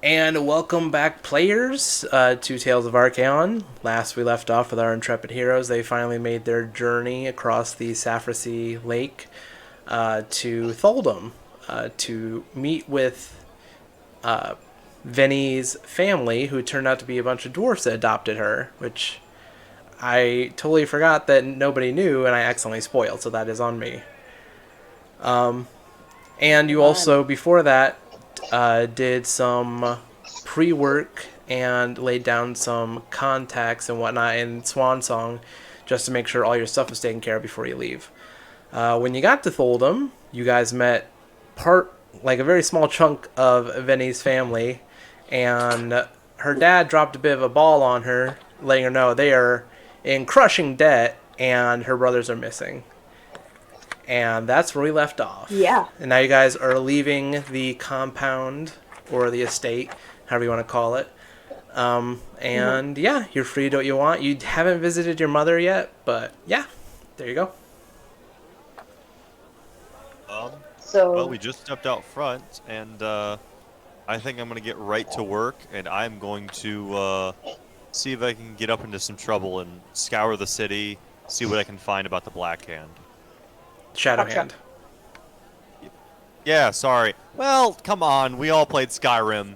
And welcome back, players, to Tales of Arcaion. Last we left off with our intrepid heroes. They finally made their journey across the Saffrasy Lake to Tholdom to meet with Venny's family, who turned out to be a bunch of dwarfs that adopted her, which I totally forgot that nobody knew, and I accidentally spoiled, so that is on me. And you also, before that, did some pre-work and laid down some contacts and whatnot in Swan Song just to make sure all your stuff was taken care of before you leave. When you got to Tholdom, you guys met a very small chunk of Venny's family, and her dad dropped a bit of a ball on her, letting her know they are in crushing debt and her brothers are missing. And that's where we left off. Yeah. And now you guys are leaving the compound or the estate, however you want to call it. You're free to do what you want. You haven't visited your mother yet, but yeah, there you go. Well, we just stepped out front, and I think I'm going to get right to work, and I'm going to see if I can get up into some trouble and scour the city, see what I can find about the Black Hand. Shadow Hand. Yeah, sorry. Well, come on. We all played Skyrim.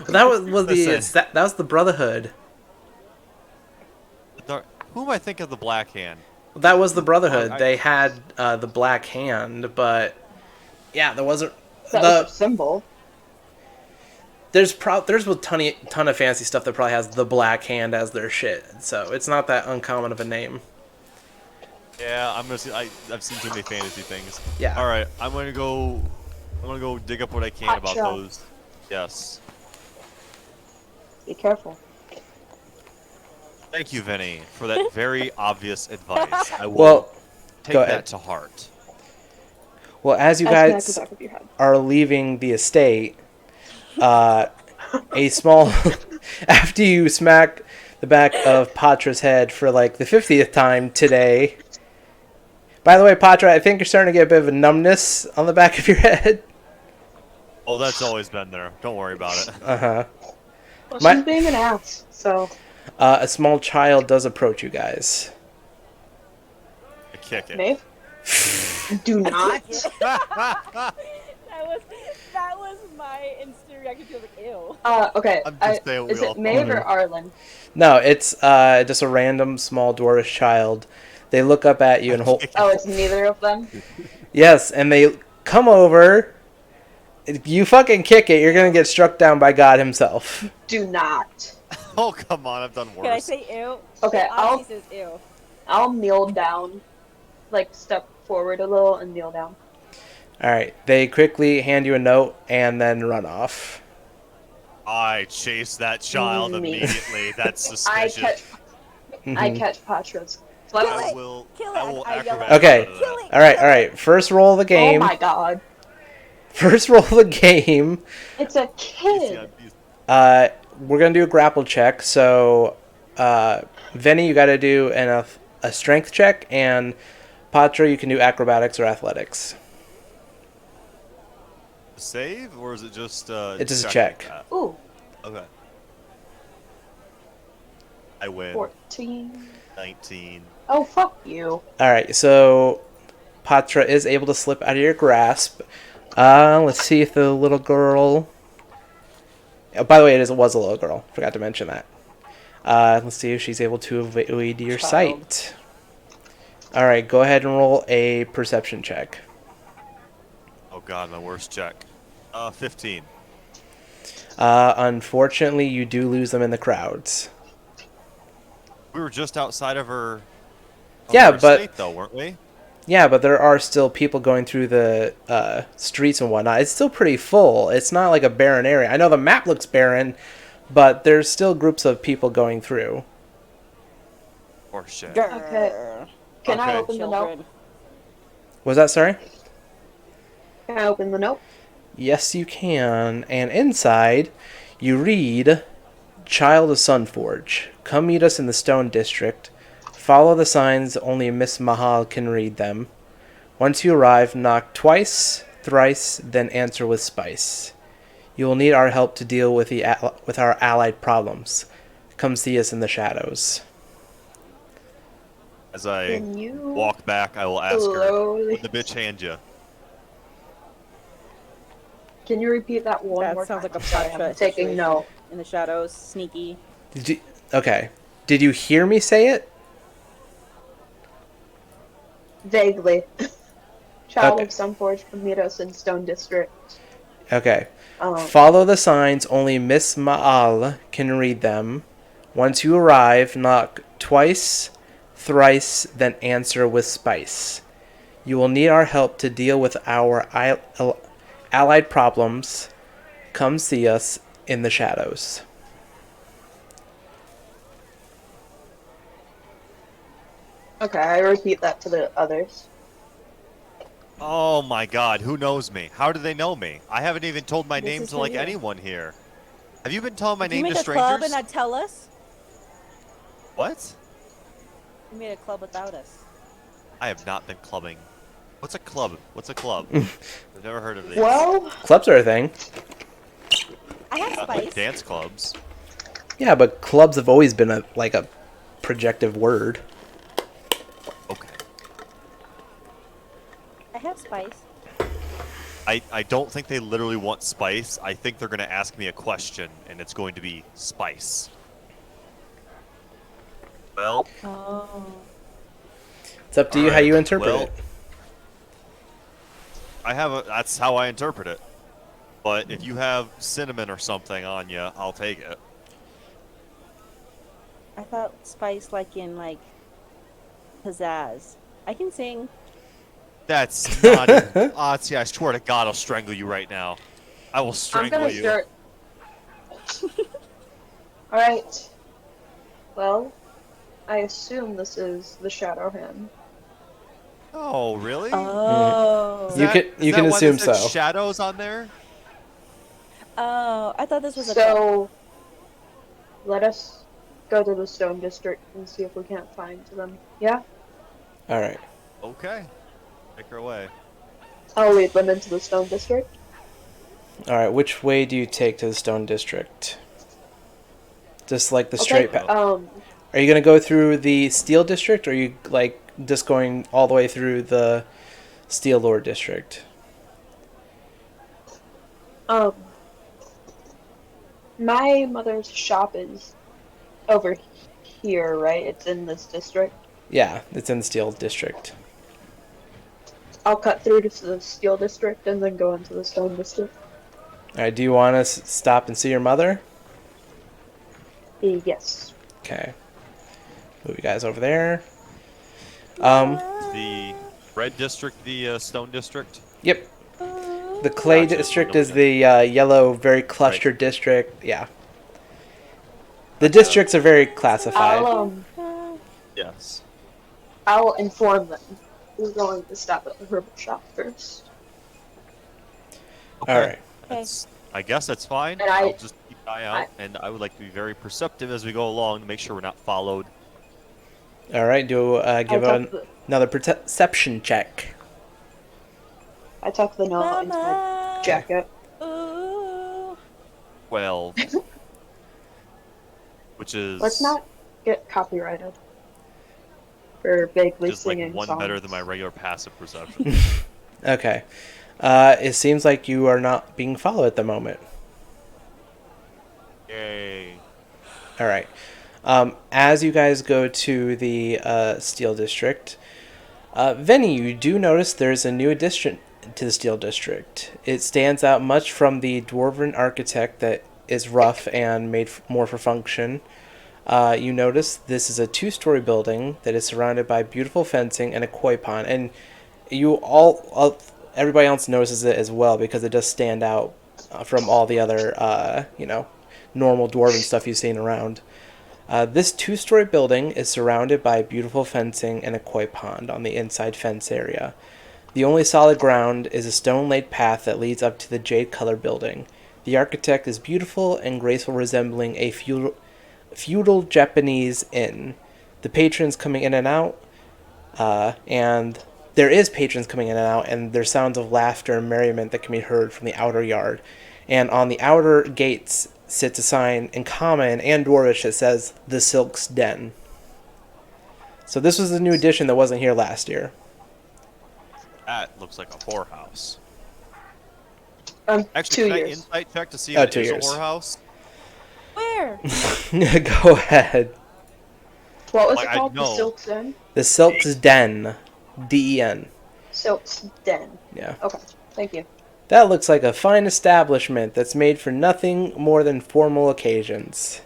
That was the Brotherhood. Who am I thinking of the Black Hand? That was the Brotherhood. They had the Black Hand, but yeah, there wasn't That was a symbol. There's a ton of fancy stuff that probably has the Black Hand as their shit, so it's not that uncommon of a name. Yeah, I've seen too many fantasy things. Yeah. All right, I'm gonna go dig up what I can about those. Yes. Be careful. Thank you, Vinny, for that very obvious advice. I will take that to heart. Well, as you guys are leaving the estate, a small after you smack the back of Patra's head for like the 50th time today. By the way, Patra, I think you're starting to get a bit of a numbness on the back of your head. Oh, that's always been there. Don't worry about it. Uh-huh. Well, she's being an ass, so... a small child does approach you guys. I kick it. Maeve? Do not. that was my instant reaction to like, ew. Okay. Is it Maeve or Arlen? No, it's just a random small dwarvish child. They look up at you and hold... Oh, it's neither of them? Yes, and they come over. If you fucking kick it, you're gonna get struck down by God himself. Do not. Oh, come on, I've done worse. Can I say ew? Okay, Says ew. I'll kneel down. Like, step forward a little and kneel down. Alright, they quickly hand you a note and then run off. I chase that child immediately. That's suspicious. I catch Patra's. I will acrobat. Okay, alright. First roll of the game. Oh my god. First roll of the game. It's a kid. We're gonna do a grapple check, so Venny, you gotta do a strength check, and Patra, you can do acrobatics or athletics. Save, or is it just it's just a check. Ooh. Okay. I win. 14. 19. Oh, fuck you. Alright, so Patra is able to slip out of your grasp. Let's see if the little girl... Oh, by the way, it was a little girl. Forgot to mention that. Let's see if she's able to evade your sight. Alright, go ahead and roll a perception check. Oh god, my worst check. 15. Unfortunately, you do lose them in the crowds. We were just outside of her... estate, though, weren't we? Yeah, but there are still people going through the streets and whatnot. It's still pretty full. It's not like a barren area. I know the map looks barren, but there's still groups of people going through. Or shit. Okay. Can I open the note? Was that, sorry? Can I open the note? Yes, you can. And inside, you read, Child of Sunforge, come meet us in the Stone District. Follow the signs, only Miss Mahal can read them. Once you arrive, knock twice, thrice, then answer with spice. You will need our help to deal with with our allied problems. Come see us in the shadows. As I Can you walk back, I will ask her, slowly... "What the bitch hand you?" Can you repeat that one That more sounds time? like a I'm sorry, Patra I'm taking situation. note. In the shadows, sneaky. Okay. Did you hear me say it? Vaguely. Child Okay. of Sunforge, come meet us in Stone District. Okay. Um, Follow the signs. Only Miss Ma'al can read them. Once you arrive, knock twice, thrice, then answer with spice. You will need our help to deal with our allied problems. Come see us in the shadows. okay, I repeat that to the others. Oh my god, who knows me? How do they know me? I haven't even told my This name is to for like you. anyone here. Have you been telling my Did you name to make a club and strangers? not tell us? What? You made a club without us. I have not been clubbing. What's a club? What's a club? I've never heard of these. Well, Clubs are a thing. I have Not like spice. dance clubs. Yeah, but clubs have always been a projective word. Okay. I have spice. I don't think they literally want spice. I think they're going to ask me a question, and it's going to be spice. Well, Oh. It's up to you how alright, you interpret well, it. that's how I interpret it. But if you have cinnamon or something on you, I'll take it. I thought spice like in like pizzazz. I can sing. That's not even... see, I swear to God, I'll strangle you right now. I will I'm strangle gonna you. start. Alright. Well, I assume this is the Shadow Hand. Oh, really? Oh. You can why they assume said so. shadows on there? Oh, I thought this was a club. So, let us go to the Stone District and see if we can't find them. Yeah? All right. Okay. Take her away. I'll lead them into the Stone District. All right. Which way do you take to the Stone District? Just like the Okay, straight path. Are you gonna go through the Steel District, or are you like just going all the way through the Steel Lord District? My mother's shop is over here, right? It's in this district. Yeah, it's in the Steel District. I'll cut through to the Steel District and then go into the Stone District. All right. Do you want to stop and see your mother? Yes. Okay. Move you guys over there. The red district, the stone district. Yep. The Clay Gotcha. District is the yellow, very clustered district. Yeah. The districts are very classified. Yes. I'll inform them. We're going to stop at the herbal shop first. Okay. All right. I guess that's fine. And I'll just keep an eye out, and I would like to be very perceptive as we go along to make sure we're not followed. All right. Do give another perception check. I tuck the note into my jacket. Ooh. 12. Which is Let's not get copyrighted for vaguely just like singing one songs. better than my regular passive perception. Okay. It seems like you are not being followed at the moment. Yay. All right. As you guys go to the Steel District, Venny, you do notice there's a new addition to the Steel District. It stands out much from the dwarven architect that is rough and made more for function. You notice this is a 2-story building that is surrounded by beautiful fencing and a koi pond, and everybody else notices it as well because it does stand out from all the other normal dwarven stuff you've seen around. This 2-story building is surrounded by beautiful fencing and a koi pond on the inside fence area. The only solid ground is a stone-laid path that leads up to the jade-colored building. The architect is beautiful and graceful, resembling a feudal Japanese inn. The patrons coming in and out, and there is patrons coming in and out, and there's sounds of laughter and merriment that can be heard from the outer yard. And on the outer gates sits a sign in Common and Dwarvish that says The Silk's Den. So this was a new addition that wasn't here last year. That looks like a whorehouse. 2 Actually, can I years. insight check to see if it 2 is years. a whorehouse? Where? Go ahead. What was Like, it I called? The know. Silk's Den? The Silk's Den. D-E-N. Silk's Den. Yeah. Okay, thank you. That looks like a fine establishment that's made for nothing more than formal occasions.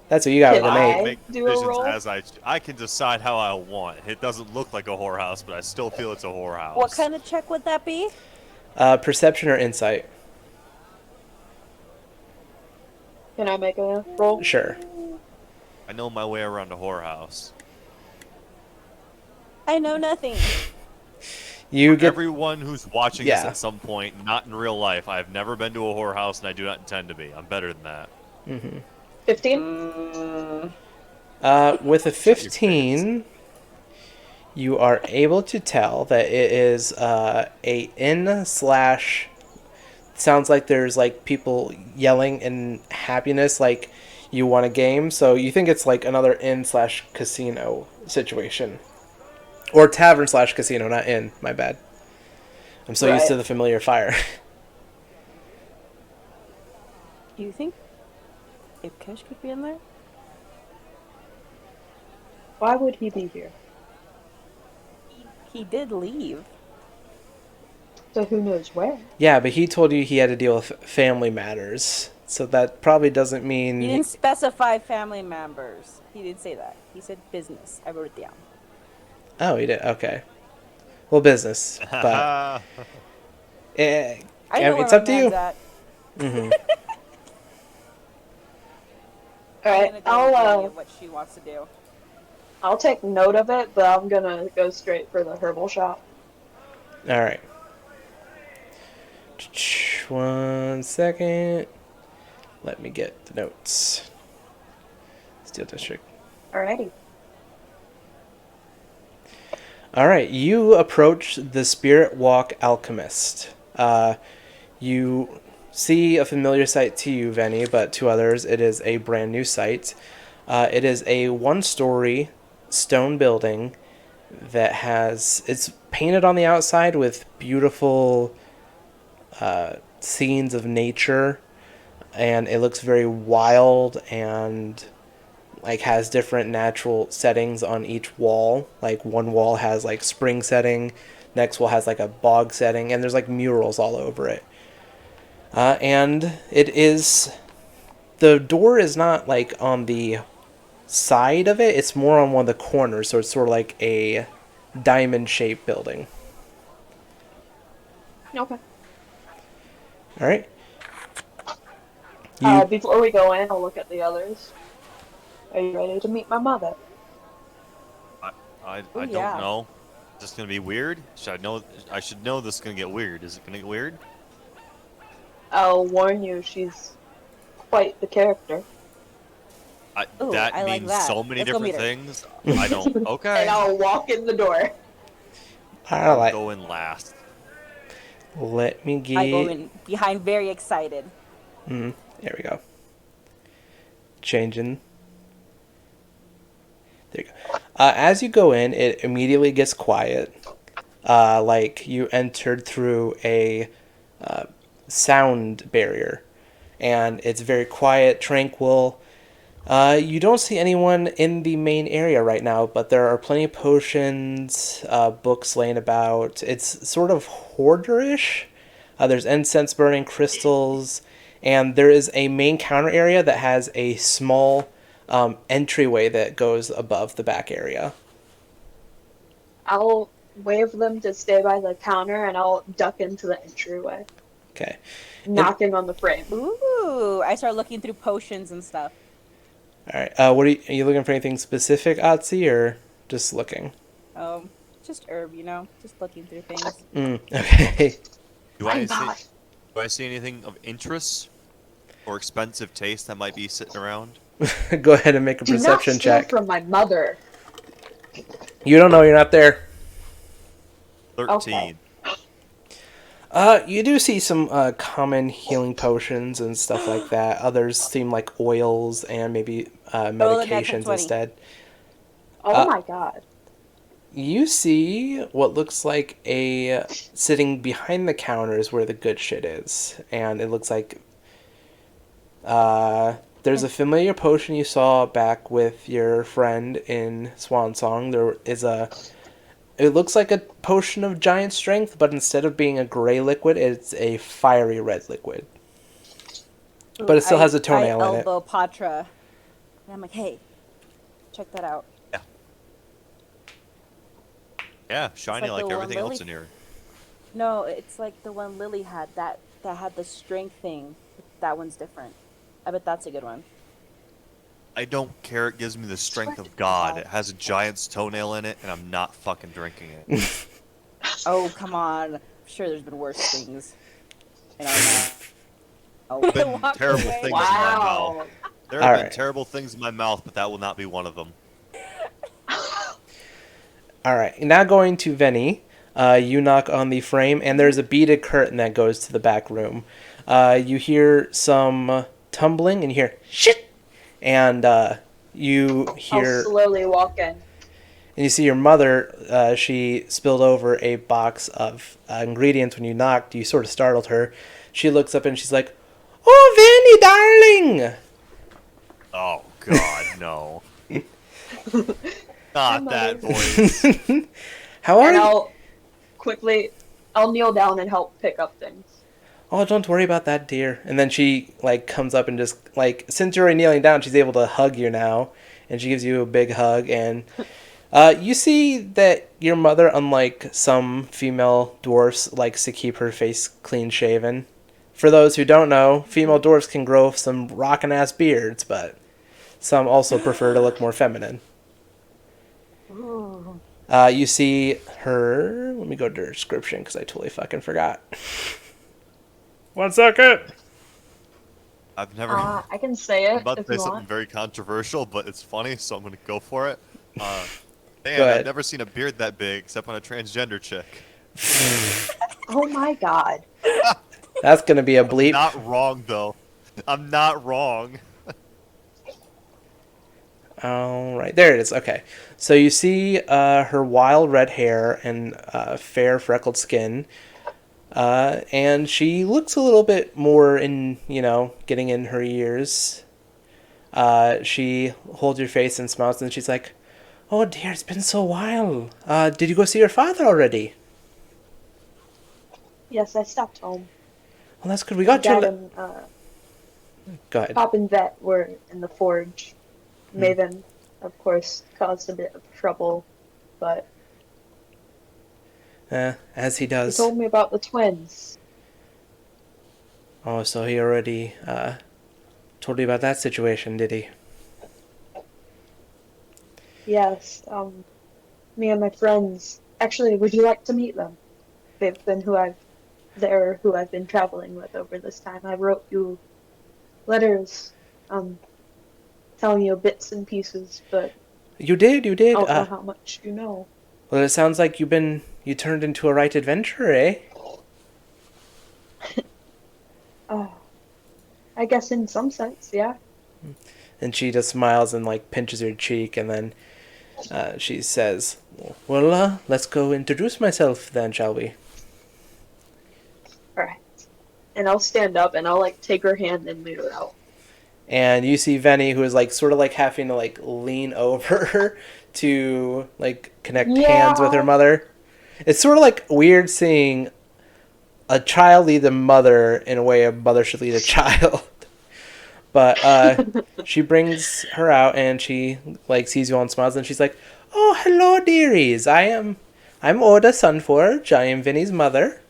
That's what you got with Can an I 8. Make do a decisions roll? as I can decide how I want. It doesn't look like a whorehouse, but I still feel it's a whorehouse. What kind of check would that be? Perception or insight? Can I make a roll? Sure. I know my way around a whorehouse. I know nothing. You get Everyone who's watching this Yeah. at some point, not in real life, I've never been to a whorehouse, and I do not intend to be. I'm better than that. 15? with a 15, you are able to tell that it is a inn slash. Sounds like there's like people yelling in happiness, like you won a game. So you think it's like another inn slash casino situation, or tavern slash casino, not inn. My bad. I'm so used to Right. the familiar fire. Do you think Ipkesh could be in there? Why would he be here? He did leave. So who knows where? Yeah, but he told you he had to deal with family matters, so that probably doesn't mean. He didn't specify family members. He didn't say that. He said business. I wrote it down. Oh, he did. Okay. Well, business, but eh, I know it's where up my to you. man's at. hmm Alright, I'm gonna go with what she wants to do. I'll take note of it, but I'm gonna go straight for the herbal shop. All right. 1 second. Let me get the notes. Steel District. Alrighty. All right, you approach the Spirit Walk Alchemist. You see a familiar sight to you, Venny, but to others, it is a brand new sight. It is a one-story stone building that it's painted on the outside with beautiful scenes of nature, and it looks very wild and like has different natural settings on each wall. Like one wall has like spring setting, next wall has like a bog setting, and there's like murals all over it. And the door is not like on the side of it, it's more on one of the corners, so it's sort of like a diamond shaped building. Okay. All right. Before we go in, I'll look at the others. Are you ready to meet my mother? I Ooh, don't yeah. know. Is this gonna be weird? I should know this is gonna get weird. Is it gonna get weird? I'll warn you, she's quite the character. Ooh, That I like means that. so many Let's go different meet her. things. I don't. Okay. And I'll walk in the door. All right. Go in last. Let me get. I go in behind, very excited. There we go. Changing. There you go. As you go in, it immediately gets quiet. Like you entered through a sound barrier. And it's very quiet, tranquil. You don't see anyone in the main area right now, but there are plenty of potions, books laying about. It's sort of hoarderish. There's incense burning, crystals, and there is a main counter area that has a small entryway that goes above the back area. I'll wave them to stay by the counter and I'll duck into the entryway, Okay. knocking on the frame. Ooh, I start looking through potions and stuff. All right. What are you looking for? Anything specific, Otzi, or just looking? Just herb, just looking through things. Okay. Do I God. see? Do I see anything of interest or expensive taste that might be sitting around? Go ahead and make a Do not perception steal check. from my mother. You don't know. You're not there. 13. You do see some common healing potions and stuff like that. Others seem like oils and maybe Roll the natural medications 20. instead. Oh my god. You see what looks like sitting behind the counters where the good shit is, and it looks like there's a familiar potion you saw back with your friend in Swan Song. It looks like a potion of giant strength, but instead of being a gray liquid, it's a fiery red liquid. But it still has a toenail I in it. elbow Patra. And I'm like, hey, check that out. Yeah, shiny like like the one everything else Lily- in here. No, it's like the one Lily had that had the strength thing. That one's different. I bet that's a good one. I don't care. It gives me the strength of God. It has a giant's toenail in it, and I'm not fucking drinking it. Oh, come on. I'm sure there's been worse things in our mouth. There have been Walk terrible away. things in my mouth. Wow. There have been Alright. terrible things in my mouth, but that will not be one of them. Alright, now going to Venny. You knock on the frame, and there's a beaded curtain that goes to the back room. You hear some tumbling, and you hear, shit! And you I'll hear... slowly walk in. And you see your mother, she spilled over a box of ingredients when you knocked. You sort of startled her. She looks up and she's like, "Oh, Vanny, darling!" Oh, God, no. Not that mother. voice. How are And you? I'll kneel down and help pick up things. Oh, don't worry about that, dear. And then she, comes up and just, since you're already kneeling down, she's able to hug you now. And she gives you a big hug. And you see that your mother, unlike some female dwarfs, likes to keep her face clean shaven. For those who don't know, female dwarfs can grow some rockin' ass beards, but some also prefer to look more feminine. Ooh. You see her... Let me go to her description, because I totally fucking forgot. 1 second! I've never... I can say I'm it about to if say you something want. very controversial, but it's funny, so I'm going to go for it. Go Man, ahead. I've never seen a beard that big except on a transgender chick. Oh my god. That's gonna be a bleep. Not wrong, though. I'm not wrong. Alright, there it is. Okay. So you see her wild red hair and fair freckled skin. And she looks a little bit more in, getting in her years. She holds your face and smiles and she's like, "Oh dear, it's been so a while. Did you go see your father already?" Yes, I stopped home. Well, that's good. We got Dad your... and Go ahead. Pop and Vet were in the forge. Maven, of course, caused a bit of trouble, but As he he does. told me about the twins. Oh, so he already told you about that situation, did he? Yes, me and my friends. Actually, would you like to meet them? They've been who I've been traveling with over this time. I wrote you letters, telling you bits and pieces, but You did. I don't know how much you know. Well, it sounds like you turned into a right adventurer, eh? I guess in some sense, yeah. And she just smiles and pinches your cheek, and then she says, "Well, let's go introduce myself then, shall we?" Alright. And I'll stand up and I'll take her hand and lead her out. And you see Venny, who is sort of having to lean over to connect hands with her mother. It's sort of weird seeing a child lead a mother in a way a mother should lead a child. But she brings her out and she sees you all and smiles and she's like, "Oh, hello, dearies. I'm Oda Sunforge. I am Vinny's mother."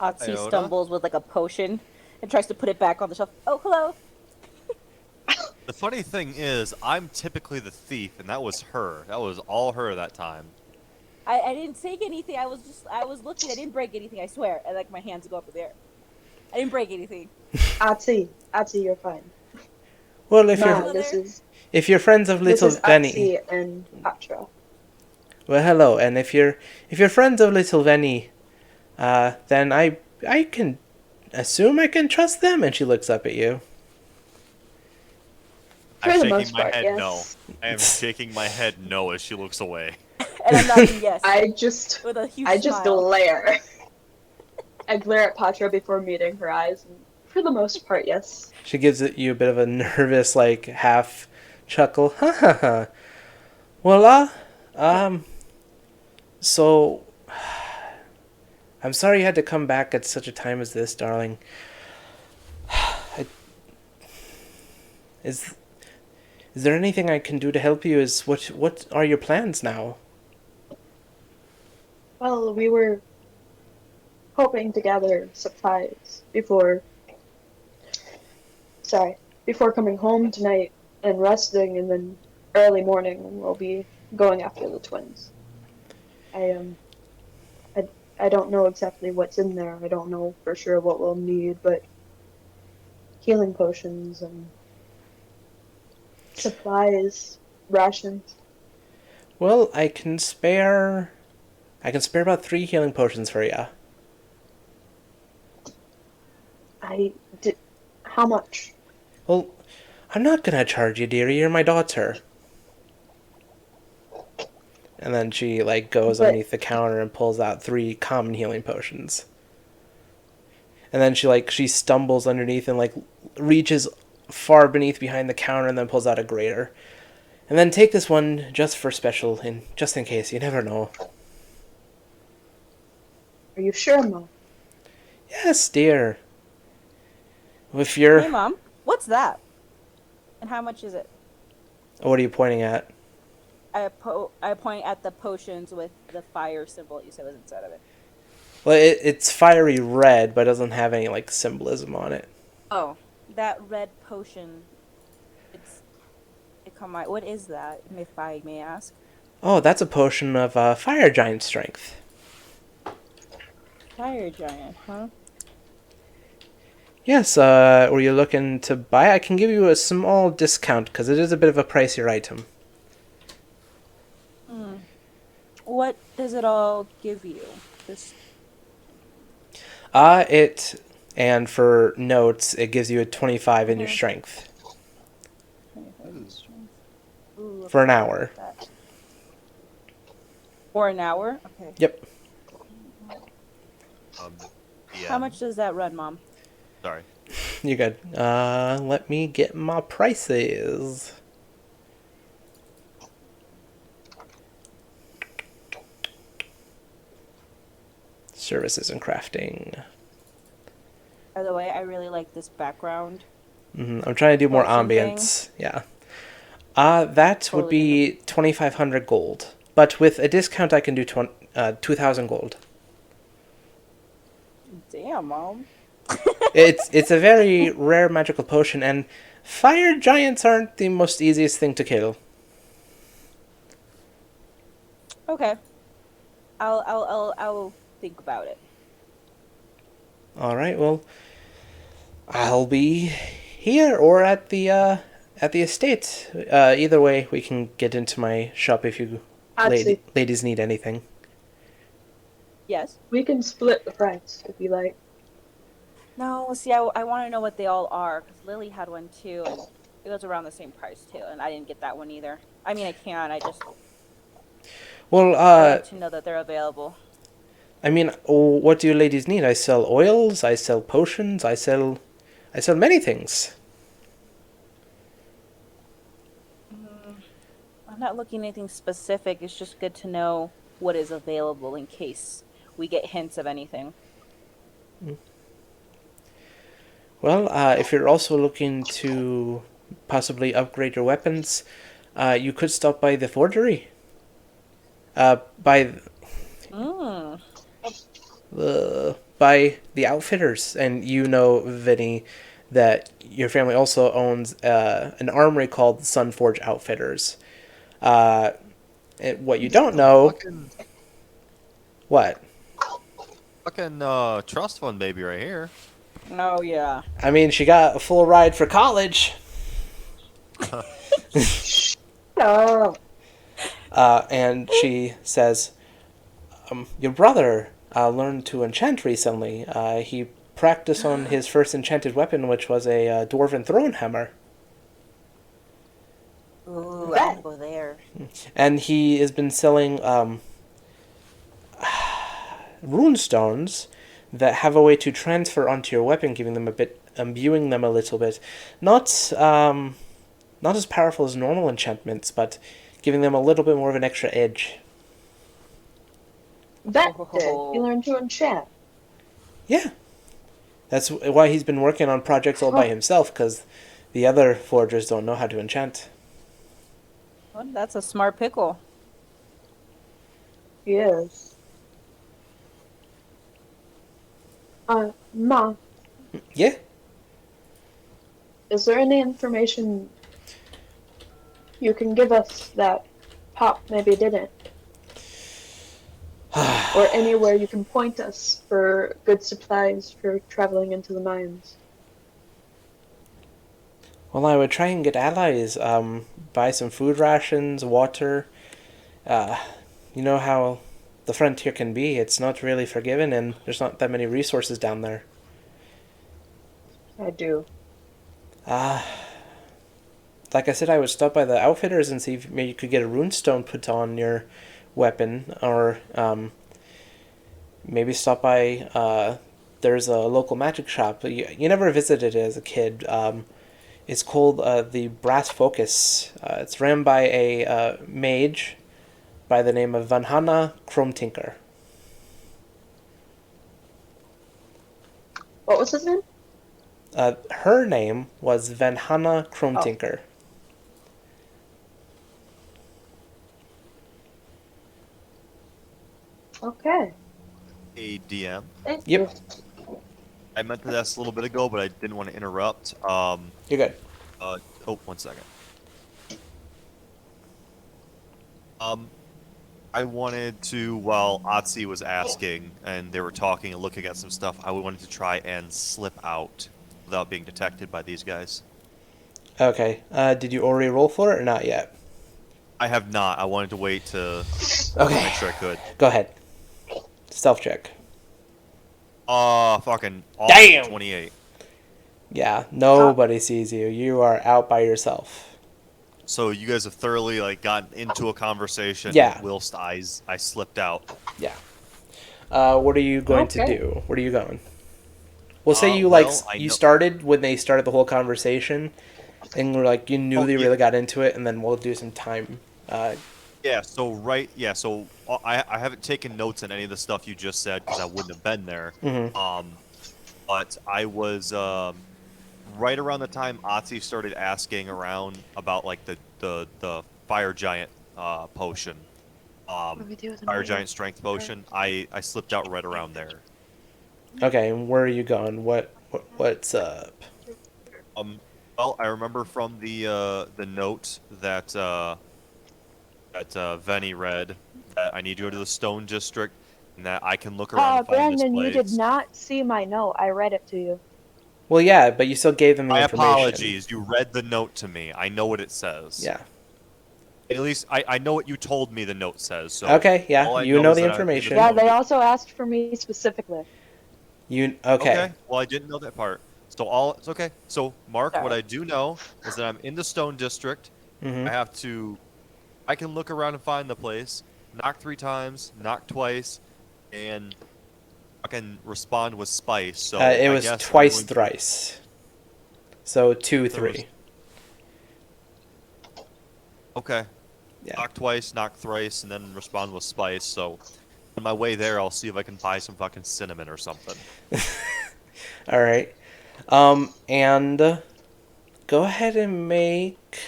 Otzi Iota? stumbles with a potion and tries to put it back on the shelf. Oh, hello. The funny thing is, I'm typically the thief, and that was her. That was all her that time. I didn't take anything. I was looking. I didn't break anything. I swear. And my hands go up in the air. I didn't break anything. Atsi, you're fine. Well, if you're friends of This little is Venny, Atsi and Patra. well, hello. And if you're friends of little Venny, then I can assume I can trust them. And she looks up at you. For I'm the shaking most my part, head yes. no. I am shaking my head no as she looks away. And I'm nodding yes. I just with a huge smile. glare. I glare at Patra before meeting her eyes, and for the most part, yes. She gives you a bit of a nervous, like, half chuckle. Ha ha ha. Well, so I'm sorry you had to come back at such a time as this, darling. Is there anything I can do to help you? What are your plans now? Well, we were hoping to gather supplies before coming home tonight and resting, and then early morning we'll be going after the twins. I don't know exactly what's in there. I don't know for sure what we'll need, but healing potions and supplies, rations. Well, I can spare about 3 healing potions for you. How much? Well, I'm not gonna charge you, dearie. You're my daughter. And then she, like, goes underneath the counter and pulls out 3 common healing potions. And then she stumbles underneath and, like, reaches far beneath behind the counter and then pulls out a grater. And then take this one just for special, and just in case. You never know. Are you sure, Mom? Yes, dear. If you're... Hey, Mom, what's that? And how much is it? What are you pointing at? I point at the potions with the fire symbol you said was inside of it. Well, it's fiery red, but it doesn't have any, like, symbolism on it. Oh, that red potion. What is that, if I may ask? Oh, that's a potion of fire giant strength. Fire giant, huh? Yes, were you looking to buy? I can give you a small discount, because it is a bit of a pricier item. What does it all give you? And for notes, it gives you a 25 in your strength. Ooh, for an hour. For an hour? Okay. Yep. Yeah. How much does that run, Mom? Sorry. You good. Let me get my prices. Services and crafting. By the way, I really like this background. I'm trying to do more Potion ambience. Yeah. That Totally would be 2,500 gold. But with a discount, I can do 2,000 gold. Damn, Mom. It's a very rare magical potion, and fire giants aren't the most easiest thing to kill. Okay. I'll think about it. All right. Well, I'll be here or at the estate. Either way, we can get into my shop if you ladies need anything. Yes. We can split the price if you like. No, see, I want to know what they all are, because Lily had one too, and it was around the same price too, and I didn't get that one either. I mean, I can, I like to know that they're available. I mean, what do you ladies need? I sell oils, I sell potions, I sell many things. I'm not looking at anything specific, it's just good to know what is available in case we get hints of anything. Well, if you're also looking to possibly upgrade your weapons, you could stop by the forgery. By the outfitters, and you know, Vinny, that your family also owns an armory called Sunforge Outfitters. What you don't know... What? Fucking trust fund baby right here. Oh, yeah. I mean, she got a full ride for college. Oh. And she says, your brother, learned to enchant recently. He practiced on his first enchanted weapon, which was a dwarven throne hammer. Ooh, I can go there. And he has been selling rune stones that have a way to transfer onto your weapon, giving them a bit, imbuing them a little bit. Not as powerful as normal enchantments, but giving them a little bit more of an extra edge. That did. You learned to enchant. Yeah. That's why he's been working on projects all by himself, because the other forgers don't know how to enchant. Well, that's a smart pickle. He is. Ma, Yeah? is there any information you can give us that Pop maybe didn't? Or anywhere you can point us for good supplies for traveling into the mines? Well, I would try and get allies, buy some food rations, water. You know how the frontier can be. It's not really forgiving, and there's not that many resources down there. I do. Like I said, I would stop by the outfitters and see if maybe you could get a runestone put on your weapon, or maybe stop by, there's a local magic shop. You never visited it as a kid. It's called the Brass Focus. It's ran by a mage by the name of Vanhanna Chrometinker. What was his name? Her name was Vanhanna Chrometinker. Okay. A DM. Thank Yep. you. I meant to ask a little bit ago, but I didn't want to interrupt. You're good. Oh, 1 second. I wanted to, while Otzi was asking and they were talking and looking at some stuff, I wanted to try and slip out without being detected by these guys. Okay. Did you already roll for it or not yet? I have not. I wanted to wait to Okay. make sure I could. Go ahead. Stealth check. Fucking Damn! 28. Yeah, nobody sees you. You are out by yourself. So you guys have thoroughly gotten into a conversation. Yeah. Whilst I slipped out. Yeah. What are you going to Okay. do? Where are you going? Well, say you I know- started when they started the whole conversation, and we're like you knew they really got into it, and then we'll do some time. Yeah. So I haven't taken notes on any of the stuff you just said because I wouldn't have been there. Mhm. But I was right around the time Otzi started asking around about the fire giant potion, fire giant strength potion. I slipped out right around there. Okay, and where are you going? What's up? Well, I remember from the note that Venny read that I need to go to the Stone District and that I can look around and find Brandon, this you place. did not see my note. I read it to you. Well, yeah, but you still gave them the My information. apologies. You read the note to me. I know what it says. Yeah. At least I know what you told me the note says. So Okay, yeah, all I you know is the that information. Yeah, they also asked for me specifically. Okay. Okay. Well, I didn't know that part. So it's okay. So Mark, Sorry. what I do know is that I'm in the Stone District. Mhm. I can look around and find the place. Knock 3 times. Knock twice. And I can respond with spice. So It I was guess twice, thrice. So 2, 3. Okay. Yeah. Knock twice, knock thrice, and then respond with spice. So on my way there, I'll see if I can buy some fucking cinnamon or something. All right. And go ahead and make.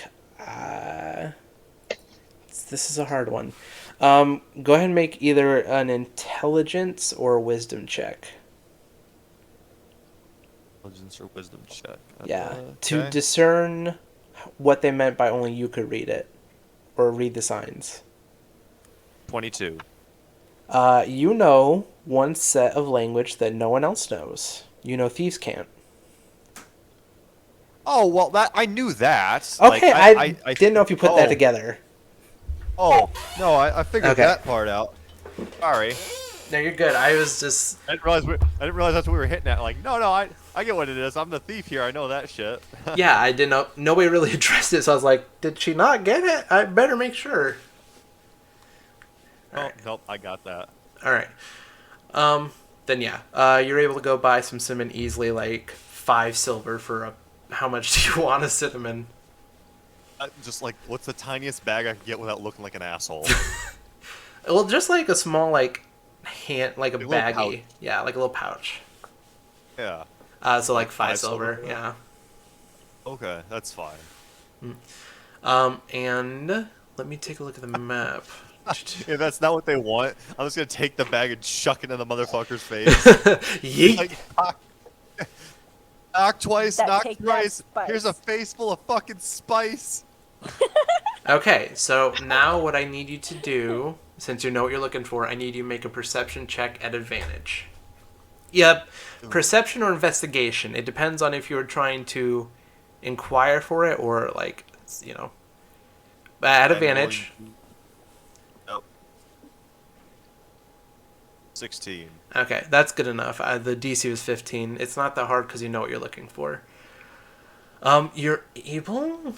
This is a hard one. Go ahead and make either an intelligence or wisdom check. Intelligence or wisdom check. Yeah. Okay. To discern what they meant by only you could read it, or read the signs. 22. You know one set of language that no one else knows. You know thieves can't. Oh well, that I knew that. Okay, I didn't know if you put that together. Oh no, I figured Okay. that part out. Sorry. No, you're good. I was just... I didn't realize that's what we were hitting at. Like, no, I get what it is. I'm the thief here. I know that shit. Yeah, I didn't know. Nobody really addressed it, so I was like, did she not get it? I better make sure. Oh, nope, I got that. All right. Then yeah, you're able to go buy some cinnamon easily, like 5 silver for a... How much do you want a cinnamon? Just like, what's the tiniest bag I can get without looking like an asshole? Well, just like a small, like, hand, like a Like a little baggie. pouch. Yeah, like a little pouch. Yeah. So like 5 5 silver, silver? yeah. Okay, that's fine. And let me take a look at the map. If that's not what they want, I'm just gonna take the bag and chuck it in the motherfucker's face. Yeet. Like, knock twice, knock Take that thrice. spice. Here's a face full of fucking spice. Okay, so now what I need you to do, since you know what you're looking for, I need you to make a perception check at advantage. Yep, perception or investigation. It depends on if you're trying to inquire for it or, like, you know. At advantage. Nope. 16. Okay, that's good enough. The DC was 15. It's not that hard because you know what you're looking for. You're able...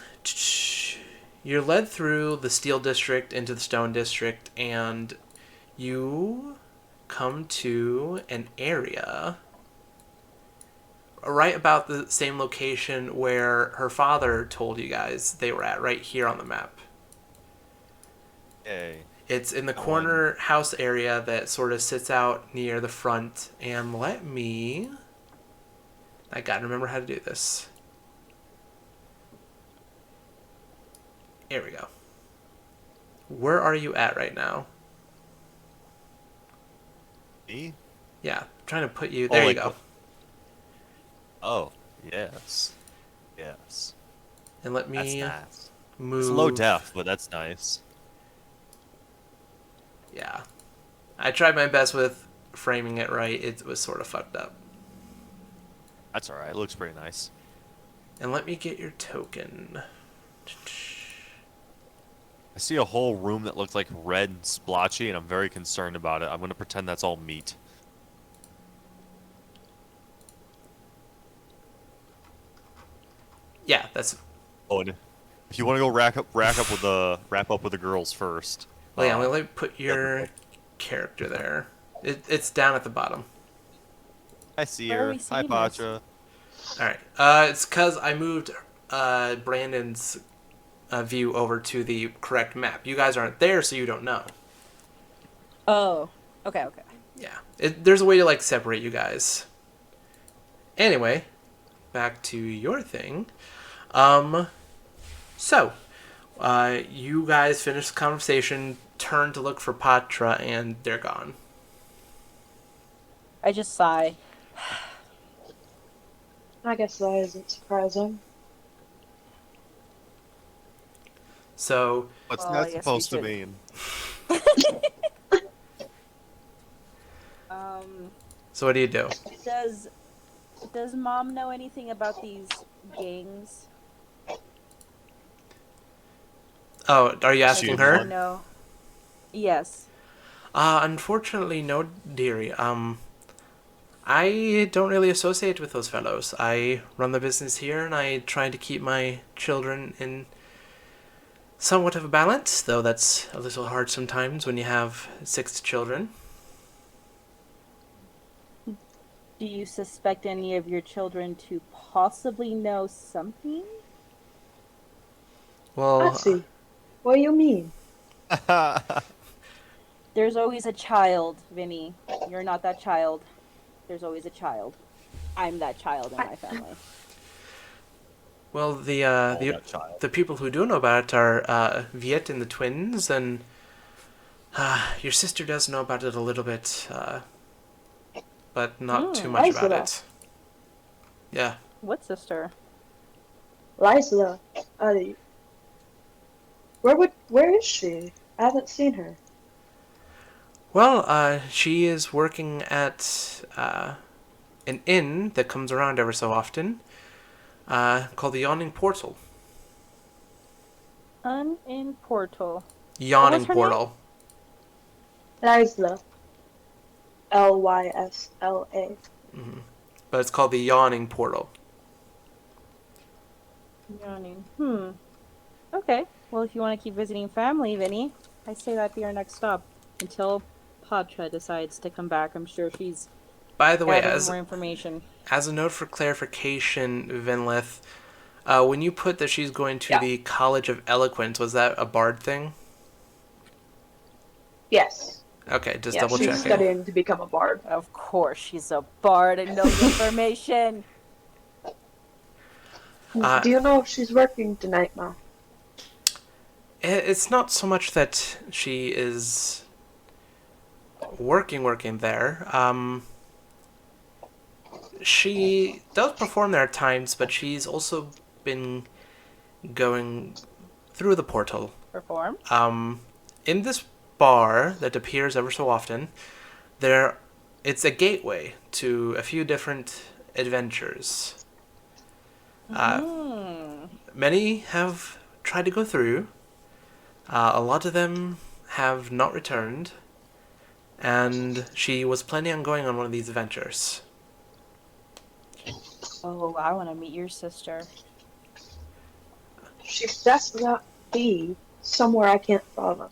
You're led through the Steel District into the Stone District, and you come to an area right about the same location where her father told you guys they were at, right here on the map. Yay. It's in the corner house area that sort of sits out near the front, and let me... I gotta remember how to do this. Here we go. Where are you at right now? Me? Yeah, I'm trying to put you... There you like go. Oh, yes. Yes. And let That's me nice. move... It's low def, but that's nice. Yeah. I tried my best with framing it right. It was sort of fucked up. That's alright. It looks pretty nice. And let me get your token. I see a whole room that looks like red and splotchy, and I'm very concerned about it. I'm going to pretend that's all meat. Yeah, that's... Oh, and if you want to go wrap up with the girls first. Well, yeah, let me put your character there. It's down at the bottom. I see Where are her. we Hi, seeing Pacha. Alright. It's because I moved Brandon's view over to the correct map. You guys aren't there, so you don't know. Oh. Okay. Yeah. There's a way to, like, separate you guys. Anyway, back to your thing. So, you guys finish the conversation, turn to look for Patra, and they're gone. I just sigh. I guess that isn't surprising. So, What's Well, I that guess supposed we to should- mean? so what do you do? Does Mom know anything about these gangs? Oh, are you asking Shoot. her? No. Yes. Unfortunately, no, dearie. I don't really associate with those fellows. I run the business here, and I try to keep my children in somewhat of a balance, though that's a little hard sometimes when you have 6 children. Do you suspect any of your children to possibly know something? Well, I see. What do you mean? There's always a child, Vinny. You're not that child. There's always a child. I'm that child in my family. well, that child. the people who do know about it are Viet and the twins, and your sister does know about it a little bit, but not too much about Isla. it. Yeah. What sister? Lysla. Where is she? I haven't seen her. Well, she is working at an inn that comes around ever so often, called the Yawning Portal. In Portal. Yawning What's her Portal. Lysla. Lysla. But it's called the Yawning Portal. Yawning. Okay. Well, if you want to keep visiting family, Vinny, I say that'd be our next stop until Patra decides to come back. I'm sure she's By the way, gathering more information. as a note for clarification, Vinlith, when you put that she's going to the College of Eloquence, was that a bard thing? Yes. Okay, just Yeah, double she's checking. studying to become a bard. Of course, she's a bard and knows information. Do you know if she's working tonight, Ma? It's not so much that she is working there. She does perform there at times, but she's also been going through the portal. Perform? In this bar that appears ever so often, it's a gateway to a few different adventures. Many have tried to go through. A lot of them have not returned, and she was planning on going on one of these adventures. Oh, I want to meet your sister. She best not be somewhere I can't follow.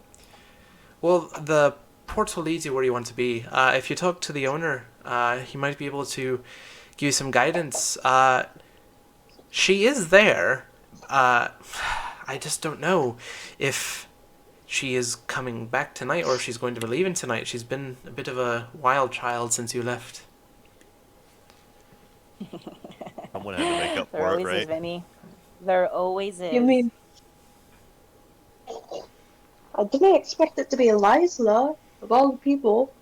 Well, the portal leads you where you want to be. If you talk to the owner, he might be able to give you some guidance. She is there. I just don't know if she is coming back tonight or if she's going to be leaving tonight. She's been a bit of a wild child since you left. I'm gonna have to make up There for it, always right? is, Vinny. There always is. You mean... I didn't expect it to be Lysla, of all the people.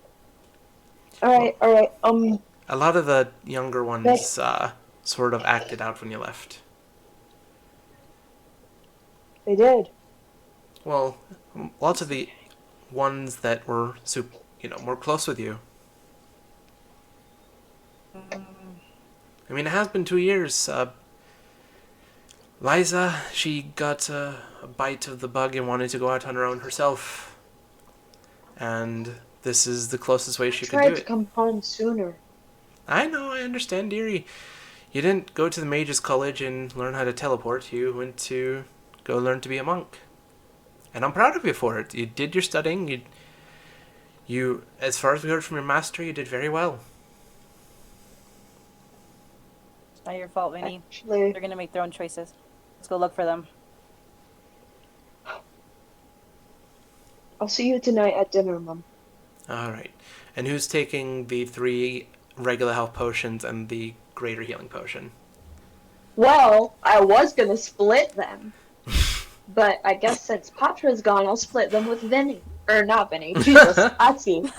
Alright. A lot of the younger ones sort of acted out when you left. They did. Well, lots of the ones that were, more close with you. I mean, it has been 2 years. Liza, she got a bite of the bug and wanted to go out on her own herself. And this is the closest way she could do Tried to it. come home sooner. I know, I understand, dearie. You didn't go to the Mage's College and learn how to teleport. You went to go learn to be a monk. And I'm proud of you for it. You did your studying. You, as far as we heard from your master, you did very well. It's not your fault, Vinny. Actually, They're going to make their own choices. Let's go look for them. I'll see you tonight at dinner, Mom. Alright. And who's taking the 3 regular health potions and the greater healing potion? Well, I was gonna split them. But I guess since Patra's gone, I'll split them with Vinny. Or not Vinny. Jesus, Atsi.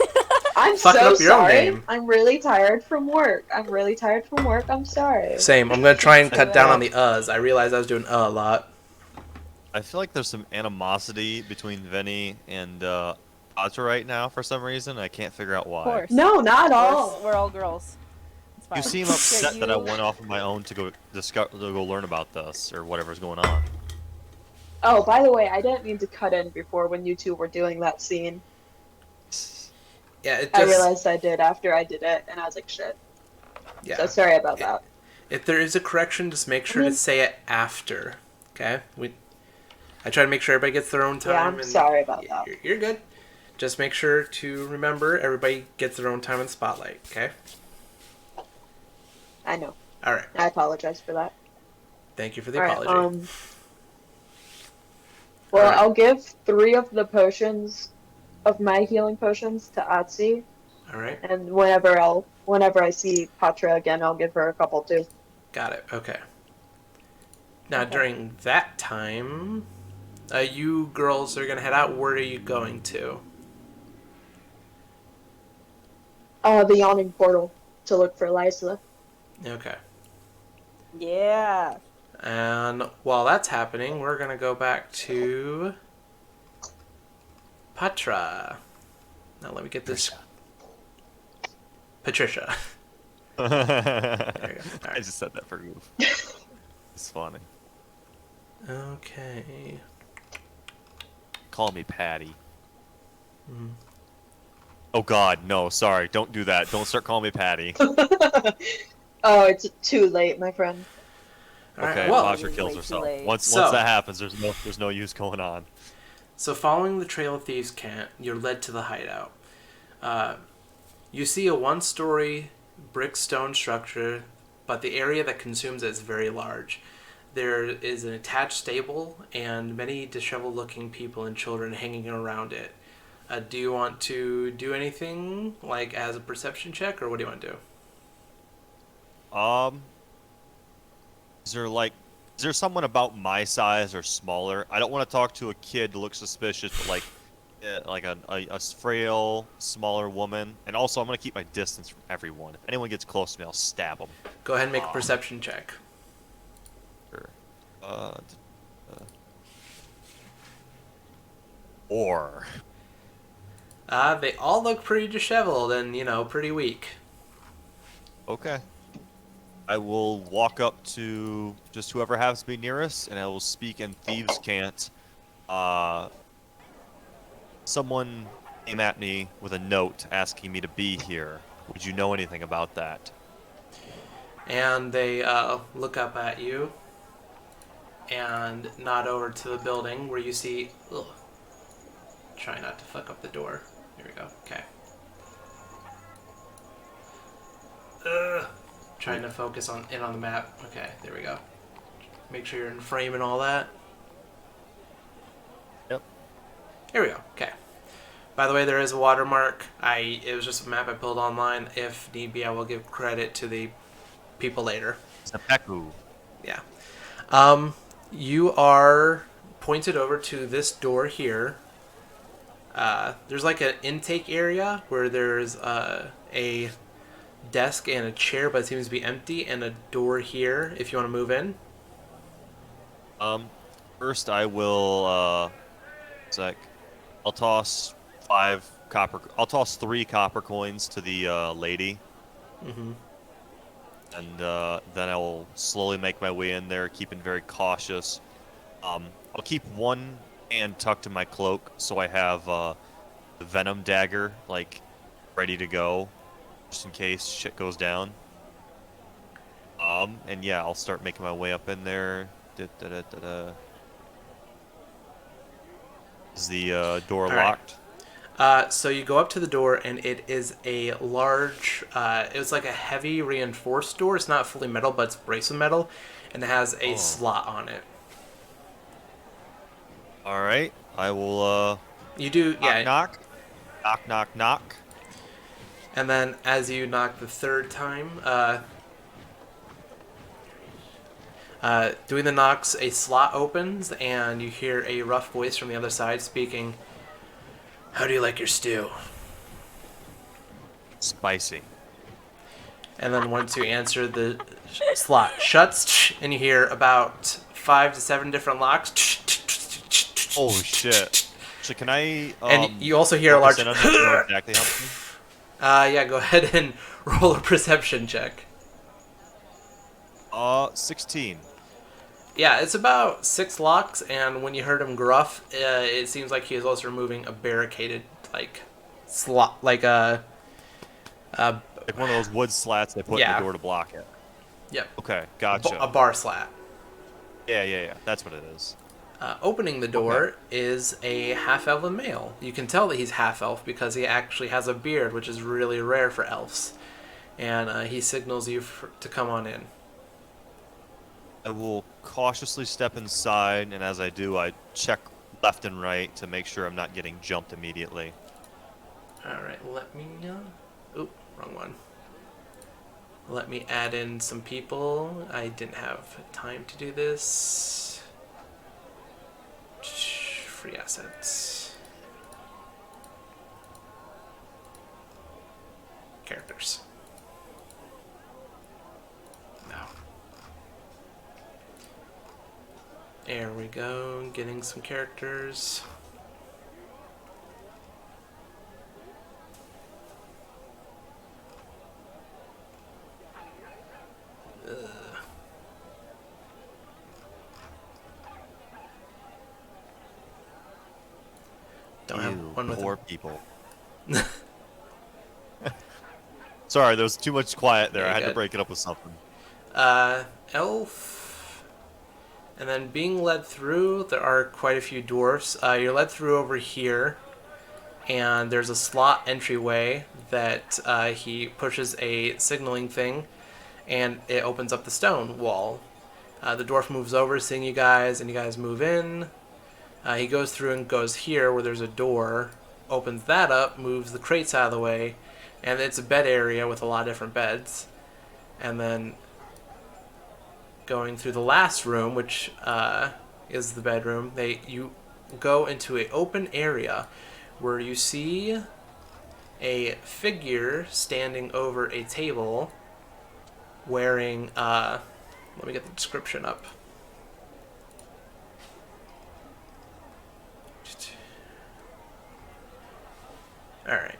I'm Fucking so up your own sorry. name. I'm really tired from work. I'm sorry. Same. I'm going to try and cut down on the uhs. I realized I was doing a lot. I feel like there's some animosity between Vinny and Audra right now for some reason. I can't figure out why. Of course. No, not all. We're all girls. It's fine. You seem upset that I went off on my own to go learn about this or whatever's going on. Oh, by the way, I didn't mean to cut in before when you two were doing that scene. Yeah, I realized I did after I did it, and I was like, shit. Yeah. So sorry about that. If there is a correction, just make sure to say it after. Okay? I try to make sure everybody gets their own time. Yeah, I'm sorry about that. You're good. Just make sure to remember everybody gets their own time in the spotlight, okay? I know. Alright. I apologize for that. Thank you for the apology. Well, Alright. I'll give 3 of the potions, of my healing potions, to Atsi. Alright. And whenever I see Patra again, I'll give her a couple too. Got it. Okay. Now, during that time, you girls are going to head out. Where are you going to? The Yawning Portal to look for Lysla. Okay. Yeah. And while that's happening, we're going to go back to Patra. Now, let me get this. Patricia. I Alright. just said that for goof. It's funny. Okay. Call me Patty. Oh God, no, sorry, don't do that. Don't start calling me Patty. Oh, it's too late, my friend. All right. Okay, Well, Pasha It is kills way too herself. late. Once So- that happens, there's no use going on. so following the trail of thieves' camp, you're led to the hideout. You see a one-story brick stone structure, but the area that consumes it is very large. There is an attached stable and many disheveled-looking people and children hanging around it. Do you want to do anything like as a perception check, or what do you want to do? Is there like, is there someone about my size or smaller? I don't want to talk to a kid to look suspicious, but like a frail, smaller woman. And also, I'm gonna keep my distance from everyone. If anyone gets close to me, I'll stab them. Go ahead and make a perception check. Sure. Or They all look pretty disheveled and, pretty weak. okay. I will walk up to just whoever happens to be nearest, and I will speak in thieves' cant. Someone came at me with a note asking me to be here. Would you know anything about that? And they look up at you and nod over to the building where you see... Ugh, try not to fuck up the door. There we go. Okay. Trying to focus on the map. Okay, there we go. Make sure you're in frame and all that. Yep. Here we go. Okay. By the way, there is a watermark. It was just a map I pulled online. If need be, I will give credit to the people later. Zepeku. Yeah. You are pointed over to this door here. There's like an intake area where there's a desk and a chair, but it seems to be empty, and a door here if you want to move in. First I will, I'll toss I'll toss 3 copper coins to the lady. Mm-hmm. And then I will slowly make my way in there, keeping very cautious. I'll keep one hand tucked in my cloak, so I have the venom dagger, ready to go, just in case shit goes down. And yeah, I'll start making my way up in there. Is the door All right. locked? So you go up to the door, and it is a large... it's like a heavy reinforced door. It's not fully metal, but it's braced with metal, and it has a slot on it. All right, I will. You do, yeah. Knock, knock, knock, knock. And then as you knock the third time, doing the knocks, a slot opens, and you hear a rough voice from the other side speaking, "How do you like your stew?" Spicy. And then once you answer, the slot shuts, and you hear about 5 to 7 different locks. Holy shit. So can I? And you also hear a large... focus in on that to know exactly how many? Yeah, go ahead and roll a perception check. 16. Yeah, it's about 6 locks, and when you heard him gruff, it seems like he is also removing a barricaded, slot, Like one of those wood slats they put in the door to block it. Yep. Okay, gotcha. A bar slat. Yeah. That's what it is. Opening the door is a half-elven male. You can tell that he's half-elf because he actually has a beard, which is really rare for elves. And he signals you to come on in. I will cautiously step inside, and as I do, I check left and right to make sure I'm not getting jumped immediately. Alright, let me... Oop, wrong one. Let me add in some people. I didn't have time to do this. Free assets. Characters. No. There we go, getting some characters. Don't have one with poor people. Sorry, there was too much quiet there. Yeah, I had to good. break it up with something. Elf. And then being led through, there are quite a few dwarfs. You're led through over here, and there's a slot entryway that he pushes a signaling thing, and it opens up the stone wall. The dwarf moves over, seeing you guys, and you guys move in. He goes through and goes here where there's a door, opens that up, moves the crates out of the way, and it's a bed area with a lot of different beds. And then going through the last room, which is the bedroom, you go into an open area where you see a figure standing over a table wearing let me get the description up. Alright.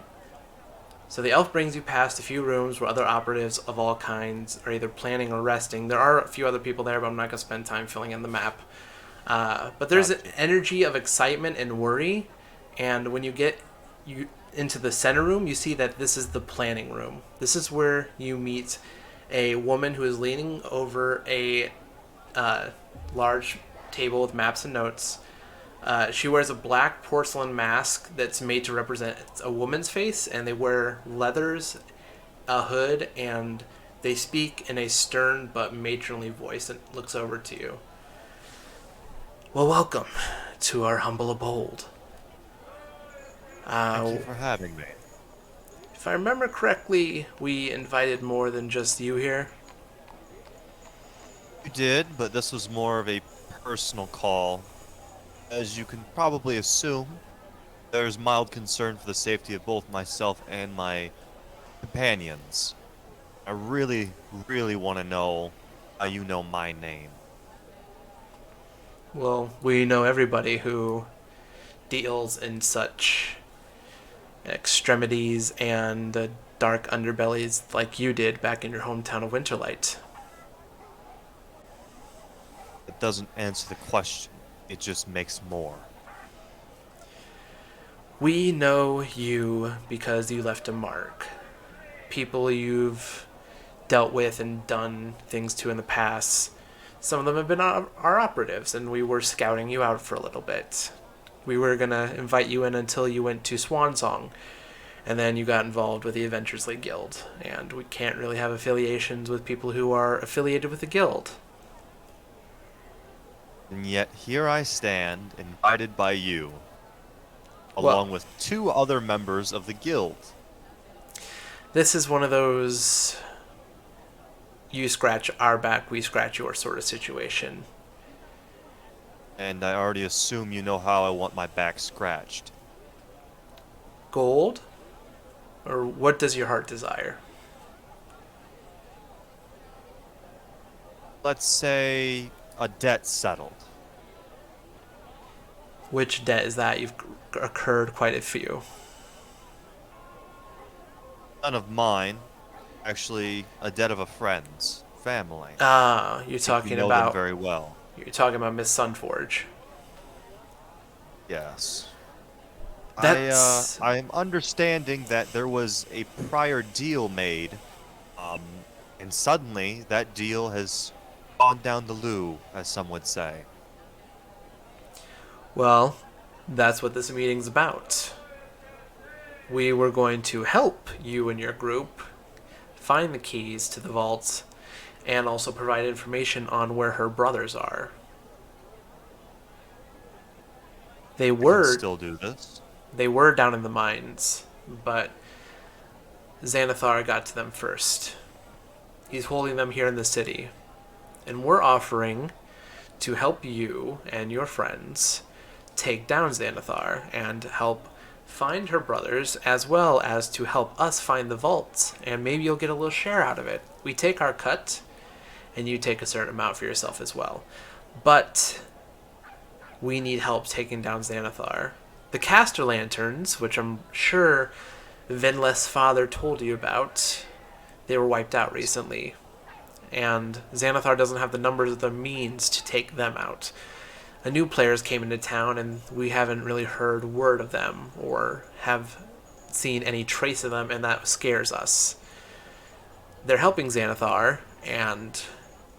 So the elf brings you past a few rooms where other operatives of all kinds are either planning or resting. There are a few other people there, but I'm not going to spend time filling in the map. But there's an energy of excitement and worry, and when you get into the center room, you see that this is the planning room. This is where you meet a woman who is leaning over a large table with maps and notes. She wears a black porcelain mask that's made to represent a woman's face, and they wear leathers, a hood, and they speak in a stern but matronly voice and looks over to you. Well, welcome to our humble abode. Thank you for having me. If I remember correctly, we invited more than just you here. You did, but this was more of a personal call. As you can probably assume, there's mild concern for the safety of both myself and my companions. I really, really want to know how you know my name. Well, we know everybody who deals in such extremities and dark underbellies like you did back in your hometown of Winterlight. It doesn't answer the question. It just makes more. We know you because you left a mark. People you've dealt with and done things to in the past. Some of them have been our operatives, and we were scouting you out for a little bit. We were going to invite you in until you went to Swansong, and then you got involved with the Adventurers League Guild, and we can't really have affiliations with people who are affiliated with the guild. And yet here I stand, invited by you, along with 2 other members of the guild. This is one of those you scratch our back, we scratch your sort of situation. And I already assume you know how I want my back scratched. Gold? Or what does your heart desire? Let's say a debt settled. Which debt is that? You've incurred quite a few. None of mine. Actually, a debt of a friend's family. Ah, you're You talking know about them very well. you're talking about Miss Sunforge. Yes. That's I am understanding that there was a prior deal made, and suddenly that deal has gone down the loo, as some would say. well, that's what this meeting's about. We were going to help you and your group find the keys to the vaults and also provide information on where her brothers are. They We can were still do this. down in the mines, but Xanathar got to them first. He's holding them here in the city, and we're offering to help you and your friends take down Xanathar and help find her brothers, as well as to help us find the vaults, and maybe you'll get a little share out of it. We take our cut, and you take a certain amount for yourself as well. But we need help taking down Xanathar. The caster lanterns, which I'm sure Vinless' father told you about, they were wiped out recently. And Xanathar doesn't have the numbers or the means to take them out. A new players came into town, and we haven't really heard word of them or have seen any trace of them, and that scares us. they're helping Xanathar, and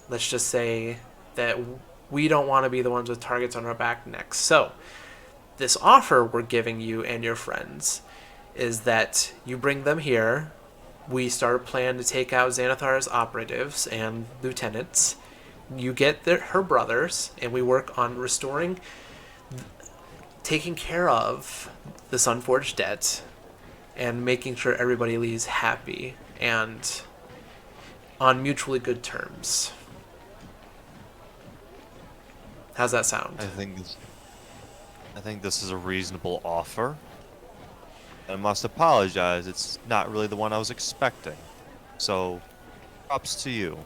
let's just say that we don't want to be the ones with targets on our back next. So, this offer we're giving you and your friends is that you bring them here. We start a plan to take out Xanathar's operatives and lieutenants. You get her brothers, and we work on restoring, taking care of the Sunforge debt, and making sure everybody leaves happy and on mutually good terms. How's that sound? I think this is a reasonable offer. I must apologize. It's not really the one I was expecting. So, props to you.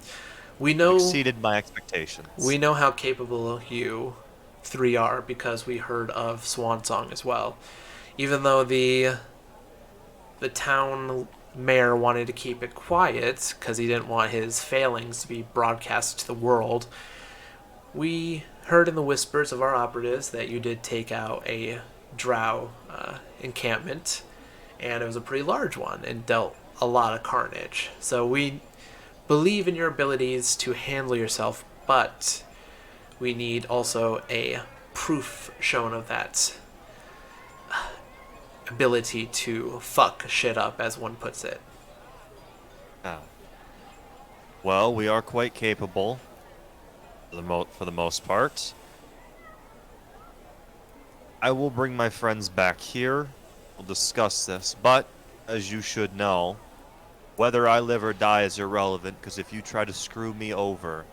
We You know exceeded my expectations. we know how capable you three are because we heard of Swan Song as well. Even though the town mayor wanted to keep it quiet because he didn't want his failings to be broadcast to the world, we heard in the whispers of our operatives that you did take out a drow encampment, and it was a pretty large one and dealt a lot of carnage. So we believe in your abilities to handle yourself, but we need also a proof shown of that ability to fuck shit up, as one puts it. Ah. Well, we are quite capable, for the most part. I will bring my friends back here. We'll discuss this, but as you should know, whether I live or die is irrelevant, because if you try to screw me over,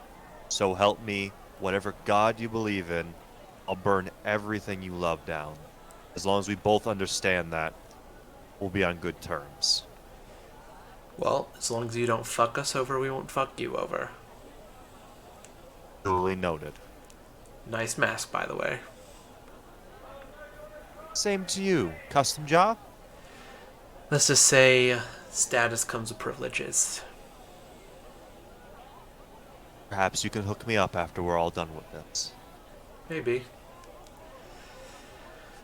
so help me, whatever god you believe in, I'll burn everything you love down. As long as we both understand that, we'll be on good terms. Well, as long as you don't fuck us over, we won't fuck you over. Duly noted. Nice mask, by the way. Same to you. Custom job? Let's just say status comes with privileges. Perhaps you can hook me up after we're all done with this. Maybe.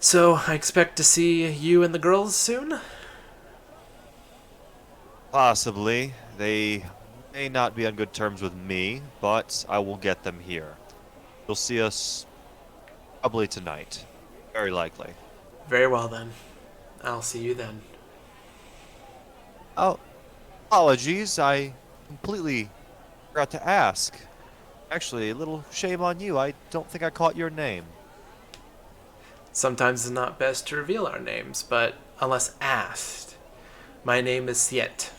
So, I expect to see you and the girls soon? Possibly. They may not be on good terms with me, but I will get them here. You'll see us probably tonight. Very likely. Very well then. I'll see you then. Oh, apologies. I completely forgot to ask. Actually, a little shame on you. I don't think I caught your name. Sometimes it's not best to reveal our names, but unless asked, my name is Siet.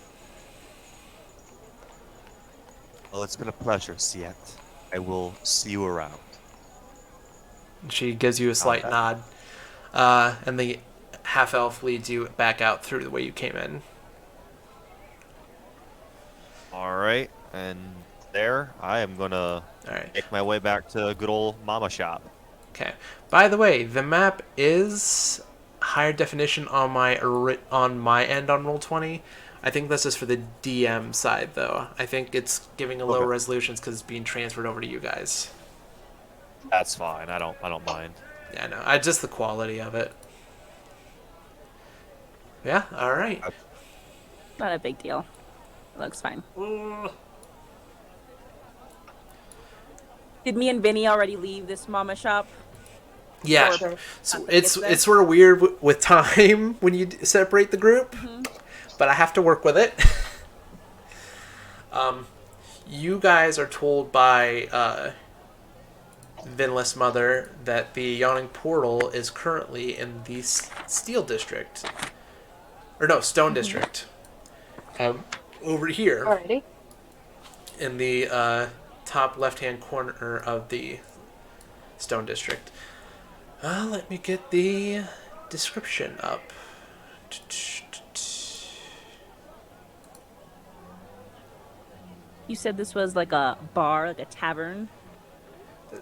Well, it's been a pleasure, Siet. I will see you around. She gives you a slight Okay. nod, and the half-elf leads you back out through the way you came in. Alright, and there, I am gonna Alright. make my way back to good old Mama Shop. Okay. By the way, the map is higher definition on my end on Roll20. I think this is for the DM side, though. I think it's giving a lower Okay. resolutions because it's being transferred over to you guys. That's fine. I don't mind. Yeah, I know. Just the quality of it. Yeah. All right. Not a big deal. It looks fine. Did me and Vinny already leave this mama shop? Yeah. Sure. So it's sort of weird with time when you separate the group, but I have to work with it. You guys are told by Vinless Mother that the Yawning Portal is currently in the Steel District. Or no, Stone District. Over here Alrighty. in the top left-hand corner of the Stone District. Let me get the description up. You said this was like a bar, like a tavern?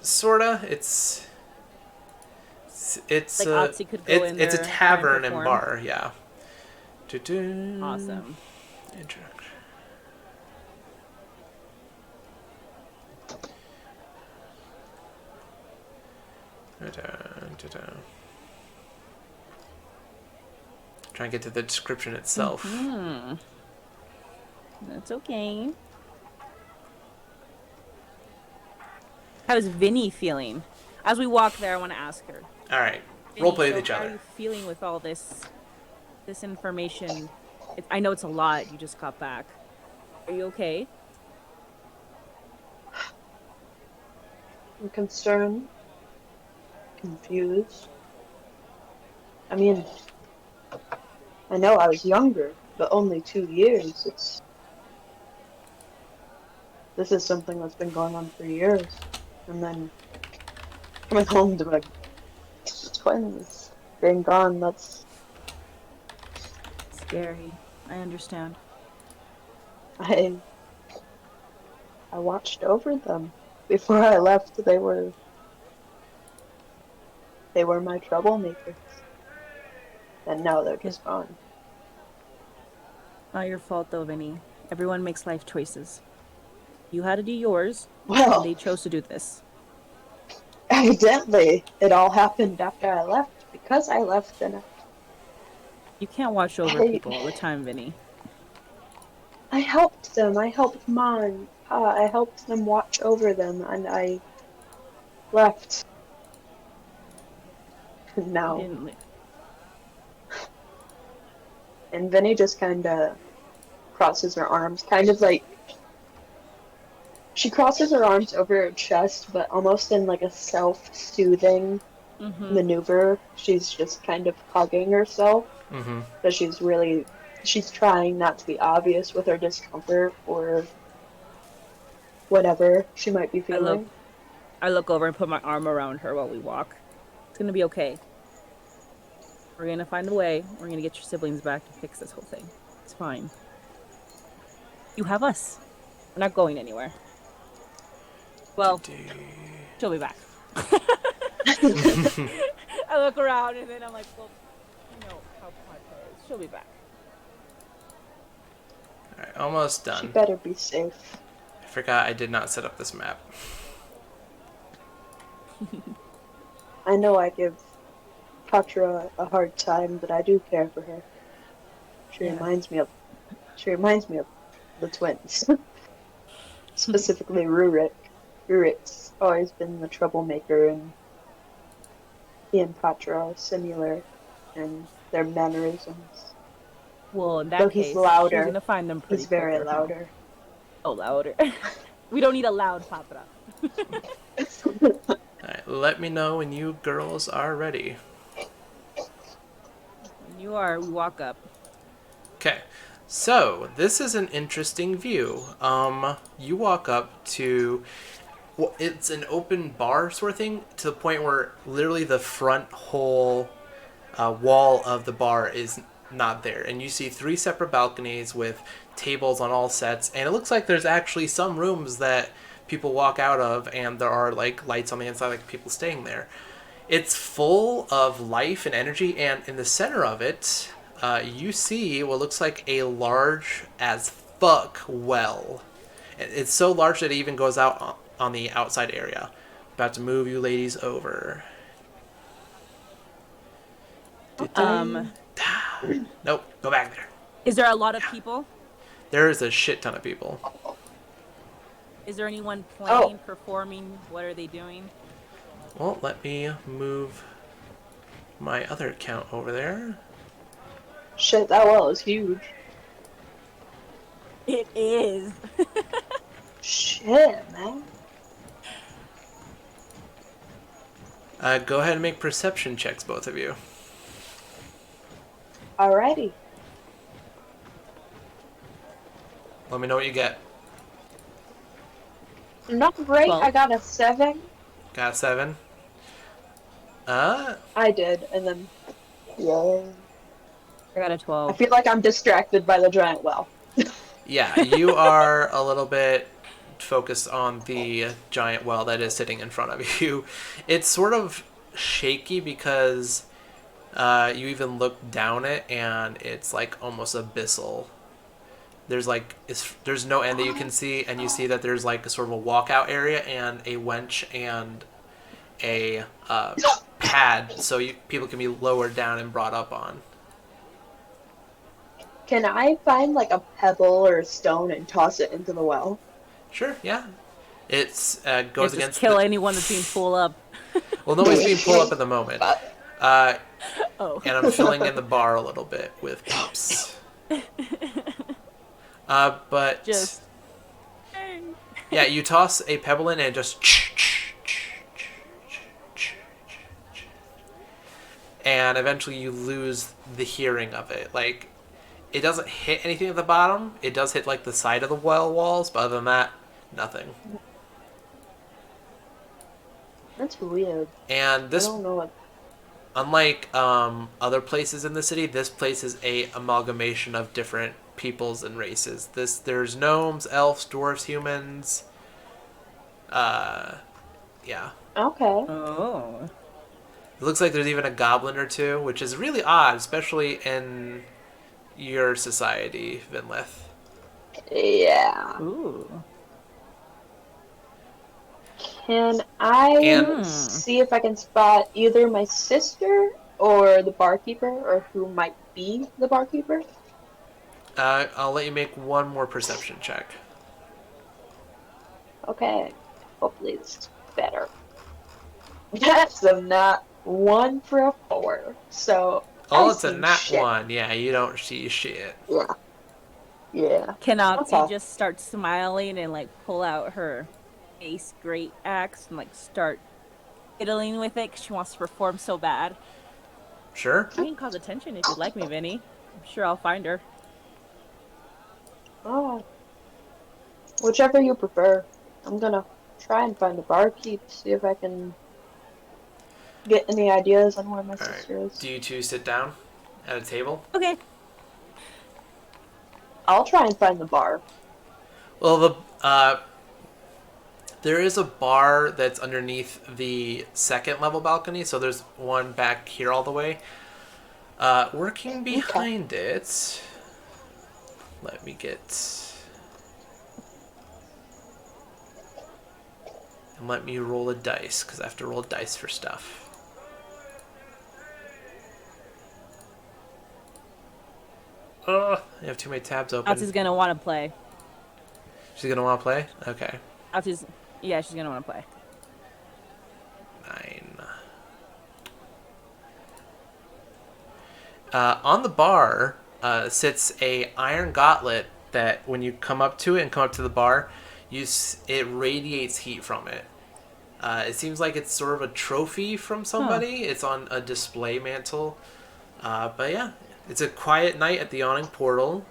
Sorta. It's Like Otzi could go in it's a there, try and tavern and perform? bar, yeah. Awesome. Introduction. Try and get to the description itself. That's okay. How's Vinny feeling? As we walk there, I want to ask her. All right, Vinny, roleplay with so each how are other. you feeling with all this information? I know it's a lot. You just got back. Are you okay? I'm concerned, confused. I mean, I know I was younger, but only 2 years. This is something that's been going on for years. And then coming home to my twins being gone, that's Scary. I understand. I I watched over them. Before I left, they were my troublemakers. And now they're It's just gone. not your fault, though, Vinny. Everyone makes life choices. You had to do yours, and Well, they chose to do this. evidently, it all happened after I left. Because I left, and You can't watch over I, people all the time, Vinny. I helped them. I helped Mom and Pa. I helped them watch over them, and I left. And You now, didn't. and Vinny just kind of crosses her arms, kind of like she crosses her arms over her chest, but almost in like a self-soothing Mm-hmm. maneuver. She's just kind of hugging herself, Mm-hmm. but she's trying not to be obvious with her discomfort or whatever she might be I look. feeling. I look over and put my arm around her while we walk. It's gonna be okay. We're gonna find a way. We're gonna get your siblings back to fix this whole thing. It's fine. You have us. We're not going anywhere. Well, she'll be back. I look around and then I'm like, well, you know how Padre is. She'll be back. All right, almost She done. better be safe. I forgot I did not set up this map. I know I give Patra a hard time, but I do care for her. She Yeah. reminds me of the twins. Specifically Rurik. Rurik's always been the troublemaker, and he and Patra are similar in their mannerisms. Well, in Though that he's case, she's louder, gonna find them pretty he's very quicker, huh? louder. Oh, louder. We don't need a loud Patra. All right, let me know when you girls are ready. When you are, we walk up. Okay, so this is an interesting view. You walk up to, well, it's an open bar sort of thing to the point where literally the front whole wall of the bar is not there, and you see 3 separate balconies with tables on all sets, and it looks like there's actually some rooms that people walk out of, and there are like lights on the inside, like people staying there. It's full of life and energy, and in the center of it, you see what looks like a large as fuck well. It's so large that it even goes out on the outside area. About to move you ladies over. Um, Nope, go back there. is there a lot of people? There is a shit ton of people. Is there anyone Oh, playing, performing? What are they doing? Well, let me move my other account over there. shit, that well is huge. It is. Shit, man. Go ahead and make perception checks, both of you. Alrighty. Let me know what you get. Not great, Well, I got a 7. Got a 7. I did, and then... Yeah. I got a I 12. feel like I'm distracted by the giant well. Yeah, you are a little bit focused on the giant well that is sitting in front of you. It's sort of shaky because you even look down it and it's like almost abyssal. There's like there's no end that you can see, and you see that there's like a sort of a walkout area and a winch and a pad so people can be lowered down and brought up on. Can I find like a pebble or a stone and toss it into the well? Sure, yeah. It's You goes just against kill the. anyone that's being pulled up. Well, nobody's being pulled up at the moment. Uh, Oh. and I'm filling in the bar a little bit with peeps. But Just. yeah, you toss a pebble in and it just. And eventually you lose the hearing of it. Like, it doesn't hit anything at the bottom. It does hit like the side of the well walls, but other than that, nothing. That's weird. And I this, don't know what. unlike other places in the city, this place is a amalgamation of different peoples and races. There's gnomes, elves, dwarves, humans. Yeah. Okay. Oh. It looks like there's even a goblin or two, which is really odd, especially in your society, Vinlith. Yeah. Ooh. Can I And see if I can spot either my sister or the barkeeper, or who might be the barkeeper? I'll let you make one more perception check. Okay. Hopefully this is better. That's a nat 1 for a 4. So Oh, I it's a see nat shit. one. Yeah, you don't see shit. Yeah. Yeah. Can Otzi Okay. just start smiling and like pull out her ace great axe and like start fiddling with it because she wants to perform so bad? Sure. You can cause attention if you'd like me, Vinny. I'm sure I'll find her. Oh. Whichever you prefer. I'm gonna try and find the barkeep, see if I can get any ideas on where my All right. sister is. Do you two sit down at a table? Okay. I'll try and find the bar. Well, there is a bar that's underneath the second level balcony, so there's one back here all the way. Working behind it. Let me get. And let me roll a dice, because I have to roll dice for stuff. I have too many tabs open. Otzi's gonna want to play. She's gonna want to play? Okay. Yeah, she's gonna want to play. 9. On the bar sits a iron gauntlet that when you come up to it and come up to the bar, it radiates heat from it. It seems like it's sort of a trophy from somebody. It's on a display mantle. But yeah, it's a quiet night at the Yawning Portal.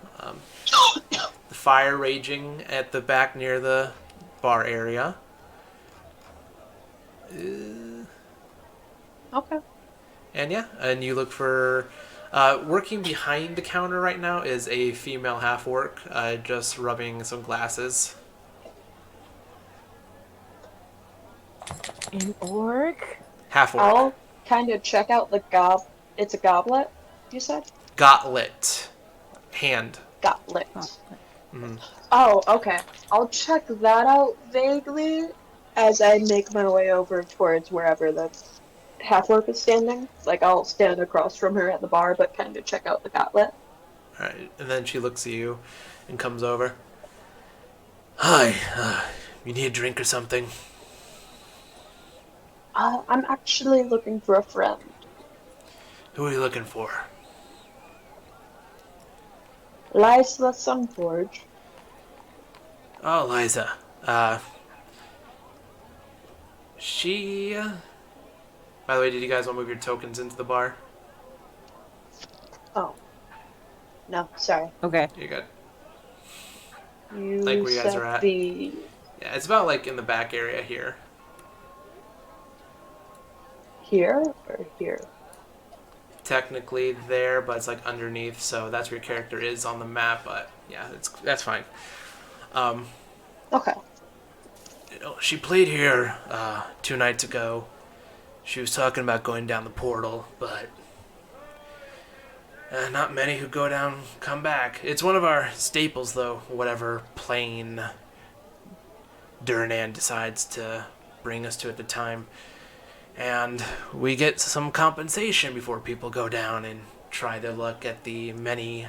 The fire raging at the back near the bar area. Okay. And yeah, and you look for... working behind the counter right now is a female half-orc, just rubbing some glasses. An orc? Half-orc. I'll kind of check out the It's a goblet, you said? Gauntlet. Hand. Goblet. Mm-hmm. Oh, okay. I'll check that out vaguely as I make my way over towards wherever the half-orc is standing. Like, I'll stand across from her at the bar, but kind of check out the goblet. Alright, and then she looks at you and comes over. Hi, you need a drink or something? I'm actually looking for a friend. Who are you looking for? Lysla Sunforge. Oh, Liza. She... By the way, did you guys want to move your tokens into the bar? Oh. No, sorry. Okay. You're good. You Like where you guys said are at? the... Yeah, it's about like in the back area here. Here or here? Technically there, but it's like underneath, so that's where your character is on the map, but yeah, that's fine. Okay. You know, she played here 2 nights ago. She was talking about going down the portal, but not many who go down come back. It's one of our staples, though, whatever plane Durnan decides to bring us to at the time. And we get some compensation before people go down and try their luck at the many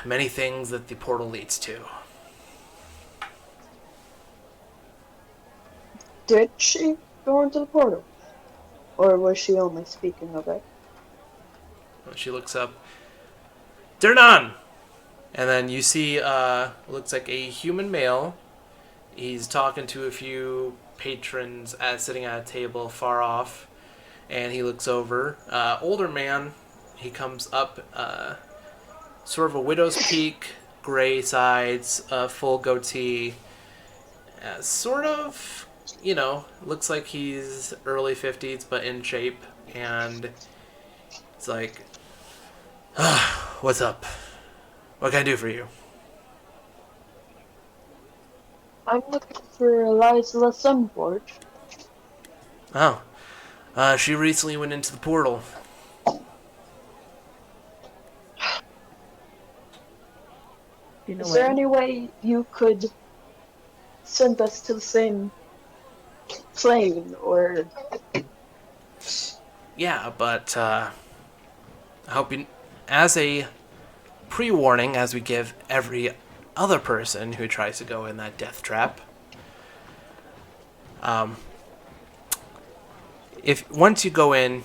many things that the portal leads to. Did she go into the portal? Or was she only speaking of it? She looks up. Durnan! And then you see, looks like a human male. He's talking to a few patrons sitting at a table far off. And he looks over. Older man. He comes up, sort of a widow's peak, gray sides, full goatee. Sort of, looks like he's early 50s, but in shape. And it's like, what's up? What can I do for you? I'm looking for Eliza Sunforge. Oh, she recently went into the portal. Is there any way you could send us to the same plane, or... Yeah, but I hope you, as a pre-warning, as we give every other person who tries to go in that death trap, if once you go in,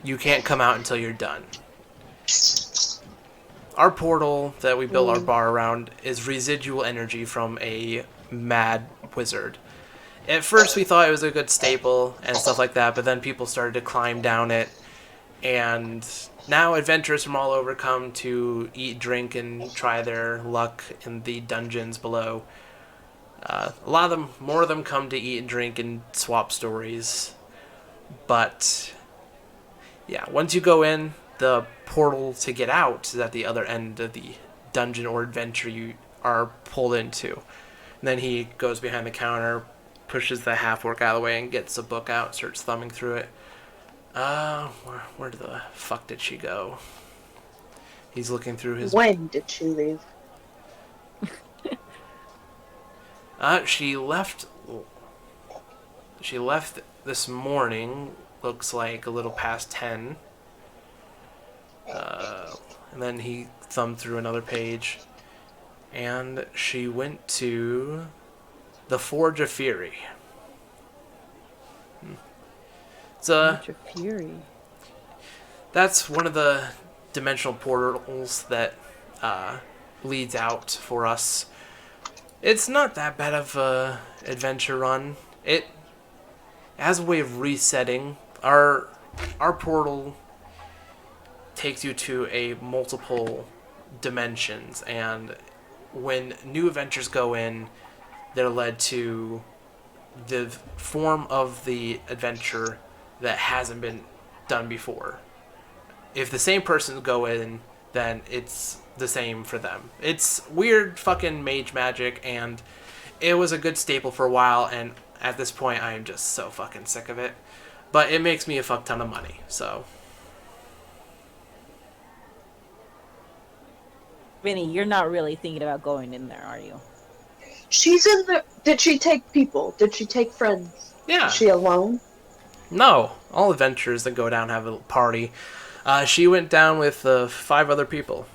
you can't come out until you're done. Our portal that we built our bar around is residual energy from a mad wizard. At first we thought it was a good staple and stuff like that, but then people started to climb down it, and now adventurers from all over come to eat, drink, and try their luck in the dungeons below. A lot of them, more of them come to eat and drink and swap stories. But yeah, once you go in, the portal to get out is at the other end of the dungeon or adventure you are pulled into. And then he goes behind the counter, pushes the half-orc out of the way, and gets a book out, starts thumbing through it. Where the fuck did she go? He's looking through his... When did she leave? She left this morning, looks like a little past 10. And then he thumbed through another page, and she went to the Forge of Fury. It's Forge of Fury. That's one of the dimensional portals that leads out for us. It's not that bad of a adventure run. It has a way of resetting. Our portal takes you to a multiple dimensions, and when new adventures go in, they're led to the form of the adventure that hasn't been done before. If the same person go in, then it's the same for them. It's weird fucking mage magic, and it was a good staple for a while, and at this point I am just so fucking sick of it. But it makes me a fuck ton of money, so... Vinny, you're not really thinking about going in there, are you? She's in there. Did she take people? Did she take friends? Yeah. Is she alone? No. All adventurers that go down have a party. She went down with 5 other people.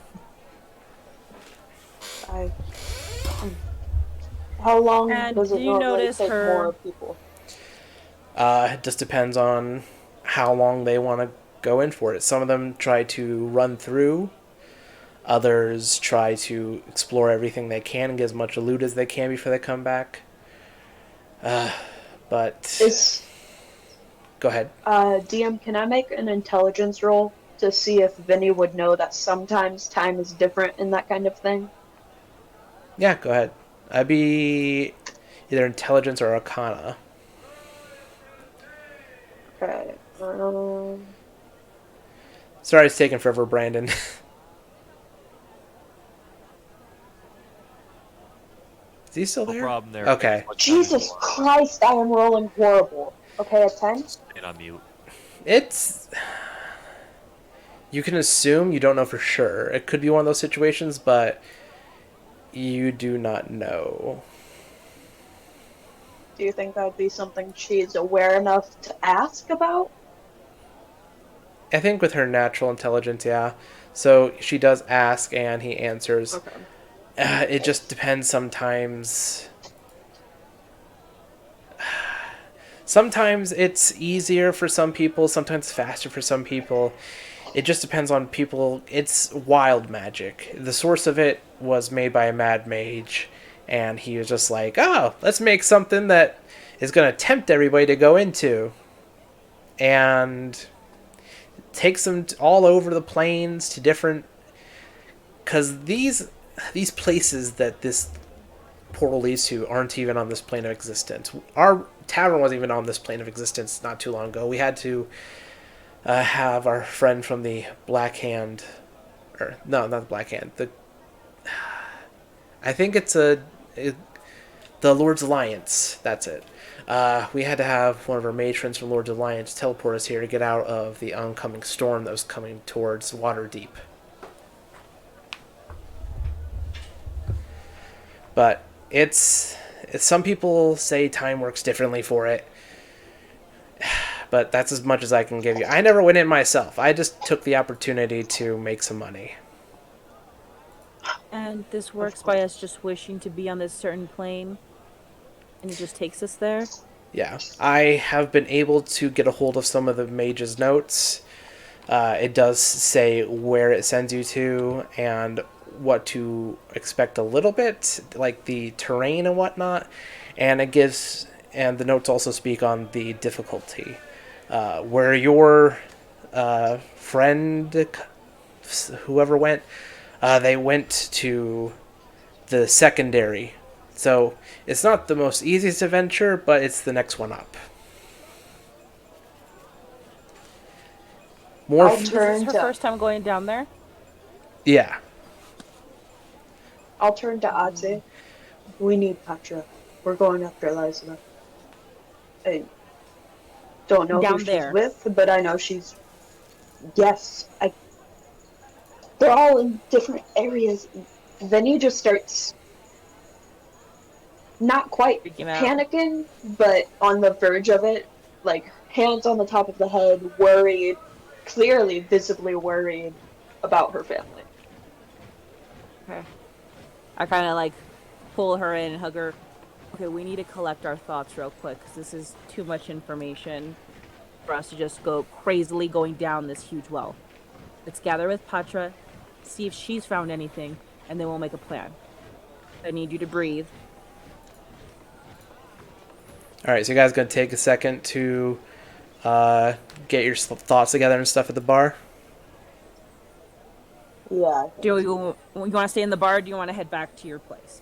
How long And does it do you normally notice take her- more people? It just depends on how long they want to go in for it. Some of them try to run through. Others try to explore everything they can and get as much loot as they can before they come back. But... Go ahead. DM, can I make an intelligence roll to see if Vinny would know that sometimes time is different in that kind of thing? Yeah, go ahead. I'd be either intelligence or arcana. Okay. Sorry it's taking forever, Brandon. Is he still there? No problem there. Okay. Jesus Christ, I am rolling horrible. Okay, a 10? Staying on mute. It's... You can assume, you don't know for sure. It could be one of those situations, but you do not know. Do you think that'd be something she's aware enough to ask about? I think with her natural intelligence, yeah. So she does ask, and he answers. Okay. It just depends sometimes. Sometimes it's easier for some people, sometimes faster for some people. It just depends on people. It's wild magic. The source of it was made by a mad mage, and he was just like, oh, let's make something that is going to tempt everybody to go into. And takes them all over the plains to different. Because these places that this portal leads to aren't even on this plane of existence. Our tavern wasn't even on this plane of existence not too long ago. We had to have our friend from the Black Hand, or no, not the Black Hand. I think it's the Lord's Alliance. That's it. We had to have one of our mage friends from Lord's Alliance teleport us here to get out of the oncoming storm that was coming towards Waterdeep. But it's some people say time works differently for it. But that's as much as I can give you. I never went in myself. I just took the opportunity to make some money. And this works by us just wishing to be on this certain plane, and it just takes us there. Yeah, I have been able to get a hold of some of the mage's notes. It does say where it sends you to and what to expect a little bit, like the terrain and whatnot. And the notes also speak on the difficulty. Where your friend, whoever went, they went to the secondary. So it's not the most easiest adventure, but it's the next one up. I'll This turn is her to first time going down there. Yeah. I'll turn to Adze. We need Patra. We're going after Eliza. I don't know Down who there. she's with, but I know she's. Yes, I. They're all in different areas. Then he just starts not quite Freaking out. panicking, but on the verge of it, like hands on the top of the head, worried, clearly, visibly worried about her family. Okay. I kind of like pull her in and hug her. Okay, we need to collect our thoughts real quick because this is too much information for us to just go crazily going down this huge well. Let's gather with Patra, see if she's found anything, and then we'll make a plan. I need you to breathe. All right, so you guys gonna take a second to get your thoughts together and stuff at the bar? Yeah. Do you want to stay in the bar? Or do you want to head back to your place?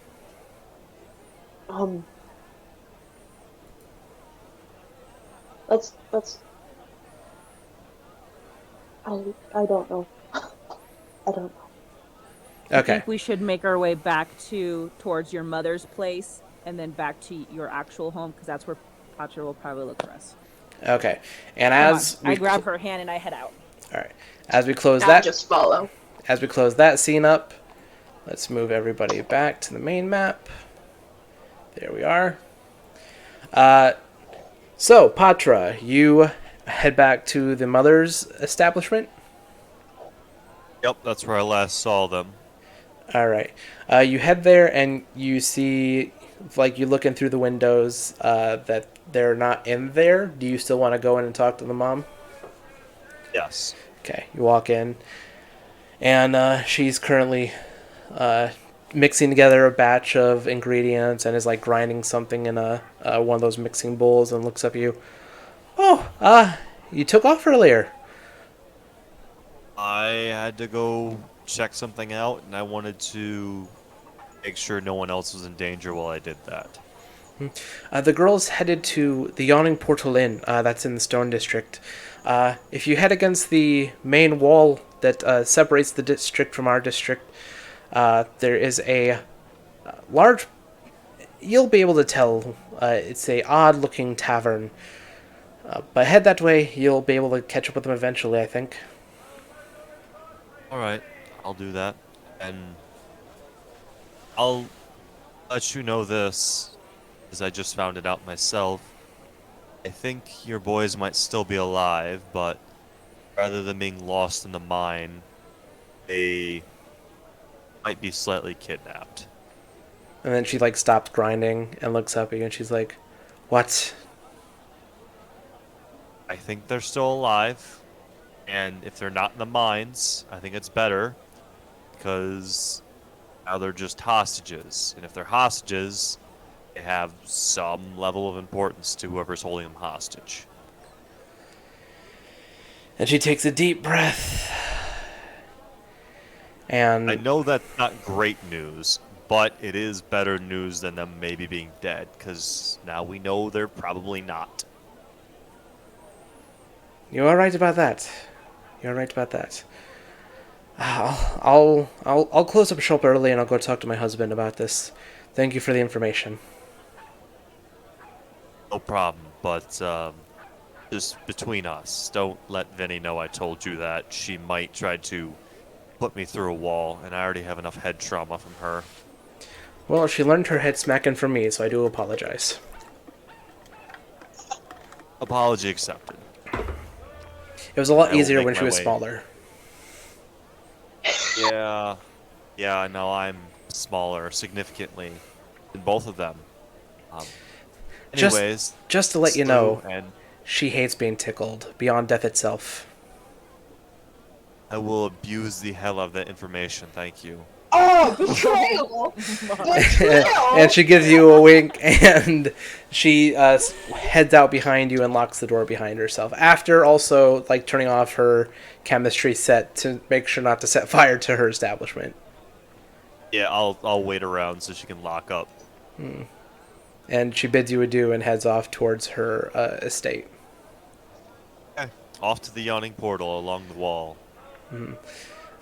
Let's. I don't know. I don't know. I Okay. think we should make our way back towards your mother's place and then back to your actual home because that's where Patra will probably look for us. Okay. And Come as on. I grab her hand and I head out. all right, as we close I'll that just follow. as we close that scene up, let's move everybody back to the main map. There we are. So Patra, you head back to the mother's establishment. Yep, that's where I last saw them. All right. You head there and you see, like, you're looking through the windows that they're not in there. Do you still want to go in and talk to the mom? Yes. Okay. You walk in, and she's currently mixing together a batch of ingredients and is like grinding something in a one of those mixing bowls and looks up at you. Oh, you took off earlier. I had to go check something out, and I wanted to make sure no one else was in danger while I did that. The girl's headed to the Yawning Portal Inn. That's in the Stone District. If you head against the main wall that separates the district from our district, there is a large. You'll be able to tell it's a odd-looking tavern. But head that way. You'll be able to catch up with them eventually, I think. All right, I'll do that, and I'll let you know this, as I just found it out myself. I think your boys might still be alive, but rather than being lost in the mine, they might be slightly kidnapped. And then she like stops grinding and looks up again. She's like, "What?" I think they're still alive, and if they're not in the mines, I think it's better, because now they're just hostages. And if they're hostages, they have some level of importance to whoever's holding them hostage. And she takes a deep breath. And I know that's not great news, but it is better news than them maybe being dead, because now we know they're probably not. you are right about that. You're right about that. I'll close up shop early and I'll go talk to my husband about this. Thank you for the information. No problem, but just between us, don't let Vinny know I told you that. She might try to put me through a wall, and I already have enough head trauma from her. Well, she learned her head smacking from me, so I do apologize. Apology accepted. It was a lot I will easier make when she my was way. smaller. Yeah, I know I'm smaller significantly than both of them. Anyways, Just to let you slew know, and she hates being tickled, beyond death itself. I will abuse the hell out of that information, thank you. Oh, betrayal! Betrayal! And she gives you a wink, and she heads out behind you and locks the door behind herself. After also like turning off her chemistry set to make sure not to set fire to her establishment. Yeah, I'll wait around so she can lock up. And she bids you adieu and heads off towards her estate. Okay. Off to the Yawning Portal along the wall.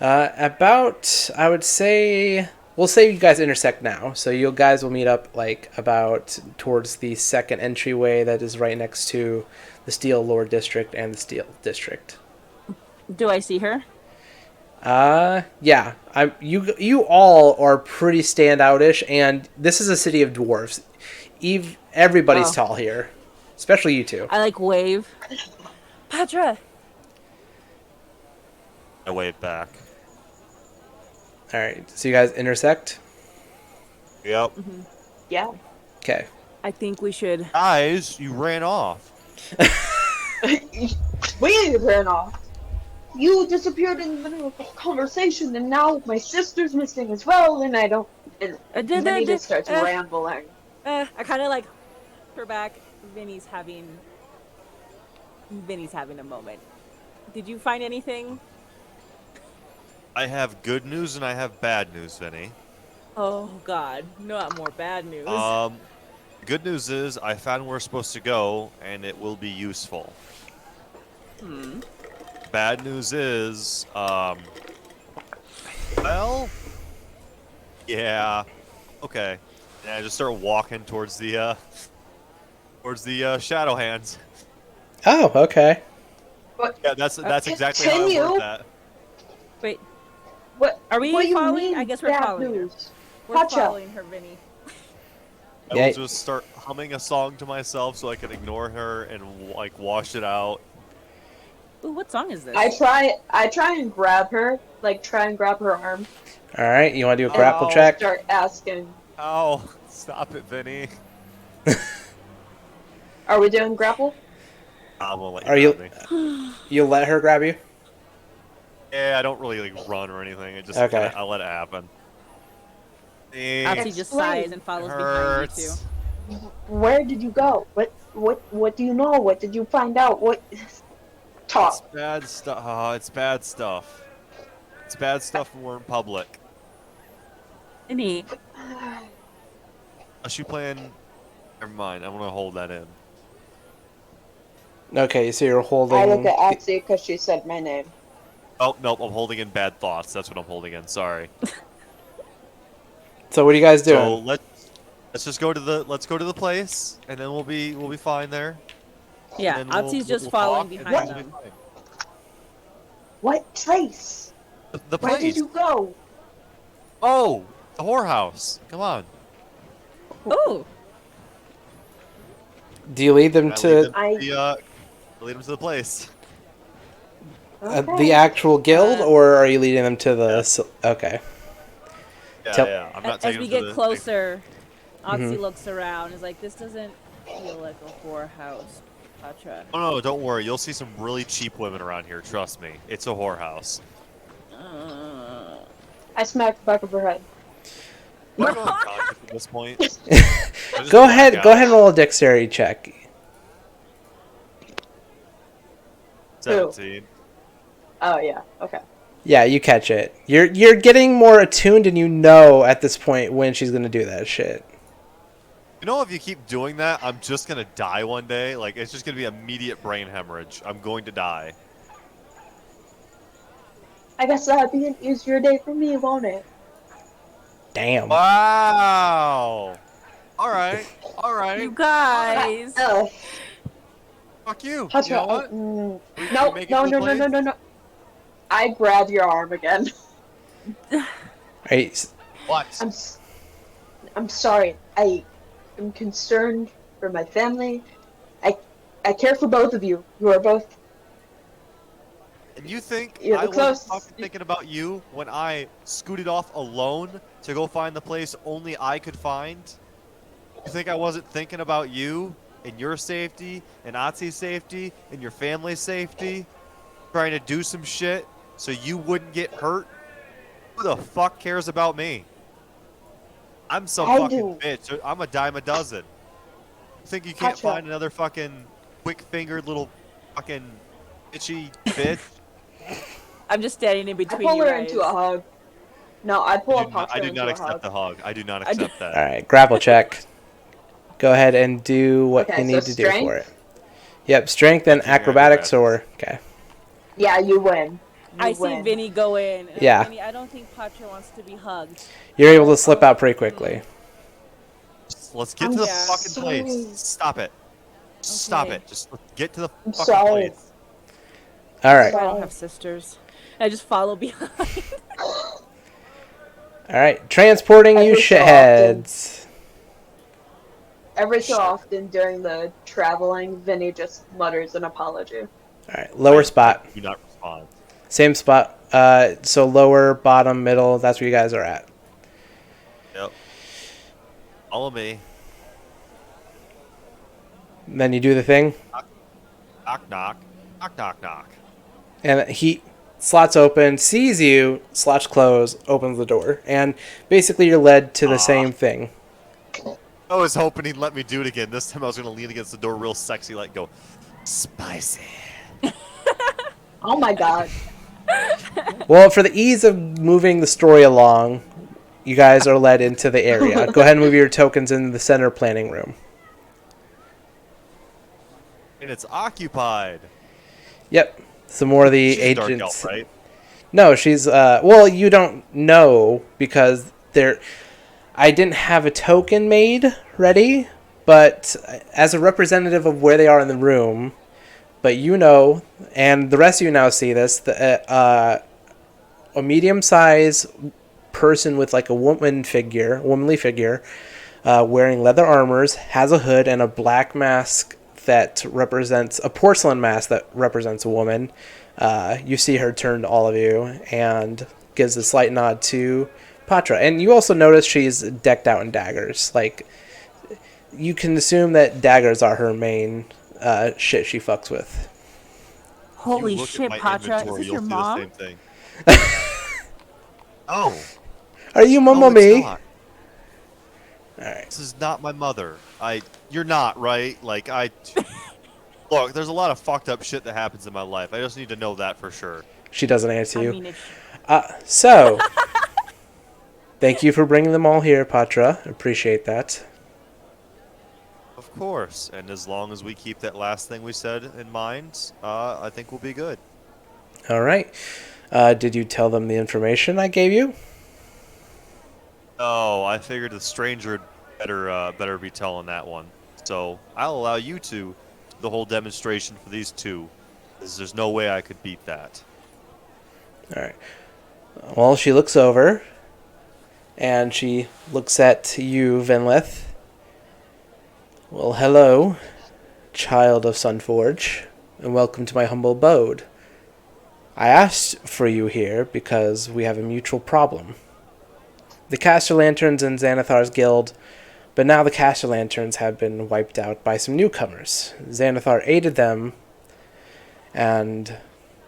About, I would say, we'll say you guys intersect now. So you guys will meet up like about towards the second entryway that is right next to the Steel Lore District and the Steel District. Do I see her? Yeah. You all are pretty standoutish, and this is a city of dwarves. Everybody's Oh. tall here, especially you two. I like wave. Patra. I wave back. All right, so you guys intersect. Yep. Yeah. Okay. I think we should. Guys, you ran off. We ran off. You disappeared in the middle of a conversation, and now my sister's missing as well, and I don't. And then he just starts rambling. I kind of like her back. Vinny's having a moment. Did you find anything? I have good news and I have bad news, Vinny. Oh God, not more bad news. Good news is I found where we're supposed to go, and it will be useful. Bad news is, well, yeah, okay. And I just start walking towards the shadow hands. Oh, okay. But Yeah, that's exactly how I continue. word that. Wait, what? are we what do you following? mean I guess we're bad following her. news? We're Pacha. following her, Vinny. I Yeah. will just start humming a song to myself so I can ignore her and like wash it out. Ooh, what song is this? I try and grab her, like try and grab her arm. All right, you want to do a grapple Ow. check? Start asking, Oh, stop it, Vinny. "Are we doing grapple?" I'm gonna let Are you you- grab me. You let her grab you? Yeah, I don't really like run or anything. It just Okay. I let it happen. Apsy just Explain. sighs and follows Hurts. behind you two. Where did you go? What do you know? What did you find out? What? It's Talk. bad stuff. It's bad stuff. It's bad stuff when we're in public. Vinny, Unless you plan. Never mind. I'm gonna hold that in. Okay, so you're holding. I look at Axie because she said my name. Oh nope, I'm holding in bad thoughts. That's what I'm holding in. Sorry. So what are you guys doing? So let's just go to the place, and then we'll be fine there. yeah, And then Apsy's just we'll following talk, and behind then we'll them. be fine. What place? The Where place. did you go? Oh, the whorehouse. Come on. Ooh, Do you lead them I to? lead them to the place. The actual guild, or are you leading them to the... Yeah. Okay. Yeah. I'm not As taking we them get to the... closer, Oxy looks around. Is like, this doesn't feel like a whorehouse, Patra. Oh, no, don't worry. You'll see some really cheap women around here. Trust me. It's a whorehouse. I smacked the back of her head. Am I going unconscious at this point? Go ahead and roll a dexterity check. 17. Oh yeah. Okay. Yeah, you catch it. You're getting more attuned, and you know at this point when she's gonna do that shit. You know, if you keep doing that, I'm just gonna die one day. Like, it's just gonna be immediate brain hemorrhage. I'm going to die. I guess that'd be an easier day for me, won't it? Damn. Wow. All right. You guys. Oh, Fuck you. touch You know what? No, make it to the place? no. I grab your arm again. Right. What? I'm sorry. I am concerned for my family. I care for both of you. You are both. And you think You're I the wasn't closest. fucking thinking about you when I scooted off alone to go find the place only I could find? You think I wasn't thinking about you and your safety and Otzi's safety and your family's safety? Trying to do some shit so you wouldn't get hurt? Who the fuck cares about me? I'm some I fucking do. bitch. I'm a dime a dozen. You think you can't Gotcha. find another fucking quick-fingered little fucking bitchy bitch? I'm just standing in I between pull you her guys. into a hug. No, I pull a I do into not a accept hug. the hug. I do not accept that. All right, grapple check. Go ahead and do what Okay, you so need to do strength? for it. Yep, strength and Keeping her acrobatics, acrobatics. or okay. Yeah, you win. I see Vinny go in. And Yeah. Vinny, I don't think Patra wants to be hugged. You're able to slip out pretty quickly. Let's get to the Yeah. fucking sorry. place. Stop it. Stop Okay. it. Just get to the I'm fucking sorry. place. All right, I don't have sisters. I just follow behind. all right. Transporting you Every so shitheads. Every so often during the traveling, Vinny just mutters an apology. All right, lower spot. Do not respond. Same spot. So lower, bottom, middle. That's where you guys are at. Yep. Follow me. And then you do the thing, Knock, knock. Knock, knock, knock. and he slots open, sees you, slots close, opens the door, and basically you're led to the same thing. I was hoping he'd let me do it again. This time I was going to lean against the door real sexy, like go, spicy. Oh my god. Well, for the ease of moving the story along, you guys are led into the area. Go ahead and move your tokens in the center planning room. And it's occupied. Yep. Some more of the She's a dark agents. elf, right? No, she's well, you don't know because I didn't have a token made ready, but as a representative of where they are in the room, but you know, and the rest of you now see this, a medium-sized person with like a womanly figure, wearing leather armors, has a hood and a black mask that represents a porcelain mask that represents a woman. You see her turn to all of you and gives a slight nod to Patra. And you also notice she's decked out in daggers. Like, you can assume that daggers are her main shit she fucks with. Holy You look shit, at my Patra. Is inventory, this you'll your see mom? the same thing. Oh. Are you Mamma No, it's Me? not. Alright. This is not my mother. You're not, right? Like, look, there's a lot of fucked up shit that happens in my life. I just need to know that for sure. She doesn't answer you. I mean, So, thank you for bringing them all here, Patra. Appreciate that. Of course. And as long as we keep that last thing we said in mind, I think we'll be good. Alright. Did you tell them the information I gave you? Oh, I figured the stranger better be telling that one. So I'll allow you to do the whole demonstration for these two, because there's no way I could beat that. Alright. Well, she looks over, and she looks at you, Vinlith. Well, hello, child of Sunforge, and welcome to my humble abode. I asked for you here because we have a mutual problem. The Caster Lanterns in Xanathar's guild, but now the Caster Lanterns have been wiped out by some newcomers. Xanathar aided them, and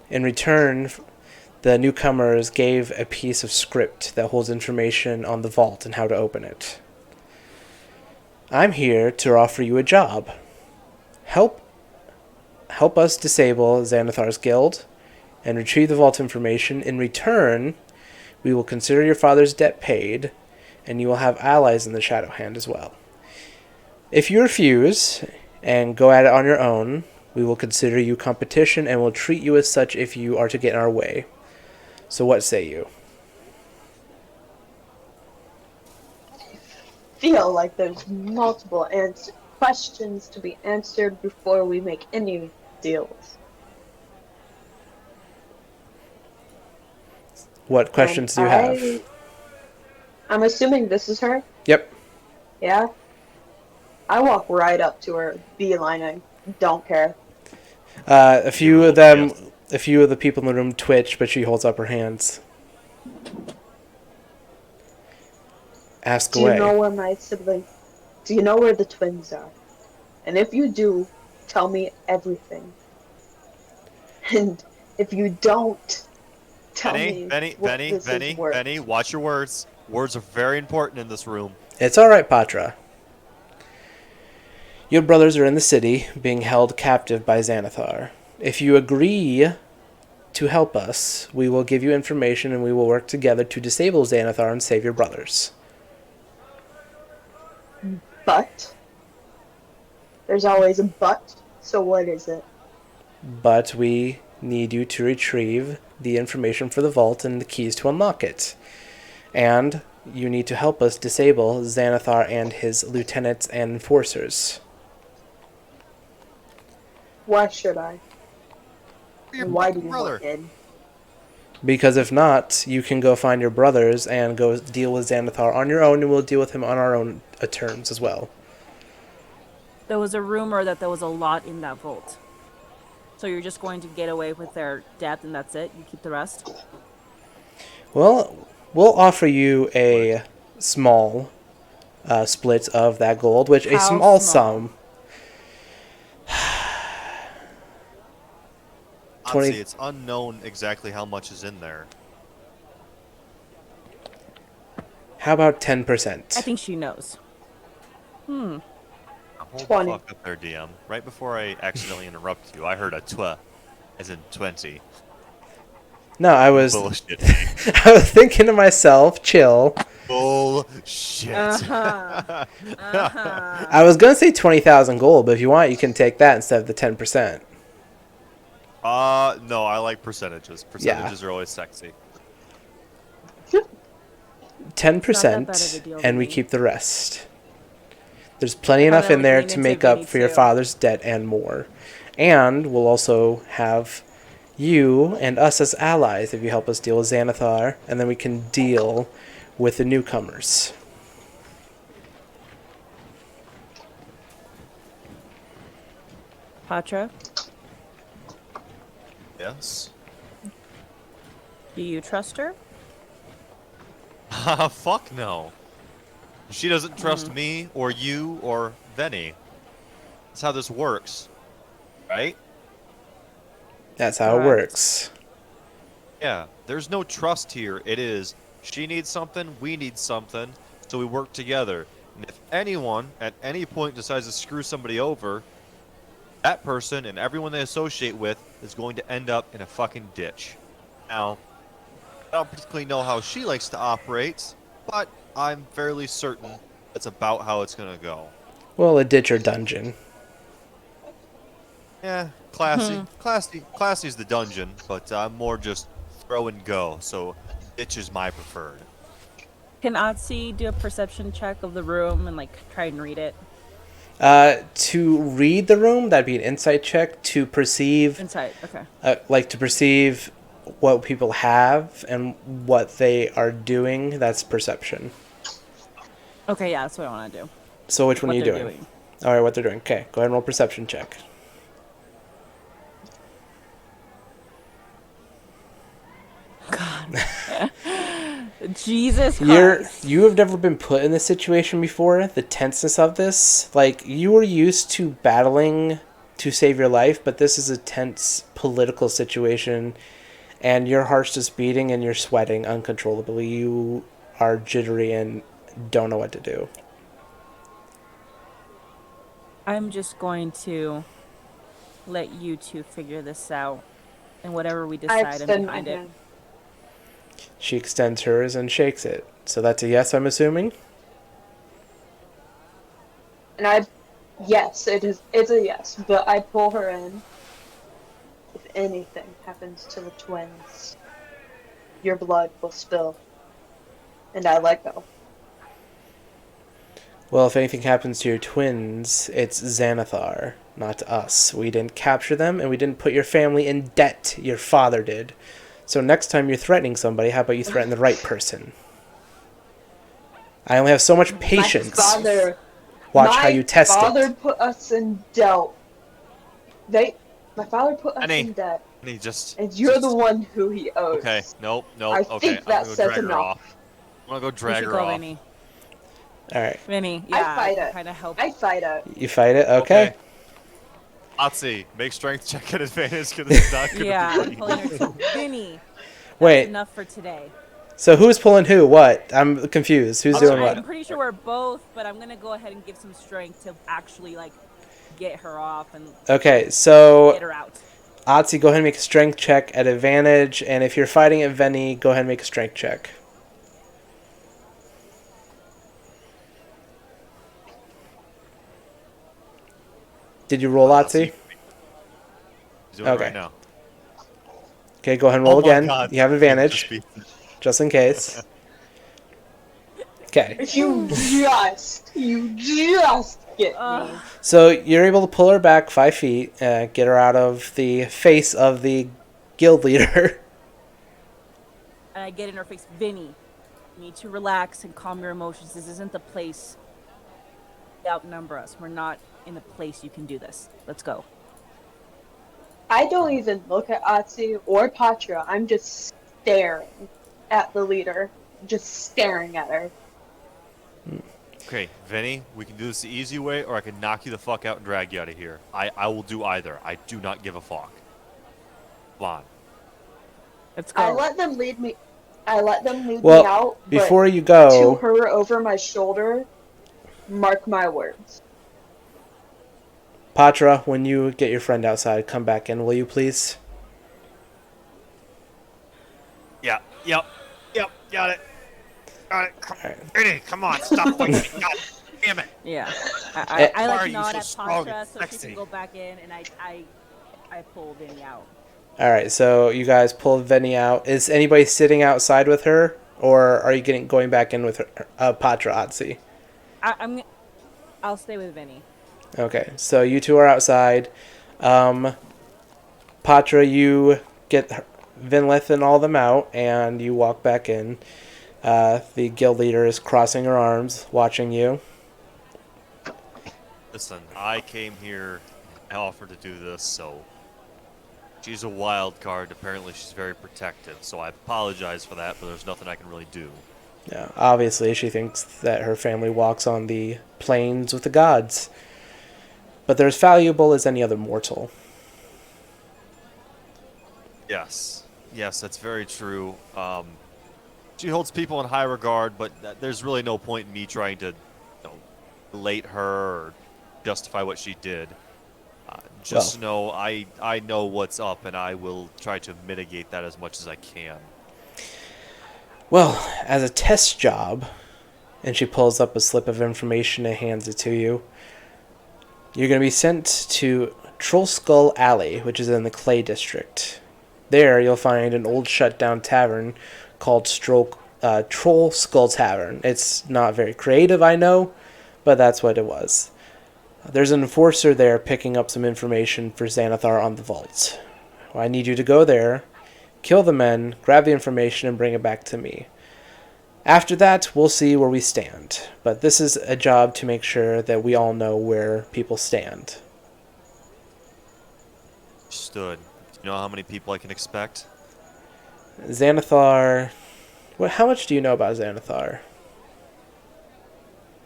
in return, the newcomers gave a piece of script that holds information on the vault and how to open it. I'm here to offer you a job. Help us disable Xanathar's guild and retrieve the vault information. In return, we will consider your father's debt paid, and you will have allies in the Shadow Hand as well. If you refuse and go at it on your own, we will consider you competition and will treat you as such if you are to get in our way. So what say you? Feel like there's multiple questions to be answered before we make any deals. What questions do you have? I'm assuming this is her? Yep. Yeah? I walk right up to her, beelining, don't care. A few of the people in the room twitch, but she holds up her hands. Ask away. Do you know where my siblings... Do you know where the twins are? And if you do, tell me everything. And if you don't, tell me what this is worth. Benny, watch your words. Words are very important in this room. It's all right, Patra. Your brothers are in the city, being held captive by Xanathar. If you agree to help us, we will give you information and we will work together to disable Xanathar and save your brothers. But? There's always a but, so what is it? But we need you to retrieve the information for the vault and the keys to unlock it. And you need to help us disable Xanathar and his lieutenants and enforcers. Why should I? And why do you want in? Because if not, you can go find your brothers and go deal with Xanathar on your own, and we'll deal with him on our own terms as well. There was a rumor that there was a lot in that vault. So you're just going to get away with their debt and that's it? You keep the rest? Well, we'll offer you a small split of that gold, which a small sum. Honestly, it's unknown exactly how much is in there. How about 10%? I think she knows. Hold the 20. fuck up there, DM. Right before I accidentally interrupt you, I heard a twa, as in 20. No, I was Bullshit. I was thinking to myself, chill. Bullshit. I was going to say 20,000 gold, but if you want, you can take that instead of the 10%. No, I like percentages. Percentages are always sexy. 10%, and we keep the rest. There's plenty enough in there to make up for your father's debt and more. And we'll also have you and us as allies if you help us deal with Xanathar, and then we can deal with the newcomers. Patra, Yes? do you trust her? Fuck no. She doesn't trust me, or you, or Venny. That's how this works. Right? That's how it works. Yeah, there's no trust here. It is, she needs something, we need something, so we work together. And if anyone, at any point, decides to screw somebody over, that person and everyone they associate with is going to end up in a fucking ditch. Now, I don't particularly know how she likes to operate, but I'm fairly certain that's about how it's going to go. Well, a ditch or dungeon. Yeah, classy. Classy's the dungeon, but I'm more just throw and go, so ditch is my preferred. Can Otzi do a perception check of the room and like try and read it? To read the room, that'd be an insight check. To perceive... Insight, okay. To perceive what people have and what they are doing, that's perception. Okay, yeah, that's what I want to do. So which one are you doing? Alright, what they're doing. Okay, go ahead and roll perception check. Jesus Christ. You have never been put in this situation before. The tenseness of this, like, you were used to battling to save your life, but this is a tense political situation, and your heart's just beating and you're sweating uncontrollably. You are jittery and don't know what to do. I'm just going to let you two figure this out, and whatever we I decide, I'm extend my behind it. hand. She extends hers and shakes it. So that's a yes, I'm assuming? And yes, it's a yes, but I pull her in. If anything happens to the twins, your blood will spill. And I let go. Well, if anything happens to your twins, it's Xanathar, not us. We didn't capture them, and we didn't put your family in debt. Your father did. So next time you're threatening somebody, how about you threaten the right person? I only have so much patience. Watch how you test My father it. put us in debt. My father put us in debt. And you're the one who he owes. Okay, nope, I think that says enough. I'm gonna go drag her off. Vinny. Alright. Vinny, yeah, I fight it. kind of help. I fight it. You fight it? Okay. Let's see. Make strength check at advantage because it's not gonna Yeah, be I'm pulling her too. Vinny, that's Wait. enough for today. So who's pulling who? What? I'm confused. Who's doing I'm what? pretty sure we're both, but I'm gonna go ahead and give some strength to actually like get her off and Okay, so get her out. Otzi, go ahead and make a strength check at advantage, and if you're fighting at Venny, go ahead and make a strength check. Did you roll, Otzi? He's doing it right now. Okay, go ahead and roll again. God. You have advantage, just in case. Okay. You just get me. So you're able to pull her back 5 feet, get her out of the face of the guild leader. And I get in her face, Vinny, you need to relax and calm your emotions. This isn't the place to outnumber us. We're not in the place you can do this. Let's go. I don't even look at Atsu or Patra. I'm just staring at the leader. Just staring at her. Okay, Vinny, we can do this the easy way, or I can knock you the fuck out and drag you out of here. I will do either. I do not give a fuck. Come on. Let's go. I let them lead me out. But before you go, to her over my shoulder, mark my words. Patra, when you get your friend outside, come back in, will you please? Yeah, yep, got it. Come on, stop fighting me. God damn it. Yeah. I like Why are you nod so at strong Pasha and so she sexy? can go back in, and I pull Vinny out. Alright, so you guys pull Venny out. Is anybody sitting outside with her? Or are you going back in with her, Patra, Otzi? I'll stay with Vinny. Okay, so you two are outside. Patra, you get Vinlith and all them out, and you walk back in. The guild leader is crossing her arms, watching you. Listen, I came here and offered to do this, so she's a wild card. Apparently she's very protective, so I apologize for that, but there's nothing I can really do. Yeah, obviously she thinks that her family walks on the plains with the gods. But they're as valuable as any other mortal. Yes, that's very true. She holds people in high regard, but there's really no point in me trying to relate her or justify what she did. Just know I know what's up, and I will try to mitigate that as much as I can. Well, as a test job, and she pulls up a slip of information and hands it to you, you're going to be sent to Troll Skull Alley, which is in the Clay District. There, you'll find an old shut-down tavern called Troll Skull Tavern. It's not very creative, I know, but that's what it was. There's an enforcer there picking up some information for Xanathar on the vault. Well, I need you to go there, kill the men, grab the information, and bring it back to me. After that, we'll see where we stand. But this is a job to make sure that we all know where people stand. Understood. Do you know how many people I can expect? Xanathar Well, how much do you know about Xanathar?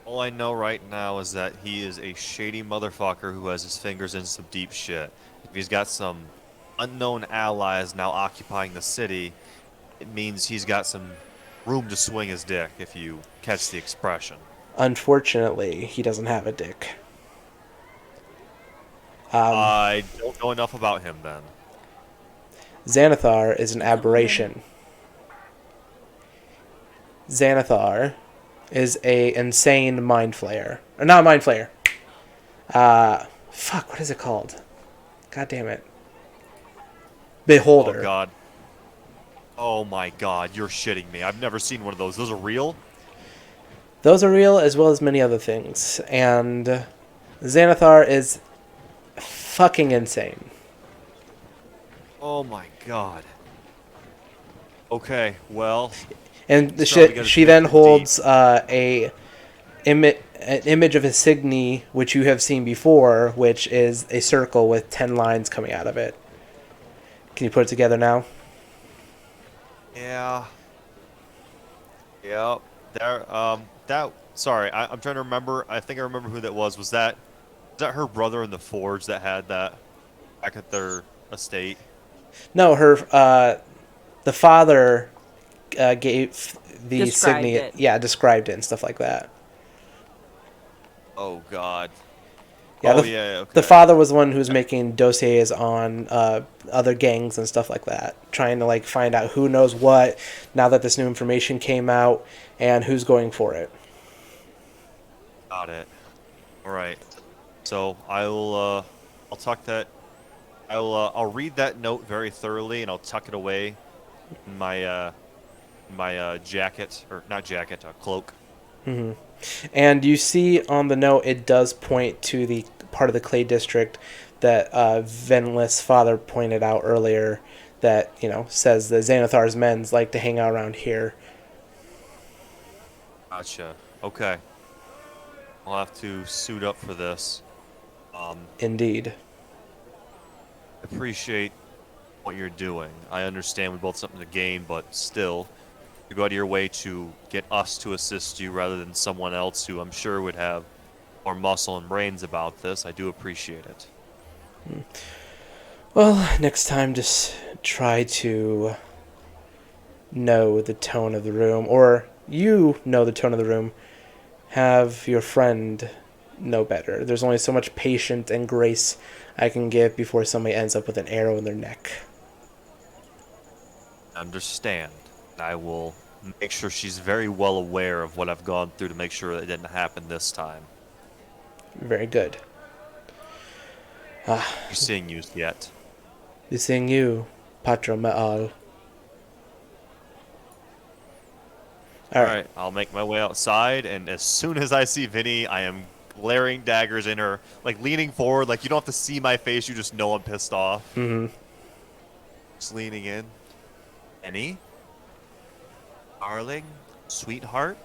All I know right now is that he is a shady motherfucker who has his fingers in some deep shit. If he's got some unknown allies now occupying the city, it means he's got some room to swing his dick, if you catch the expression. Unfortunately, he doesn't have a dick. I don't know enough about him then. Xanathar is an aberration. Xanathar is a insane mind flayer. Or not mind flayer. Fuck, what is it called? God damn it. Beholder. Oh god. Oh my god, you're shitting me. I've never seen one of those. Those are real? Those are real as well as many other things. And Xanathar is fucking insane. Oh my god. Okay, well. And she then holds an image of a Signy, which you have seen before, which is a circle with 10 lines coming out of it. Can you put it together now? Yeah. Yep. Sorry, I'm trying to remember. I think I remember who that was. Was that her brother in the Forge that had that back at their estate? No, the father gave the Described Signy, it. yeah, described it and stuff like that. Oh god. Yeah, Okay. The father was the one who was making dossiers on other gangs and stuff like that, trying to like find out who knows what now that this new information came out and who's going for it. Got it. All right. So I'll tuck that. I'll read that note very thoroughly and I'll tuck it away in my jacket, or not jacket, cloak. Mm-hmm. And you see on the note, it does point to the part of the Clay District that Venless father pointed out earlier that, says that Xanathar's men like to hang out around here. Gotcha. Okay. I'll have to suit up for this. Indeed. Appreciate what you're doing. I understand we both something to gain, but still, you go out of your way to get us to assist you rather than someone else who I'm sure would have more muscle and brains about this. I do appreciate it. Well, next time just try to know the tone of the room, or you know the tone of the room. Have your friend know better. There's only so much patience and grace I can give before somebody ends up with an arrow in their neck. Understand. I will make sure she's very well aware of what I've gone through to make sure that it didn't happen this time. Very good. You're seeing you yet. Be seeing you, Patra Ma'al. Alright, I'll make my way outside, and as soon as I see Vinny, I am glaring daggers in her, like leaning forward, like you don't have to see my face, you just know I'm pissed off. Mm-hmm. Just leaning in. Vinny? Darling? Sweetheart?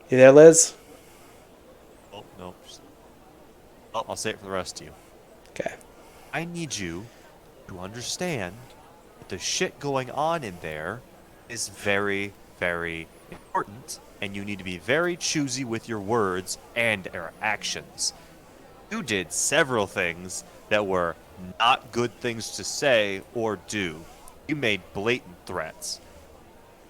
You there, Liz? Oh, no. Oh, I'll say it for the rest of you. Okay. I need you to understand that the shit going on in there is very, very important, and you need to be very choosy with your words and your actions. You did several things that were not good things to say or do. You made blatant threats.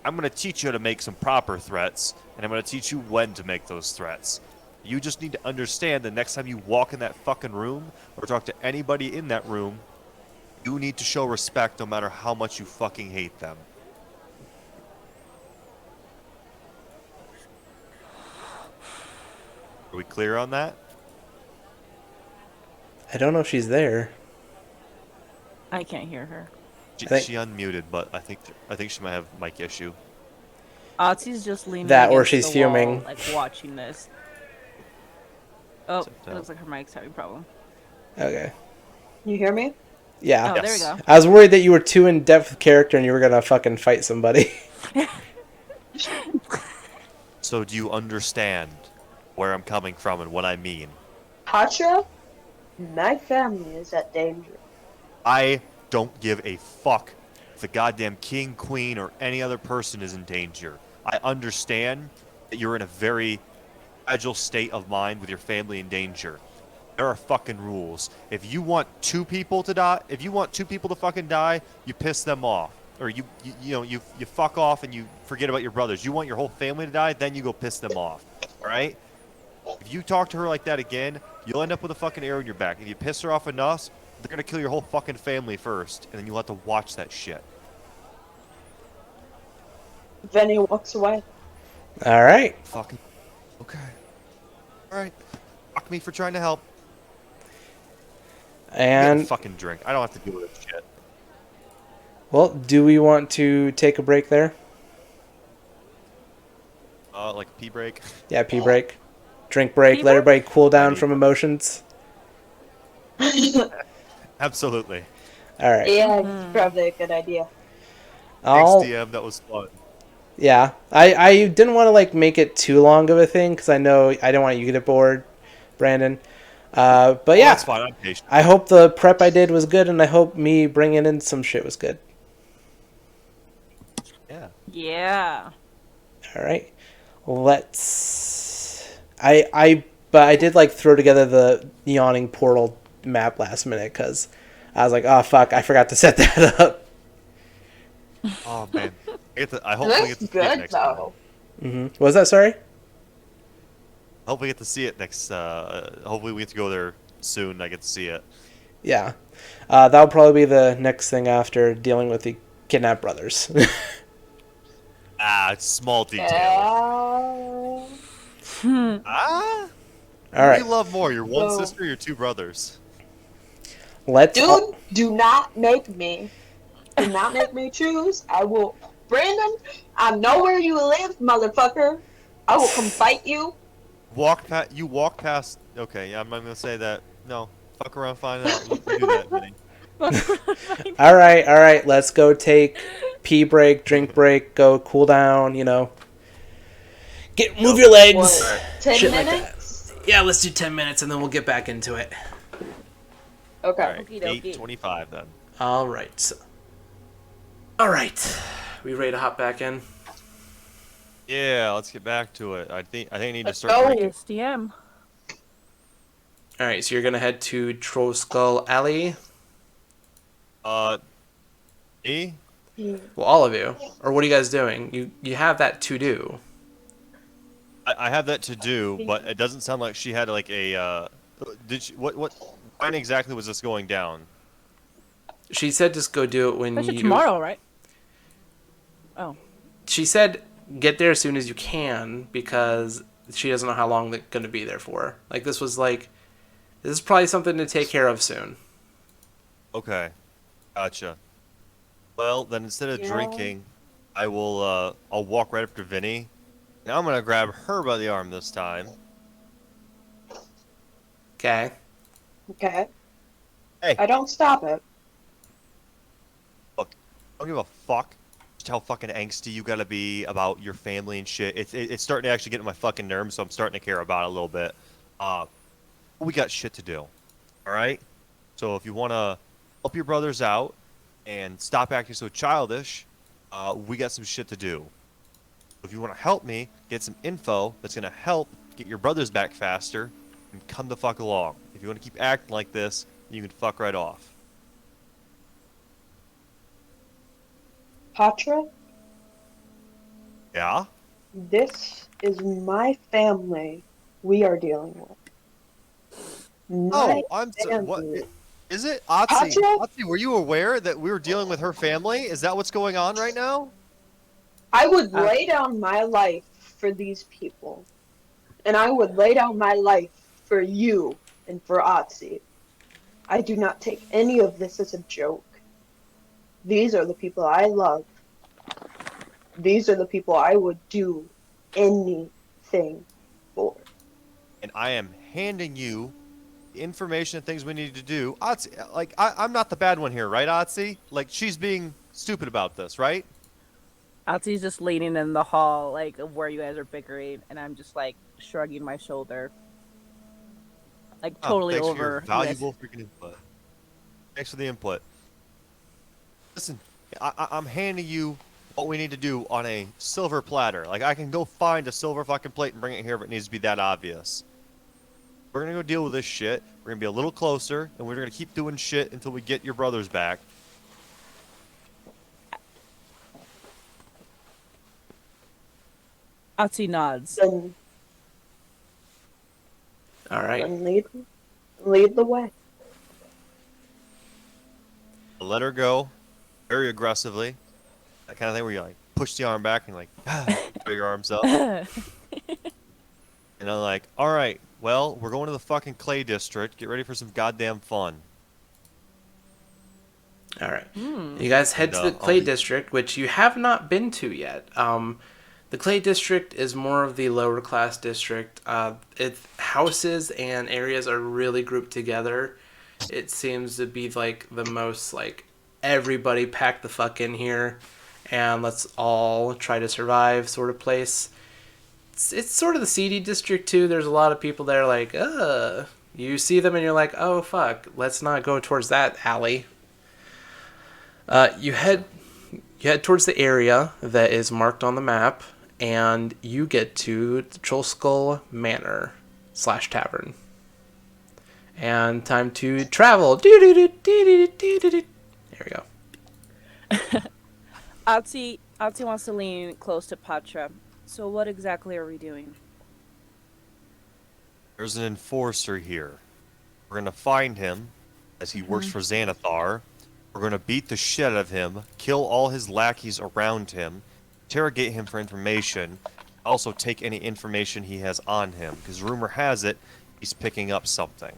I'm going to teach you how to make some proper threats, and I'm going to teach you when to make those threats. You just need to understand the next time you walk in that fucking room or talk to anybody in that room, you need to show respect no matter how much you fucking hate them. Are we clear on that? I don't know if she's there. I can't hear her. She unmuted, but I think she might have a mic issue. Otzi's just leaning That, or against she's the fuming. wall, like watching this. Oh, it looks like her mic's having a problem. Okay. You hear me? Yeah. Oh, there we go. I was worried that you were too in depth with character and you were gonna fucking fight somebody. So do you understand where I'm coming from and what I mean? Patra, my family is at danger. I don't give a fuck the goddamn king, queen, or any other person is in danger. I understand that you're in a very fragile state of mind with your family in danger. There are fucking rules. If you want two people to die, if you want two people to fucking die, you piss them off. Or you fuck off and you forget about your brothers. You want your whole family to die, then you go piss them off. Alright? If you talk to her like that again, you'll end up with a fucking arrow in your back. If you piss her off enough, they're gonna kill your whole fucking family first, and then you'll have to watch that shit. Vinny walks away. All right. Fucking. Okay. Alright. Fuck me for trying to help. Get a And fucking drink. I don't have to deal with this shit. well, do we want to take a break there? Like a pee break. Yeah, pee break, drink break. Pee Let break? everybody cool down Ready. from emotions. Absolutely. All right. Yeah, it's probably a good idea. Thanks, I'll, DM. That was fun. yeah, I didn't want to like make it too long of a thing because I know I don't want you to get bored, Brandon. But Oh, yeah, that's fine. I'm patient. I hope the prep I did was good, and I hope me bringing in some shit was good. Yeah. Yeah. All right, let's. But I did like throw together the Yawning Portal map last minute because I was like, oh fuck, I forgot to set that up. Oh man. I hope we get That's to see it good next time. though. What was that? Sorry. I hope we get to see it next. Hopefully we get to go there soon. And I get to see it. Yeah, that'll probably be the next thing after dealing with the kidnapped brothers. It's small detail. Yeah. All right, You love more, your one So- sister, or your two brothers. let's. Dude, do not make me. Do not make me choose. I will. Brandon, I know where you live, motherfucker. I will come fight you. You walk past. Okay, yeah, I'm not gonna say that. No, fuck around, find out. You do that, Vinny. All right. Let's go take pee break, drink break, go cool down. Move your legs. What? 10 Shit like that. minutes? Yeah, let's do 10 minutes and then we'll get back into it. Okay. All right, Okie dokie. 8:25 then. All right. All right. We ready to hop back in? Yeah, let's get back to it. I think I need to Let's start go. drinking. Yes, DM. All right. So you're gonna head to Troll Skull Alley. E? Well, all of you, or what are you guys doing? You have that to do. I have that to do, but it doesn't sound like she had like a. Did she? What? When exactly was this going down? She said just go do it when Especially you. tomorrow, right? Oh. She said get there as soon as you can because she doesn't know how long they're going to be there for. Like this is probably something to take care of soon. Okay, gotcha. Well, then instead of Yeah. drinking, I will. I'll walk right up to Vinny. Now I'm gonna grab her by the arm this time. Okay. Okay. Hey. I don't stop it. Look, I don't give a fuck just how fucking angsty you gotta be about your family and shit. It's starting to actually get on my fucking nerves, so I'm starting to care about it a little bit. We got shit to do. Alright? So if you wanna help your brothers out and stop acting so childish, we got some shit to do. If you wanna help me get some info that's gonna help get your brothers back faster, then come the fuck along. If you wanna keep acting like this, you can fuck right off. Patra, Yeah? this is my family we are dealing with. My I'm sorry. What family. is it? Otzi, Katya? Otzi, were you aware that we were dealing with her family? Is that what's going on right now? I would lay down my life for these people. And I would lay down my life for you and for Otzi. I do not take any of this as a joke. These are the people I love. These are the people I would do anything for. And I am handing you the information and things we need to do. Otzi, like I'm not the bad one here, right, Otzi? Like she's being stupid about this, right? Altsi's just leaning in the hall, like, of where you guys are bickering, and I'm just, like, shrugging my shoulder. Like, totally Thanks over. for your you guys. valuable freaking input. Thanks for the input. Listen, I'm handing you what we need to do on a silver platter. Like, I can go find a silver fucking plate and bring it here if it needs to be that obvious. We're gonna go deal with this shit. We're gonna be a little closer, and we're gonna keep doing shit until we get your brothers back. Otzi nods. Then, All right. then lead the way. Let her go, very aggressively. That kind of thing where you like push the arm back and like throw your arms up. And I'm like, all right, well, we're going to the fucking clay district. Get ready for some goddamn fun. All right. You guys head to the Clay District, which you have not been to yet. The Clay District is more of the lower class district. Houses and areas are really grouped together. It seems to be like the most like everybody pack the fuck in here and let's all try to survive sort of place. It's sort of the seedy district too. There's a lot of people there like, you see them and you're like, oh fuck, let's not go towards that alley. You head towards the area that is marked on the map, and you get to the Trollskull Manor / tavern. And time to travel. There we go. Otzi wants to lean close to Patra. So what exactly are we doing? There's an enforcer here. We're gonna find him, as he works for Xanathar. We're gonna beat the shit out of him, kill all his lackeys around him, interrogate him for information, also take any information he has on him, because rumor has it he's picking up something.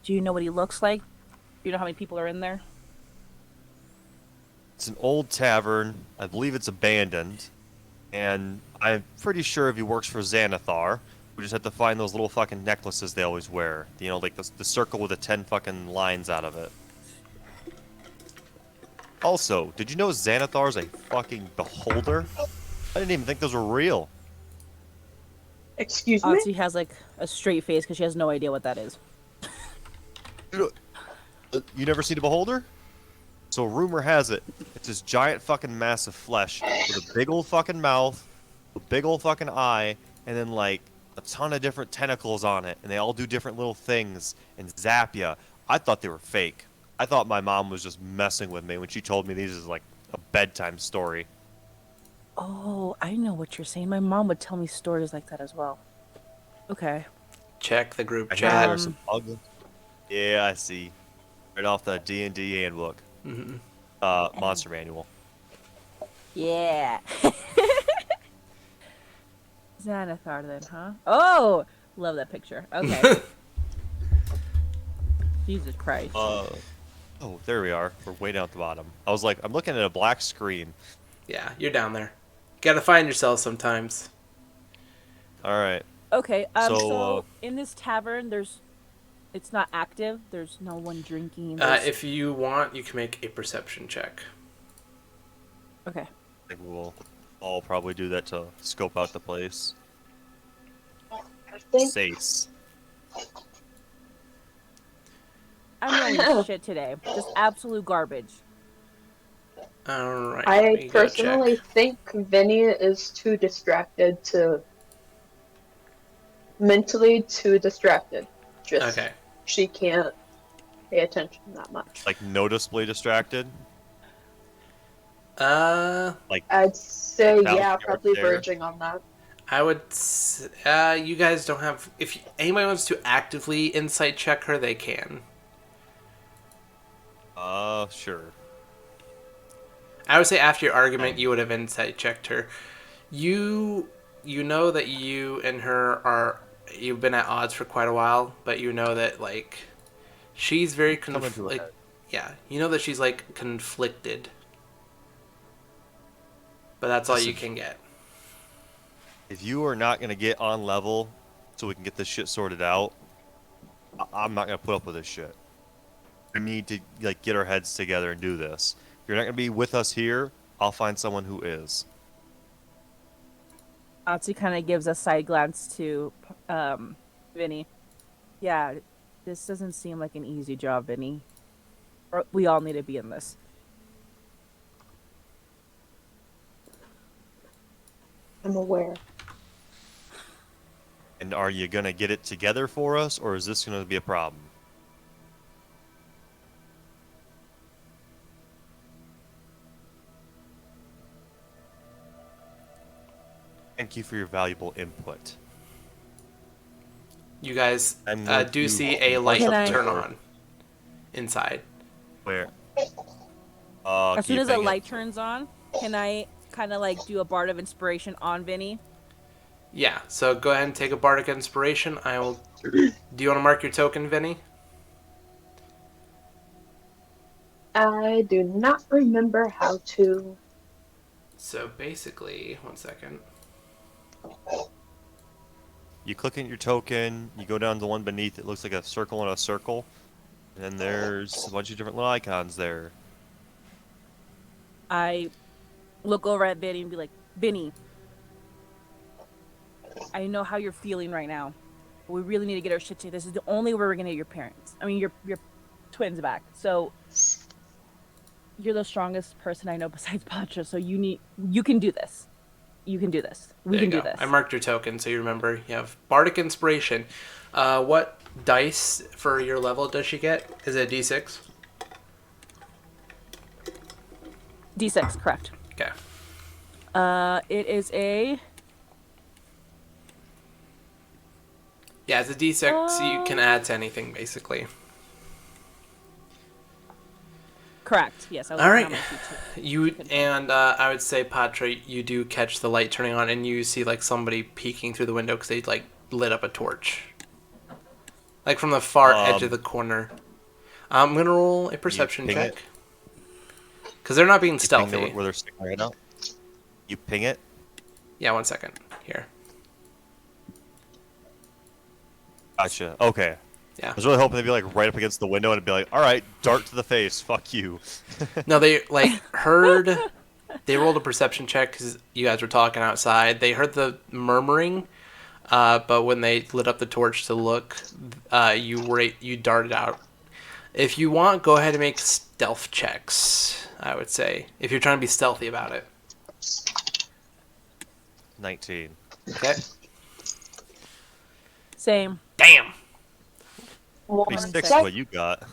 Do you know what he looks like? Do you know how many people are in there? It's an old tavern. I believe it's abandoned. And I'm pretty sure if he works for Xanathar, we just have to find those little fucking necklaces they always wear. You know, like the circle with the 10 fucking lines out of it. Also, did you know Xanathar's a fucking beholder? I didn't even think those were real. Excuse me? Otzi has like a straight face because she has no idea what that is. You never seen a beholder? So rumor has it, it's this giant fucking mass of flesh with a big old fucking mouth, a big old fucking eye, and then like a ton of different tentacles on it, and they all do different little things and zap ya. I thought they were fake. I thought my mom was just messing with me when she told me these is like a bedtime story. Oh, I know what you're saying. My mom would tell me stories like that as well. Okay. Check the group I hear chat. there's some ugly. Yeah, I see. Right off the D&D handbook. Mm-hmm. Monster manual. Yeah. Xanathar then, huh? Oh! Love that picture. Okay. Jesus Christ. Oh, there we are. We're way down at the bottom. I was like, I'm looking at a black screen. Yeah, you're down there. Gotta find yourself sometimes. Alright. Okay, So, so in this tavern, it's not active. There's no one drinking. If you want, you can make a perception check. Okay. I think we'll all probably do that to scope out the place. Sace. I'm rolling shit today. Just absolute garbage. Alright. I personally think Vinny is too distracted mentally too distracted. Just Okay. she can't pay attention that much. Like, noticeably distracted? Like, I'd say Bounce yeah, right probably there. verging on that. I would. You guys don't have. If anybody wants to actively insight check her, they can. sure. I would say after your argument, you would have insight checked her. You know that you and her you've been at odds for quite a while, but you know that like she's very yeah, you know that she's like conflicted. But that's all you can get. If you are not going to get on level so we can get this shit sorted out, I'm not going to put up with this shit. We need to like get our heads together and do this. If you're not going to be with us here, I'll find someone who is. Otzi kind of gives a side glance to Vinny. Yeah, this doesn't seem like an easy job, Vinny. We all need to be in this. I'm aware. And are you going to get it together for us, or is this going to be a problem? Thank you for your valuable input. You guys I'm going do to see a light Can I- turn on inside. Where? As Can soon you as the ping it? light turns on, can I kind of like do a Bard of Inspiration on Vinny? Yeah, so go ahead and take a bardic inspiration. I will. Do you want to mark your token, Vinny? I do not remember how to. So basically, one second. You click in your token, you go down to the one beneath it, looks like a circle and a circle, and then there's a bunch of different little icons there. I look over at Vinny and be like, Vinny, I know how you're feeling right now, but we really need to get our shit together. This is the only way we're gonna get your parents. I mean, your twins back. So you're the strongest person I know besides Pacha. So you can do this. You can do this. We There can you do go. this. I marked your token, so you remember. You have bardic inspiration. What dice for your level does she get? Is it a D6? D6, correct. Okay. It is a. Yeah, it's a D6. You can add to anything, basically. Correct. Yes. I was All looking right. at my sheet, too. You and I would say, Patra, you do catch the light turning on, and you see like somebody peeking through the window because they like lit up a torch, like from the far edge of the corner. I'm gonna roll a perception ping check it? because they're not being You ping stealthy. where they're sticking their head out. You ping it. Yeah, one second here. Gotcha. Okay. Yeah. I was really hoping they'd be like right up against the window and it'd be like, all right, dart to the face, fuck you. No, they like heard. They rolled a perception check because you guys were talking outside. They heard the murmuring, but when they lit up the torch to look, you darted out. If you want, go ahead and make stealth checks. I would say if you're trying to be stealthy about it. 19. Okay. Same. Damn. 26 is sec. what you got.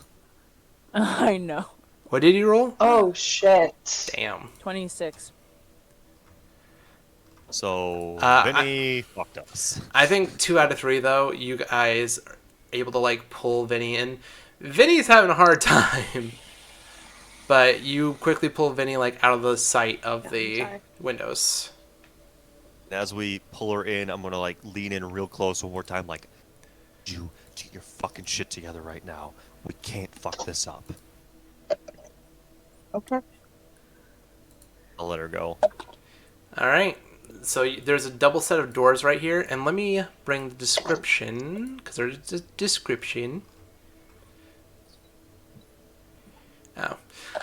I know. What did you roll? Oh shit. Damn. 26. So, Uh, Vinny fucked us. I think 2 out of 3 though. You guys are able to like pull Vinny in. Vinny's having a hard time, but you quickly pull Vinny like out of the sight of the sorry. windows. And as we pull her in, I'm gonna like lean in real close one more time, like, you get your fucking shit together right now. We can't fuck this up. Okay. I'll let her go. All right. So there's a double set of doors right here, and let me bring the description because there's a description. Oh,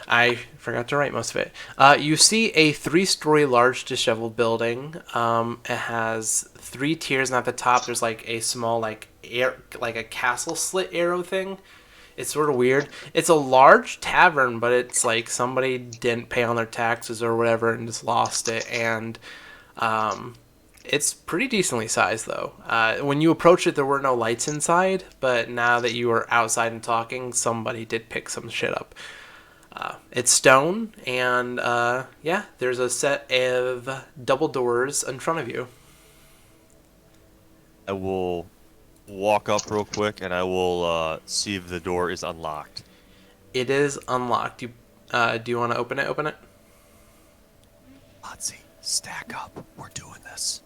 I forgot to write most of it. You see a 3-story large disheveled building. It has 3 tiers, and at the top there's like a small like a castle slit arrow thing. It's sort of weird. It's a large tavern, but it's like somebody didn't pay on their taxes or whatever and just lost it. And it's pretty decently sized, though. When you approached it, there were no lights inside, but now that you are outside and talking, somebody did pick some shit up. It's stone, and yeah, there's a set of double doors in front of you. I will walk up real quick and I will see if the door is unlocked. It is unlocked. Do you want to open it? Open it. Otzi, stack up. We're doing this.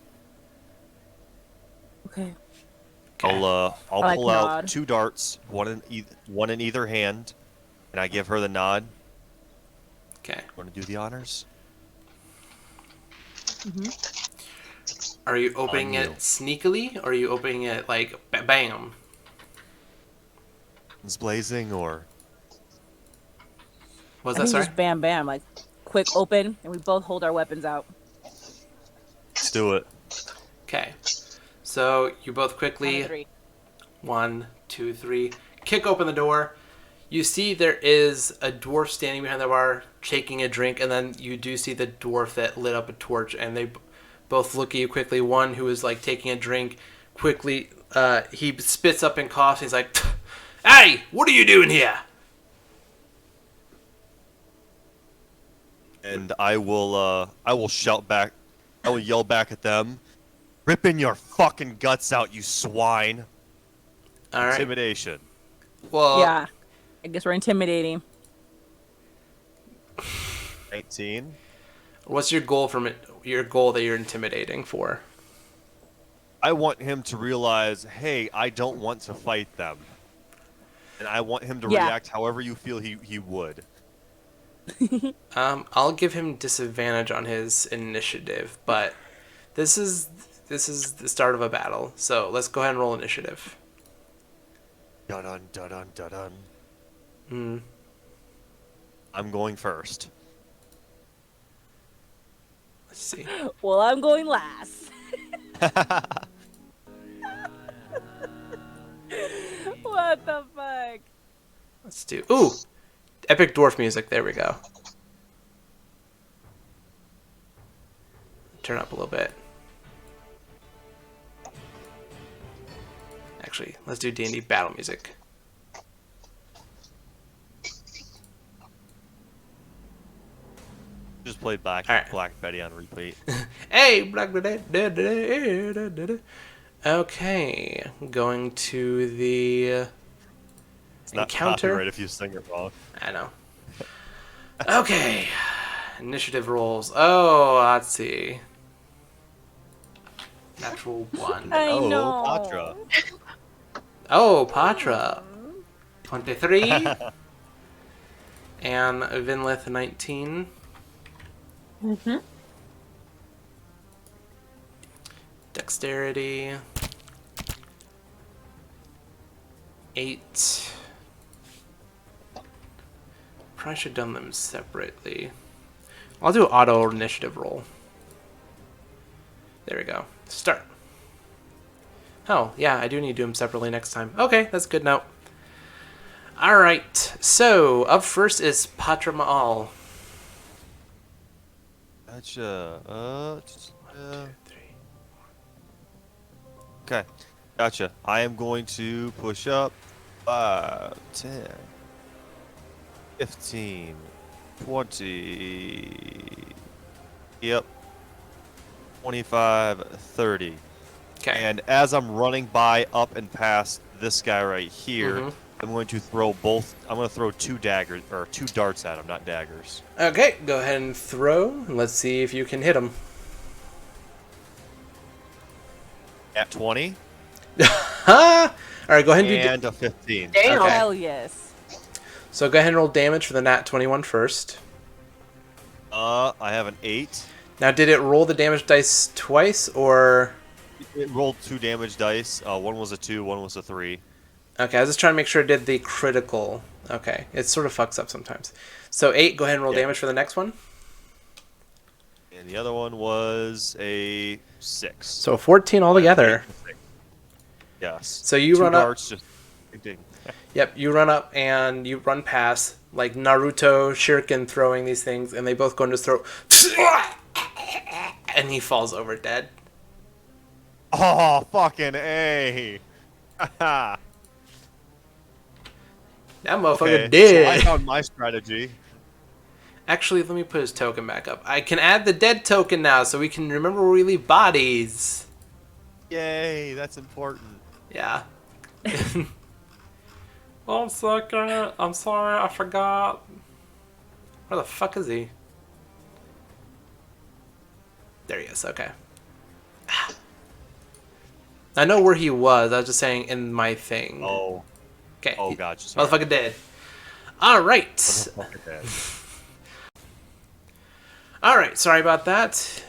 Okay. I'll like pull out nod. 2 darts, one in either hand, and I give her the nod. Okay. Want to do the honors? Are you opening On it you. sneakily, or are you opening it like bam? Guns blazing, or Was I that think sorry? just bam, bam, like quick open, and we both hold our weapons out. let's do it. Okay. So you both Count quickly of 3. 1, 2, 3 kick open the door. You see there is a dwarf standing behind the bar, shaking a drink, and then you do see the dwarf that lit up a torch, and they both look at you quickly. One who is like taking a drink quickly, he spits up and coughs. He's like, "Hey, what are you doing here?" And I will shout back. I will yell back at them, "Ripping your fucking guts out, you swine!" All right. Intimidation. Well, Yeah. I guess we're intimidating. 19. what's your goal from it? Your goal that you're intimidating for? I want him to realize, hey, I don't want to fight them. And I want him to Yeah. react however you feel he would. I'll give him disadvantage on his initiative, but this is the start of a battle. So let's go ahead and roll initiative. Dun dun dun dun dun. Hmm. I'm going first. Let's see. Well, I'm going last. What the fuck? Let's do. Ooh, epic dwarf music. There we go. Turn up a little bit. Actually, let's do D&D battle music. Just played Black All right. Black Betty on repeat. Hey, okay, going to the It's not encounter. copyright if you sing it wrong. I know. Okay, initiative rolls. Oh, let's see. Natural 1. I Oh, know. Patra. Oh, Patra. 23. And Vinlith 19. Mm-hmm. Dexterity. 8. Probably should have done them separately. I'll do auto initiative roll. There we go. Start. Oh, yeah, I do need to do them separately next time. Okay, that's a good note. Alright, so up first is Patra Ma'al. Gotcha. 1, 2, 3. Okay. Gotcha. I am going to push up 5, 10, 15, 20. Yep. 25, 30. Okay. And as I'm running by up and past this guy right here, Mhm. I'm going to throw both. I'm going to throw 2 daggers or 2 darts at him, not daggers. Okay, go ahead and throw, and let's see if you can hit him. At 20 Ha! Alright, go ahead and do. and a 15. Damn. Okay. Hell yes. So go ahead and roll damage for the nat 21 first. I have an 8. Now, did it roll the damage dice twice, or? It rolled 2 damage dice. One was a 2, one was a 3. Okay, I was just trying to make sure it did the critical. Okay, it sort of fucks up sometimes. So 8, go ahead and roll Yeah. damage for the next one. And the other one was a 6. So 14 altogether. Yes. So you 2 run up. darts, just ding. Yep, you run up and you run past, like Naruto, Shuriken throwing these things, and they both go into his throat. And he falls over dead. Oh, fucking A. That motherfucker Okay, so I dead. found my strategy. Actually, let me put his token back up. I can add the dead token now so we can remember where we leave bodies. Yay, that's important. Yeah. 1 second. I'm sorry, I forgot. Where the fuck is he? There he is, okay. I know where he was. I was just saying in my thing. Oh, Okay. oh, gotcha. Sorry. Motherfucker dead. Alright. Motherfucker dead. Alright, sorry about that.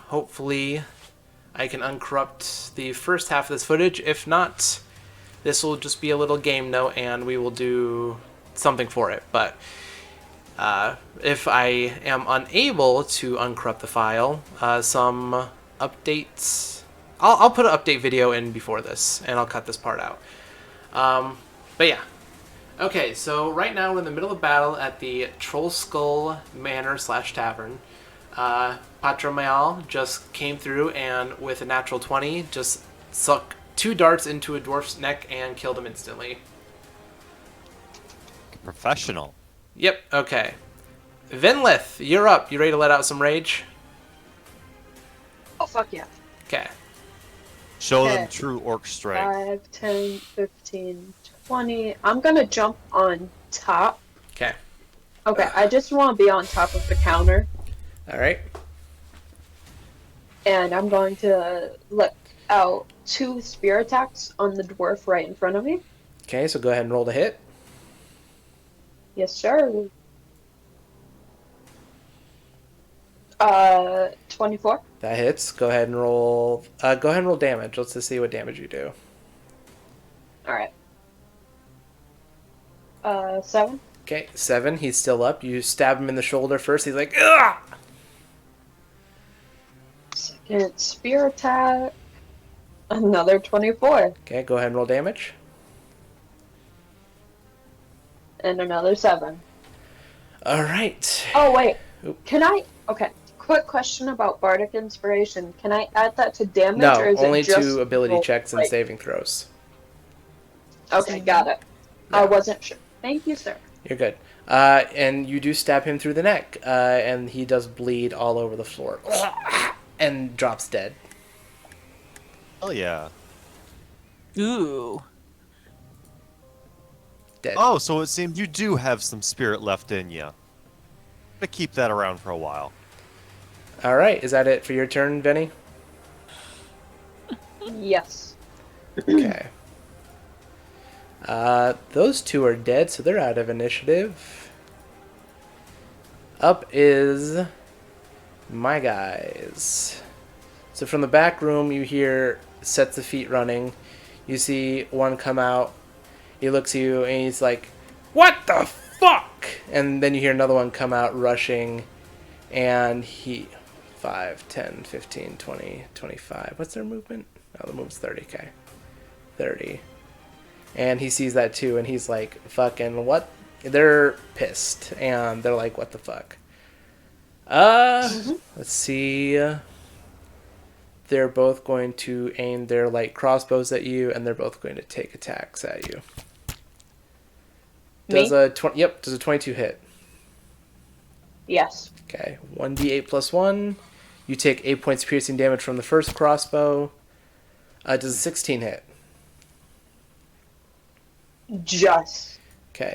Hopefully I can uncorrupt the first half of this footage. If not, this will just be a little game note and we will do something for it. But if I am unable to uncorrupt the file, some updates... I'll put an update video in before this, and I'll cut this part out. But yeah. Okay, so right now we're in the middle of battle at the Troll Skull Manor / Tavern. Patromayal just came through and with a natural 20 just sucked 2 darts into a dwarf's neck and killed him instantly. Professional. Yep, okay. Vinlith, you're up. You ready to let out some rage? Oh, fuck yeah. Okay. Show Okay. them true orc strength. 5, 10, 15, 20. I'm gonna jump on top. Okay. Okay, I just want to be on top of the counter. Alright. And I'm going to let out 2 spear attacks on the dwarf right in front of me. Okay, so go ahead and roll the hit. Yes, sir. 24. That hits. Go ahead and roll. Go ahead and roll damage. Let's just see what damage you do. Alright. 7. Okay, 7. He's still up. You stab him in the shoulder first. He's like, ugh! Second spear attack. Another 24. Okay, go ahead and roll damage. And another 7. All right. Oh, wait. Oop. Can I... Okay. Quick question about Bardic Inspiration. Can I add that to damage, No, or is only it just to ability roll, checks and like- saving throws. Okay, got it. I Yeah. wasn't sure. Thank you, sir. You're good. And you do stab him through the neck, and he does bleed all over the floor. And drops dead. Oh yeah. Ooh. Dead. Oh, so it seems you do have some spirit left in you. To keep that around for a while. All right, is that it for your turn, Vinny? Yes. Okay. Those 2 are dead, so they're out of initiative. Up is my guys. So from the back room, you hear sets of feet running. You see one come out. He looks at you and he's like, "What the fuck?" And then you hear another one come out rushing, and he 5, 10, 15, 20, 25. What's their movement? Oh, the movement's 30. Okay. 30. And he sees that too, and he's like, fucking what? They're pissed, and they're like, what the fuck? Let's see. They're both going to aim their light crossbows at you, and they're both going to take attacks at you. Does Me? a 20? Yep, does a 22 hit? Yes. Okay, 1d8 plus 1. You take 8 points piercing damage from the first crossbow. Does a 16 hit? Just. Okay.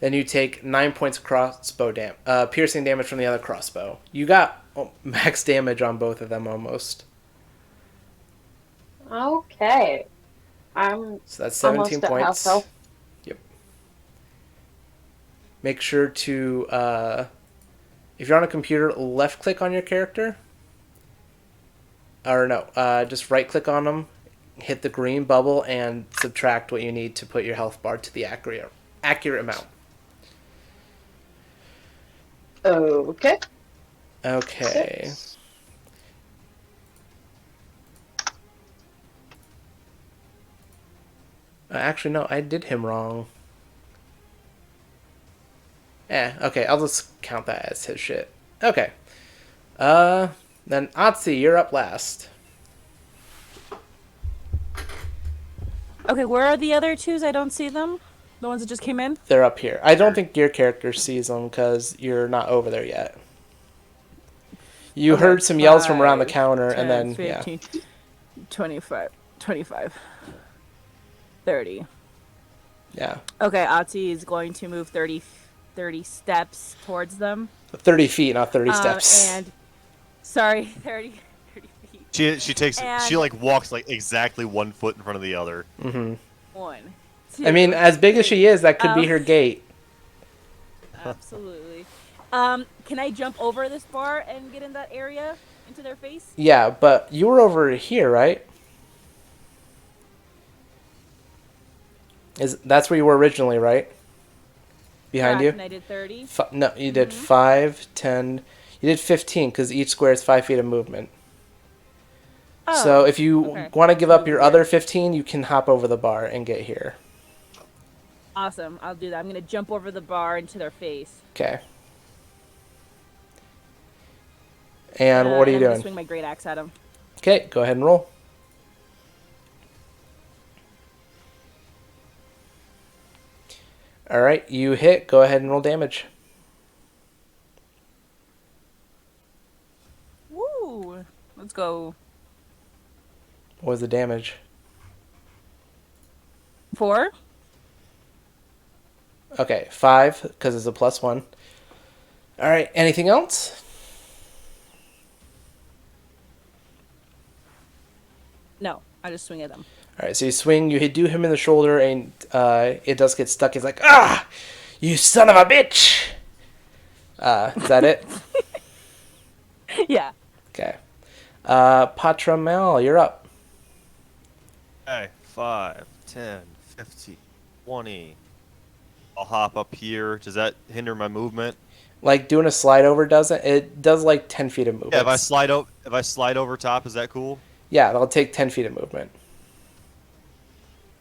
Then you take 9 points piercing damage from the other crossbow. You got max damage on both of them almost. Okay. I'm So that's 17 almost at half points. health. Yep. Make sure to, if you're on a computer, left click on your character. Or no, just right click on them, hit the green bubble, and subtract what you need to put your health bar to the accurate amount. Okay. Okay. 6. Actually, no, I did him wrong. Okay, I'll just count that as his shit. Okay. Then Otzi, you're up last. Okay, where are the other 2s? I don't see them. The ones that just came in? They're up here. I don't think your character sees them because you're not over there yet. You Okay, heard some yells from around the 5, counter, 10, and then, 15, 25, 30. yeah. Okay, Ati is going to move 30 steps towards them. 30 feet, not 30 steps. And, sorry, 30 feet. She takes And- she like walks like exactly 1 foot in front of the other. Mm-hmm. 1, 2. I mean, as big as she is, that could be her gate. Absolutely. Can I jump over this bar and get in that area into their face? Yeah, but you were over here, right? That's where you were originally, right? Behind Correct, you? And I did 30. No, you did 5, 10. You did 15 because each square is 5 feet of movement. Oh, So if you okay. want to give up your Yeah. other 15, you can hop over the bar and get here. Awesome. I'll do that. I'm gonna jump over the bar into their face. Okay. And what are you I'm gonna doing? swing my great axe at him. Okay, go ahead and roll. All right, you hit. Go ahead and roll damage. Woo! Let's go. What was the damage? 4. Okay, 5, because it's a +1. All right, anything else? No, I just swing at them. All right, so you swing, you do him in the shoulder, and it does get stuck. He's like, ah, you son of a bitch! Is that it? Yeah. Okay. Patra Mel, you're up. Okay, 5, 10, 15, 20. I'll hop up here. Does that hinder my movement? Like, doing a slide over doesn't. It does, like, 10 feet of movement. Yeah, if I slide over top, is that cool? Yeah, that'll take 10 feet of movement.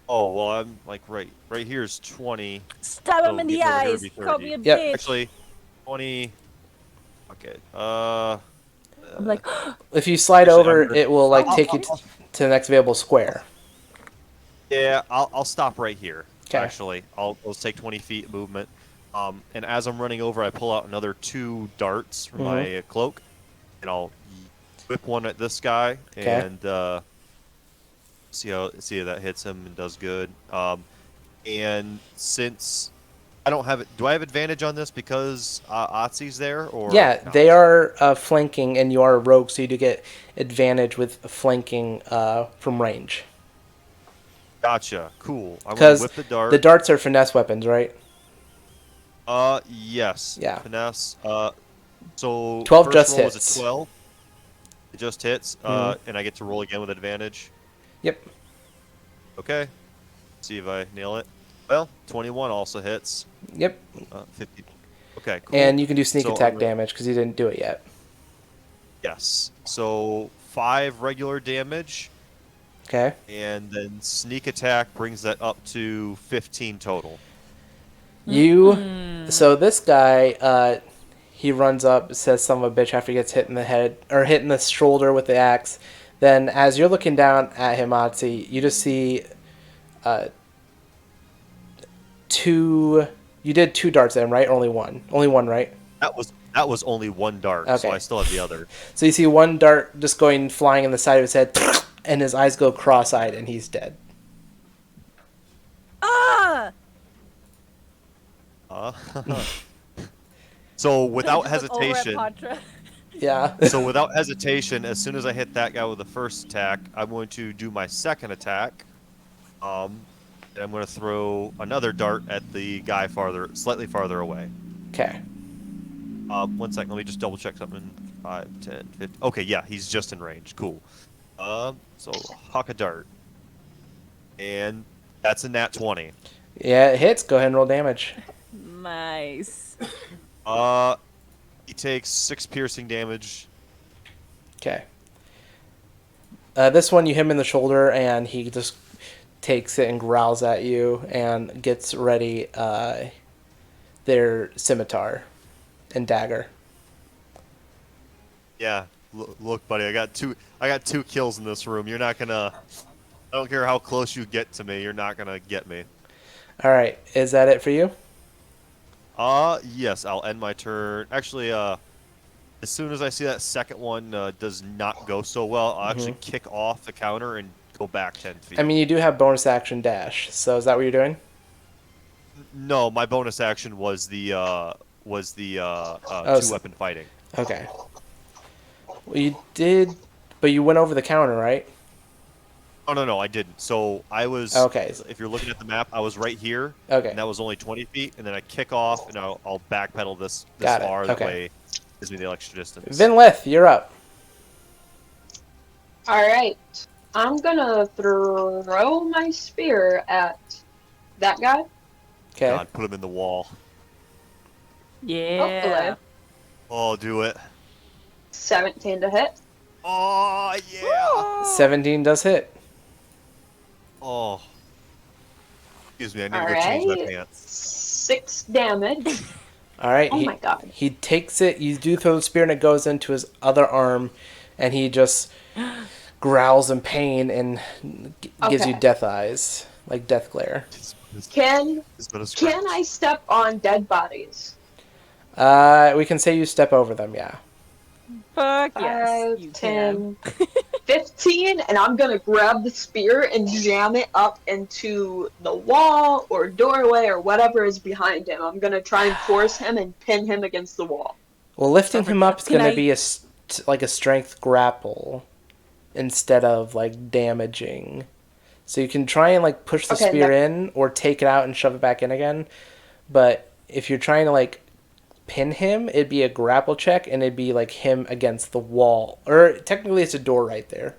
Oh, well, I'm like right here is 20. Stab him So in the getting over here would eyes. be Call me a 30. Yep. bitch. Actually, 20. Okay. I'm like, If you slide Actually, over, I'm gonna- it will, like, I'll- take you I'll- to the next available square. Yeah, I'll stop right here. 'Kay. Actually, I'll take 20 feet movement. And as I'm running over, I pull out another 2 darts from my cloak, and I'll whip one at this guy, 'Kay. and see how that hits him and does good. And since I don't have it, do I have advantage on this because Otzi's there? Or Yeah, no? they are flanking, and you are a rogue, so you do get advantage with flanking from range. Gotcha. Cool. I'm gonna Because whip the dart. the darts are finesse weapons, right? Yes. Yeah. Finesse. So 12 first just roll hits. was a 12. It just hits. And I get to roll again with advantage. Yep. Okay. See if I nail it. Well, 21 also hits. Yep. 50. Okay, cool. And you can do sneak So attack I'm damage because you didn't do it yet. Yes. So 5 regular damage, Okay. and then sneak attack brings that up to 15 total. So this guy, he runs up, says son of a bitch after he gets hit in the head, or hit in the shoulder with the axe. Then as you're looking down at him, Otzi, you just see 2... You did 2 darts at him, right? Or only one? Only one, right? That was only 1 dart, so Okay. I still have the other. So you see one dart just going flying in the side of his head, and his eyes go cross-eyed, and he's dead. ah! So without Just look over at hesitation, Patra. Yeah. so without hesitation, as soon as I hit that guy with the first attack, I'm going to do my second attack. And I'm going to throw another dart at the guy slightly farther away. Okay. 1 second, let me just double check something. 5, 10, 15. Okay, yeah, he's just in range. Cool. So huck a dart, and that's a nat 20. Yeah, it hits. Go ahead and roll damage. Nice. He takes 6 piercing damage. Okay. This one, you hit him in the shoulder, and he just takes it and growls at you and gets ready their scimitar and dagger. Yeah, look, buddy, I got two kills in this room. You're not gonna. I don't care how close you get to me. You're not gonna get me. All right, is that it for you? Yes, I'll end my turn. Actually, as soon as I see that second one does not go so well, I'll actually kick off the counter and go back 10 feet. I mean, you do have bonus action dash, so is that what you're doing? No, my bonus action was the so- 2-weapon fighting. Okay. Well, you did, but you went over the counter, right? Oh no, I didn't. So I was. Okay. If you're looking at the map, I was right here. Okay. And that was only 20 feet, and then I kick off, and I'll backpedal this Got it, far. That okay. way, it gives me the extra distance. Vinlith, you're up. Alright. I'm gonna throw my spear at that guy. Okay. God, put him in the wall. Yeah. Hopefully. Oh, do it. 17 to hit. Oh yeah. 17 does hit. Oh. Excuse me, I need All to go change my right. pants. 6 damage. All right. Oh my god. He takes it. You do throw the spear, and it goes into his other arm, and he just growls in pain and gives you Okay. death eyes, like death glare. Can It's been a can I scratch. step on dead bodies? We can say you step over them. Yeah. Fuck yes, 5, you can. 10, 15, and I'm gonna grab the spear and jam it up into the wall or doorway or whatever is behind him. I'm gonna try and force him and pin him against the wall. Well, lifting Perfect. him up is Can going to I- be like a strength grapple instead of like damaging. So you can try and like push the Okay, spear in or take it out and shove it back in again. But if you're trying to like pin him, it'd be a grapple check and it'd be like him against the wall. Or technically it's a door right there.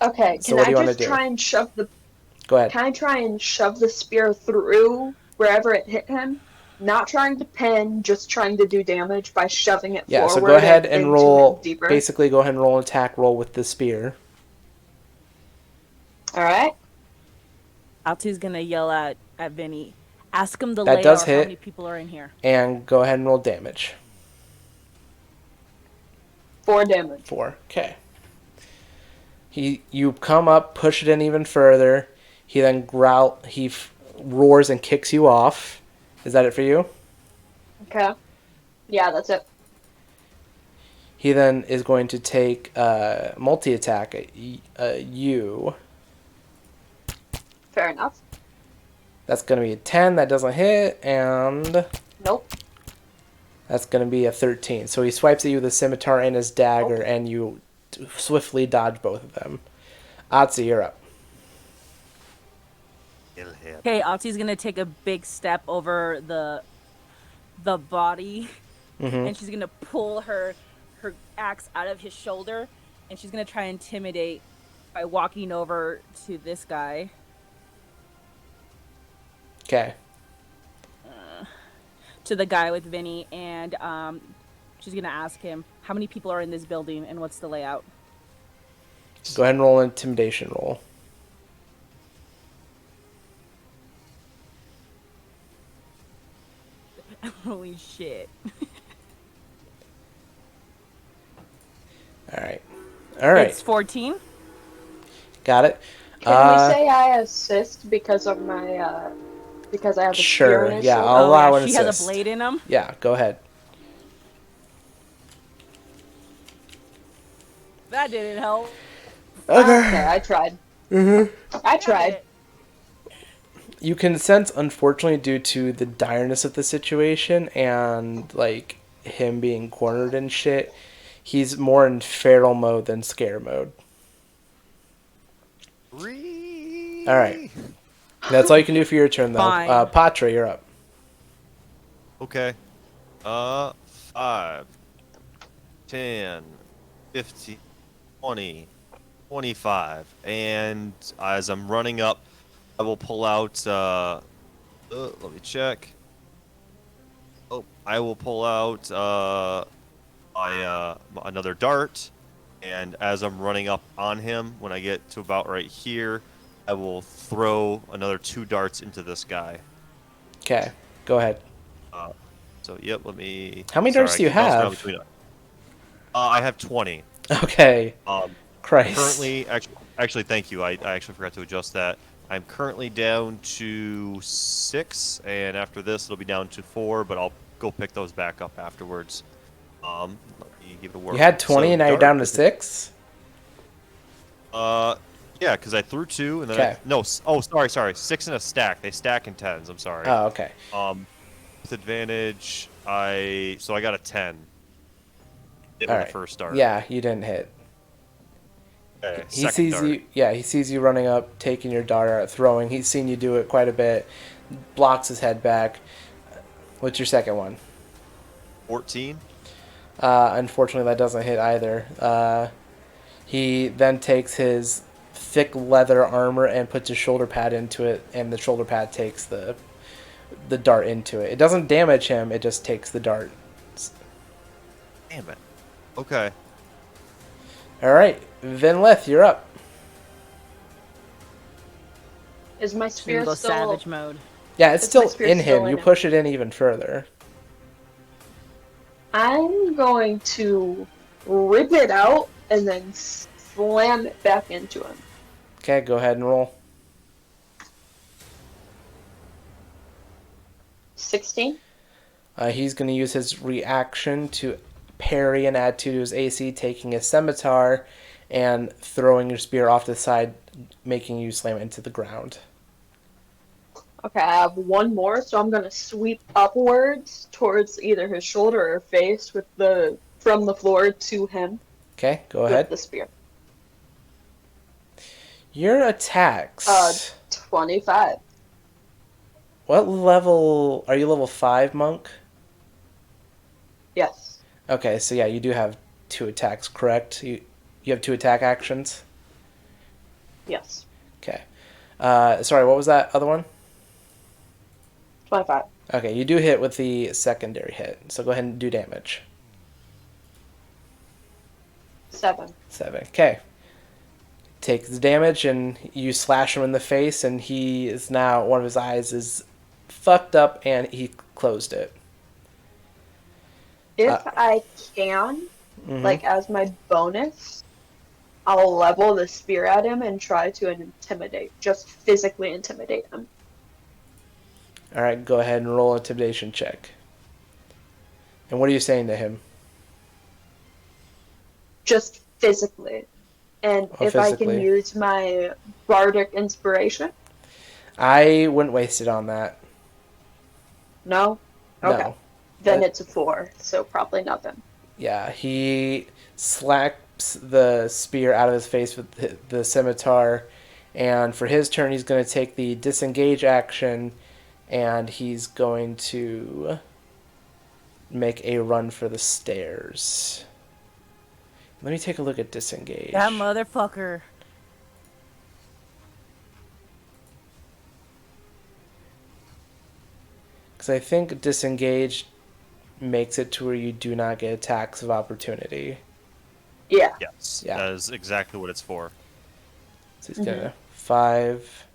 Okay, So can what do I you want to just do? try and shove the Go ahead. can I try and shove the spear through wherever it hit him? Not trying to pin, just trying to do damage by shoving it Yeah, so forward go ahead and and into him roll. deeper. Basically, go ahead and roll an attack roll with the spear. All right. Altu's gonna yell at Vinny. Ask him the That does layout. How hit. many people are in here? And go ahead and roll damage. 4 damage. 4. Okay. You come up, push it in even further. He then roars and kicks you off. Is that it for you? Okay. Yeah, that's it. He then is going to take multi-attack at you. Fair enough. That's going to be a 10. That doesn't hit. And Nope. that's going to be a 13. So he swipes at you with a scimitar and his dagger, and you swiftly dodge both of them. Atsu, you're up. Okay, Altu's gonna take a big step over the body, and she's gonna pull her axe out of his shoulder, and she's gonna try and intimidate by walking over to this guy. Okay. To the guy with Vinny, and she's gonna ask him how many people are in this building and what's the layout. Go ahead and roll an intimidation roll. Holy shit. All right. All right. It's 14. Got it. Can we say I assist because of my because I have a spear in his yeah, shoulder? I'll allow an she assist. has a blade in him. Yeah, go ahead. That didn't help. Okay, I tried. I tried. You can sense, unfortunately, due to the direness of the situation and like him being cornered and shit, he's more in feral mode than scare mode. All right, that's all you can do for your turn, though. Fine. Patra, you're up. Okay. 5, 10, 15, 20, 25. And as I'm running up, I will pull out, let me check. Oh, I will pull out, another dart. And as I'm running up on him, when I get to about right here, I will throw another 2 darts into this guy. Okay, go ahead. So, yep, let me... How many darts do you I keep bouncing around have? between I have 20. Okay. Christ. Currently, actually, thank you. I actually forgot to adjust that. I'm currently down to 6, and after this, it'll be down to 4, but I'll go pick those back up afterwards. Let me give it a whirl. You had 20 So and now you're dart down to is- 6? Yeah, because I threw 2, and then Okay. sorry. 6 in a stack. They stack in 10s. I'm sorry. Oh, okay. With advantage, I got a 10. Hit All with right. the first dart. Yeah, you didn't hit. Okay, He second sees dart. you. Yeah, he sees you running up, taking your dart out, throwing. He's seen you do it quite a bit. Blocks his head back. What's your second one? 14. Unfortunately, that doesn't hit either. He then takes his thick leather armor and puts his shoulder pad into it, and the shoulder pad takes the dart into it. It doesn't damage him. It just takes the dart. Damn it. Okay. All right, Vinlith, you're up. Is my Just gonna spear go still? savage mode. Yeah, it's Is my still spear in still him. in You him? push it in even further. I'm going to rip it out and then slam it back into him. Okay, go ahead and roll. 16. He's going to use his reaction to parry and add 2 to his AC, taking a scimitar and throwing your spear off to the side, making you slam it into the ground. Okay, I have one more, so I'm gonna sweep upwards towards either his shoulder or face with from the floor to him Okay, go with ahead. the spear. Your attacks. 25. What level? Are you level 5, monk? Yes. Okay, so yeah, you do have 2 attacks, correct? You have 2 attack actions? Yes. Okay. Sorry, what was that other one? 25. Okay, you do hit with the secondary hit, so go ahead and do damage. 7. 7. Okay. Takes the damage, and you slash him in the face, and he is now, one of his eyes is fucked up, and he closed it. If I can, Mm-hmm. like as my bonus, I'll level the spear at him and try to intimidate, just physically intimidate him. Alright, go ahead and roll an intimidation check. And what are you saying to him? Just physically. And Oh, if I can physically. use my bardic inspiration? I wouldn't waste it on that. No? Okay. No. Then But- it's a 4, so probably nothing. Yeah, he slaps the spear out of his face with the scimitar, and for his turn, he's going to take the disengage action, and he's going to make a run for the stairs. Let me take a look at disengage. That motherfucker. Because I think disengage makes it to where you do not get attacks of opportunity. Yeah. Yes, Yeah. that is exactly what it's for. So he's gonna 5,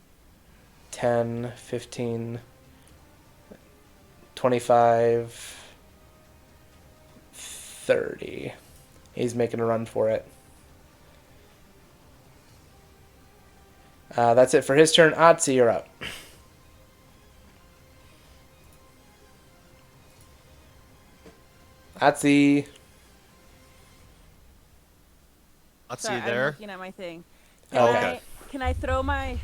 10, 15, 25, 30. He's making a run for it. That's it for his turn. Otzi, you're up. Otzi. Let's Sorry, see there. I'm looking at my thing. Oh, okay. Can I throw my...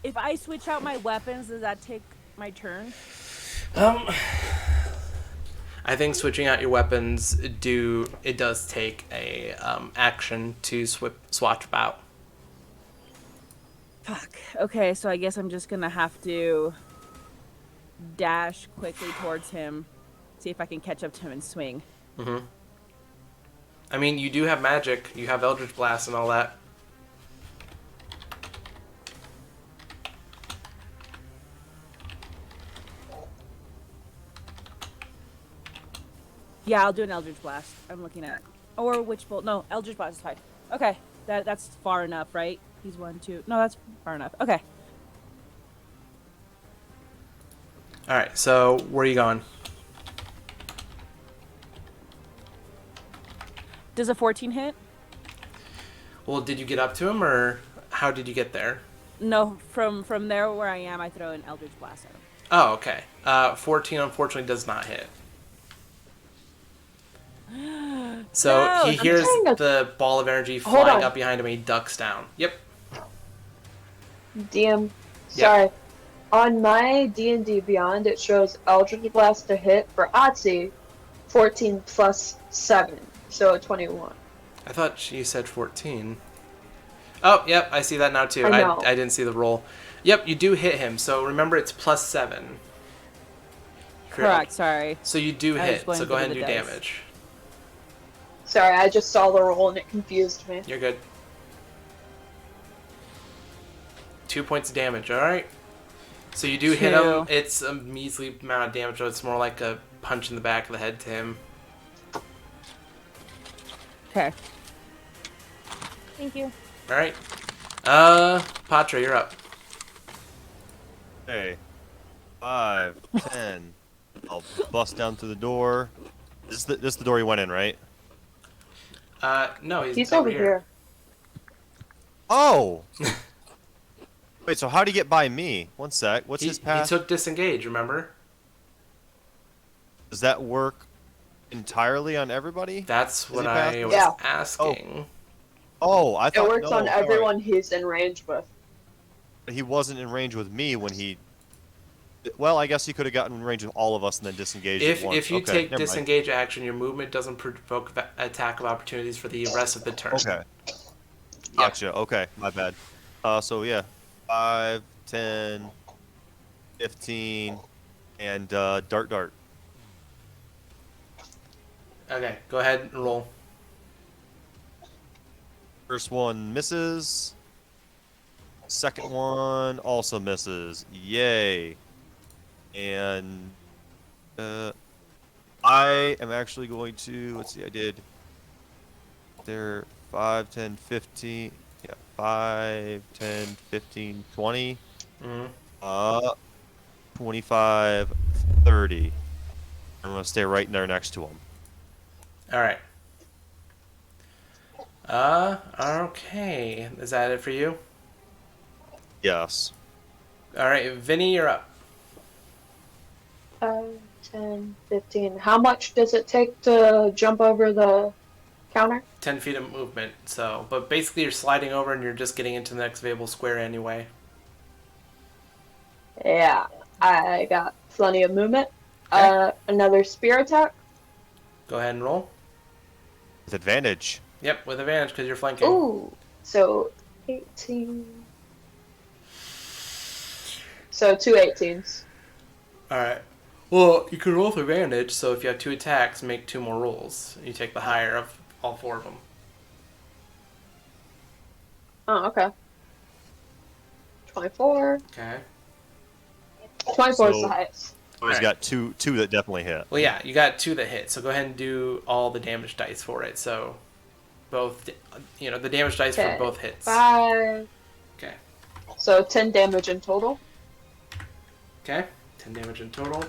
If I switch out my weapons, does that take my turn? I think switching out your weapons does take a action to swatch out. Fuck. Okay, so I guess I'm just gonna have to dash quickly towards him, see if I can catch up to him and swing. Mm-hmm. I mean, you do have magic. You have Eldritch Blast and all that. Yeah, I'll do an Eldritch Blast. I'm looking at. Or Witch Bolt. No, Eldritch Blast is fine. Okay, that's far enough, right? He's 1, 2. No, that's far enough. Okay. All right, so where are you going? Does a 14 hit? Well, did you get up to him, or how did you get there? No, from there where I am, I throw an Eldritch Blast at him. Oh, okay. 14 unfortunately does not hit. So No, he I'm hears trying to- the ball of energy Hold flying on. up behind him, and he ducks down. Yep. DM. Sorry. On my D&D Beyond, it shows Eldritch Blast to hit for Otzi, 14 plus 7, so 21. I thought you said 14. Oh, yep, I see that now too. I know. I didn't see the roll. Yep, you do hit him. So remember, it's plus 7. Correct, sorry. So you do I was hit. going So go ahead and through do the dice. damage. Sorry, I just saw the roll and it confused me. You're good. 2 points of damage. All right. So you do hit him. 2. It's a measly amount of damage. So it's more like a punch in the back of the head to him. Okay. Thank you. All right. Patra, you're up. Hey, 5, 10. I'll bust down through the door. This is the door he went in, right? No, He's over over here. Oh! Wait, so how'd he get by me? One sec. What's his He path? took disengage, remember? Does that work entirely on everybody? That's what he pass? I was Yeah. asking. Oh, I It thought works no, on sorry. everyone he's in range with. He wasn't in range with me when he. Well, I guess he could have gotten in range with all of us and then disengaged at once. If you Okay, take never mind. disengage action, your movement doesn't provoke attack of opportunities for the rest of the turn. Okay. Gotcha. Okay, my bad. So yeah, 5, 10, 15, and dart. Okay, go ahead and roll. First one misses. Second one also misses. Yay. And I am actually going to, let's see, I did there 5, 10, 15. Yeah, 5, 10, 15, 20. Mm-hmm. 25, 30. I'm going to stay right in there next to him. All right. Okay. Is that it for you? Yes. All right, Vinny, you're up. 5, 10, 15. How much does it take to jump over the counter? 10 feet of movement. So, but basically, you're sliding over and you're just getting into the next available square anyway. Yeah, I got plenty of movement. Okay. Another spear attack. Go ahead and roll. With advantage. Yep, with advantage because you're flanking. Ooh, so 18. So 2 18s. All right. Well, you can roll with advantage, so if you have 2 attacks, make 2 more rolls. You take the higher of all 4 of them. Oh, okay. 24. Okay. 24 is So- the highest. So he's Alright. got two that definitely hit. Well, yeah, you got 2 that hit, so go ahead and do all the damage dice for it. So, both, the damage dice Okay. for both hits. 5. Okay. So 10 damage in total. Okay. 10 damage in total.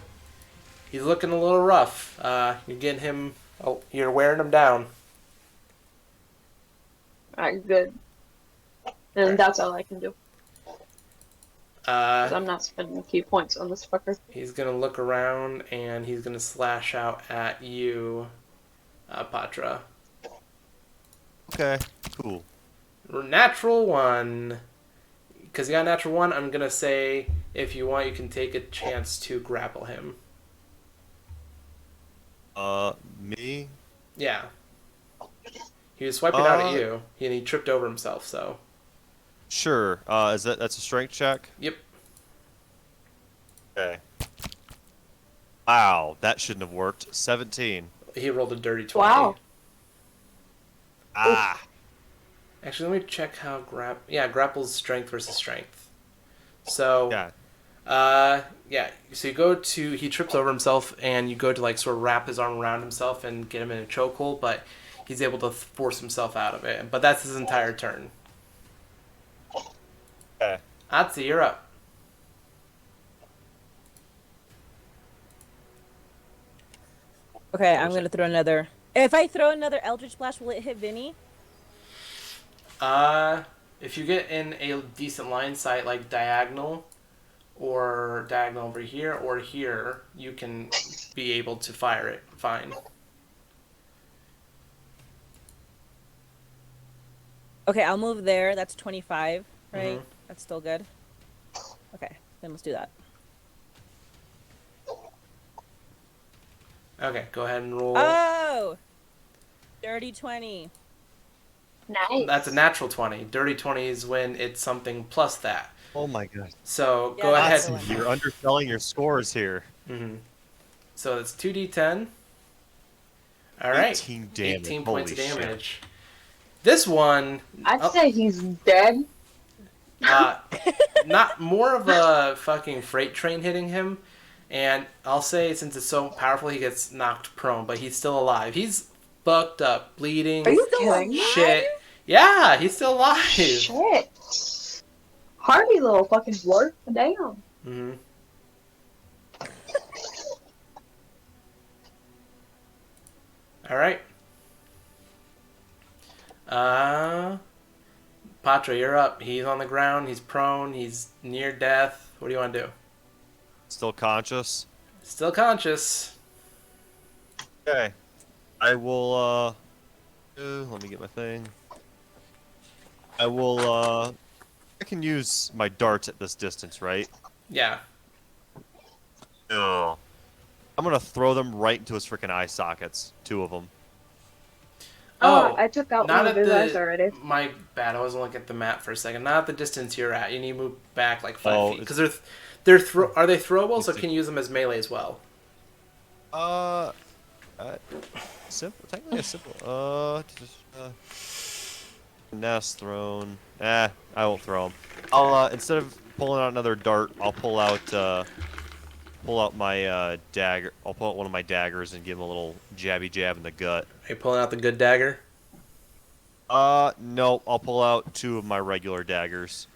He's looking a little rough. You're getting him. Oh, you're wearing him down. Alright, good. And Alright. that's all I can do. 'Cause Uh, I'm not spending a few points on this fucker. he's gonna look around and he's gonna slash out at you, Patra. Okay, cool. Natural 1. Because you got a natural 1, I'm gonna say if you want, you can take a chance to grapple him. Me? Yeah. He was swiping out at Uh, you, and he tripped over himself. So. Sure. That's a strength check? Yep. Okay. Wow, that shouldn't have worked. 17. He rolled a dirty 20. Wow. Ah. Actually, let me check how grapple's strength versus strength. So. Yeah. Yeah. So you go to he trips over himself, and you go to like sort of wrap his arm around himself and get him in a chokehold, but he's able to force himself out of it. But that's his entire turn. Okay. Atsi, you're up. Okay, I'm gonna throw another. If I throw another Eldritch Blast, will it hit Vinny? If you get in a decent line sight, like diagonal over here or here, you can be able to fire it fine. Okay, I'll move there. That's 25, right? Mhm. That's still good. Okay, then let's do that. Okay, go ahead and roll. Oh! Dirty 20. Nice. That's a natural 20. Dirty 20 is when it's something plus that. Oh my god. So Yeah, go ahead. that's the one. You're underselling your scores here. Mm-hmm. So it's 2d10. All right. 18 damage. 18 points Holy of shit. damage. This one, I'd say he's dead. not more of a fucking freight train hitting him. And I'll say since it's so powerful, he gets knocked prone, but he's still alive. He's fucked up, bleeding. Are you kidding me? Shit. Yeah, he's still alive. Shit. Hardy little fucking dwarf. Damn. Mm-hmm. All right. Patra, you're up. He's on the ground. He's prone. He's near death. What do you want to do? Still conscious. Still conscious. Okay. I will, let me get my thing. I will, I can use my darts at this distance, right? Yeah. Ugh. I'm gonna throw them right into his freaking eye sockets. 2 of them. Oh, I took out not one of at his eyes the. already. My bad. I wasn't looking at the map for a second. Not at the distance you're at. You need to move back like 5 feet because are they throwables or can you use them as melee as well? Uh, simple. Technically, a simple. Nest thrown. I won't throw them. I'll instead of pulling out another dart, I'll pull out my dagger. I'll pull out one of my daggers and give him a little jabby jab in the gut. Are you pulling out the good dagger? No, I'll pull out 2 of my regular daggers.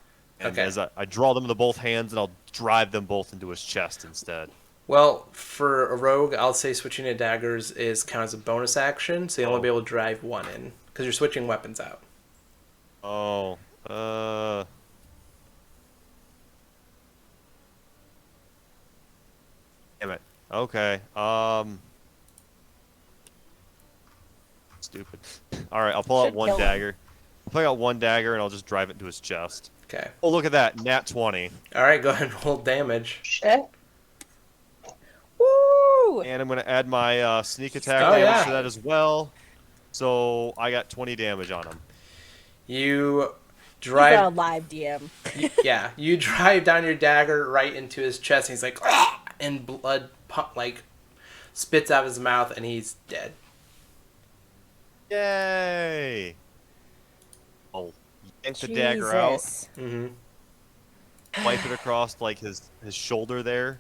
And Okay. as I draw them with both hands, and I'll drive them both into his chest instead. Well, for a rogue, I'll say switching to daggers is count as a bonus action, so you'll only be able to drive one in because you're switching weapons out. Oh, damn it. Okay. Stupid. All right, I'll pull out Should one kill him. dagger. I'll pull out one dagger and I'll just drive it into his chest. Okay. Oh, look at that, nat 20. All right, go ahead and roll damage. Shit. Woo! And I'm gonna add my sneak attack Oh, damage yeah. to that as well. So I got 20 damage on him. You He's a drive. live DM. Yeah, you drive down your dagger right into his chest, and he's like, "Ah!" and blood like spits out of his mouth, and he's dead. Yay! I'll yank the dagger out, Jesus. Mm-hmm. wipe it across like his shoulder there,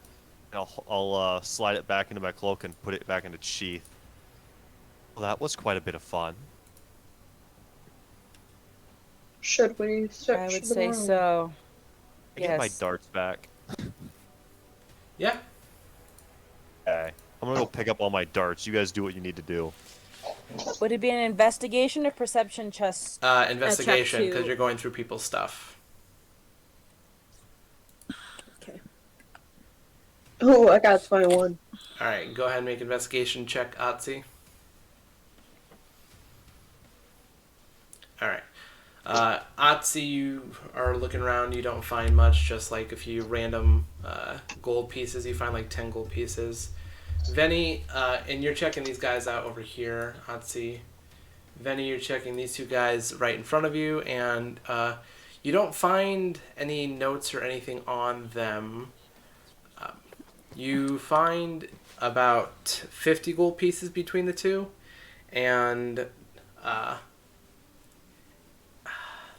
and I'll slide it back into my cloak and put it back into its sheath. Well, that was quite a bit of fun. Should we search I would the say room? so. I get my Yes. darts back. Yeah. Okay. I'm gonna go pick up all my darts. You guys do what you need to do. Would it be an investigation or perception chest? Investigation, to- because you're going through people's stuff. Okay. Oh, I got 21. All right, go ahead and make investigation check, Otzi. All right. Otzi, you are looking around. You don't find much, just like a few random gold pieces. You find like 10 gold pieces. Venny, and you're checking these guys out over here, Otzi. Venny, you're checking these 2 guys right in front of you, and you don't find any notes or anything on them. You find about 50 gold pieces between the 2, and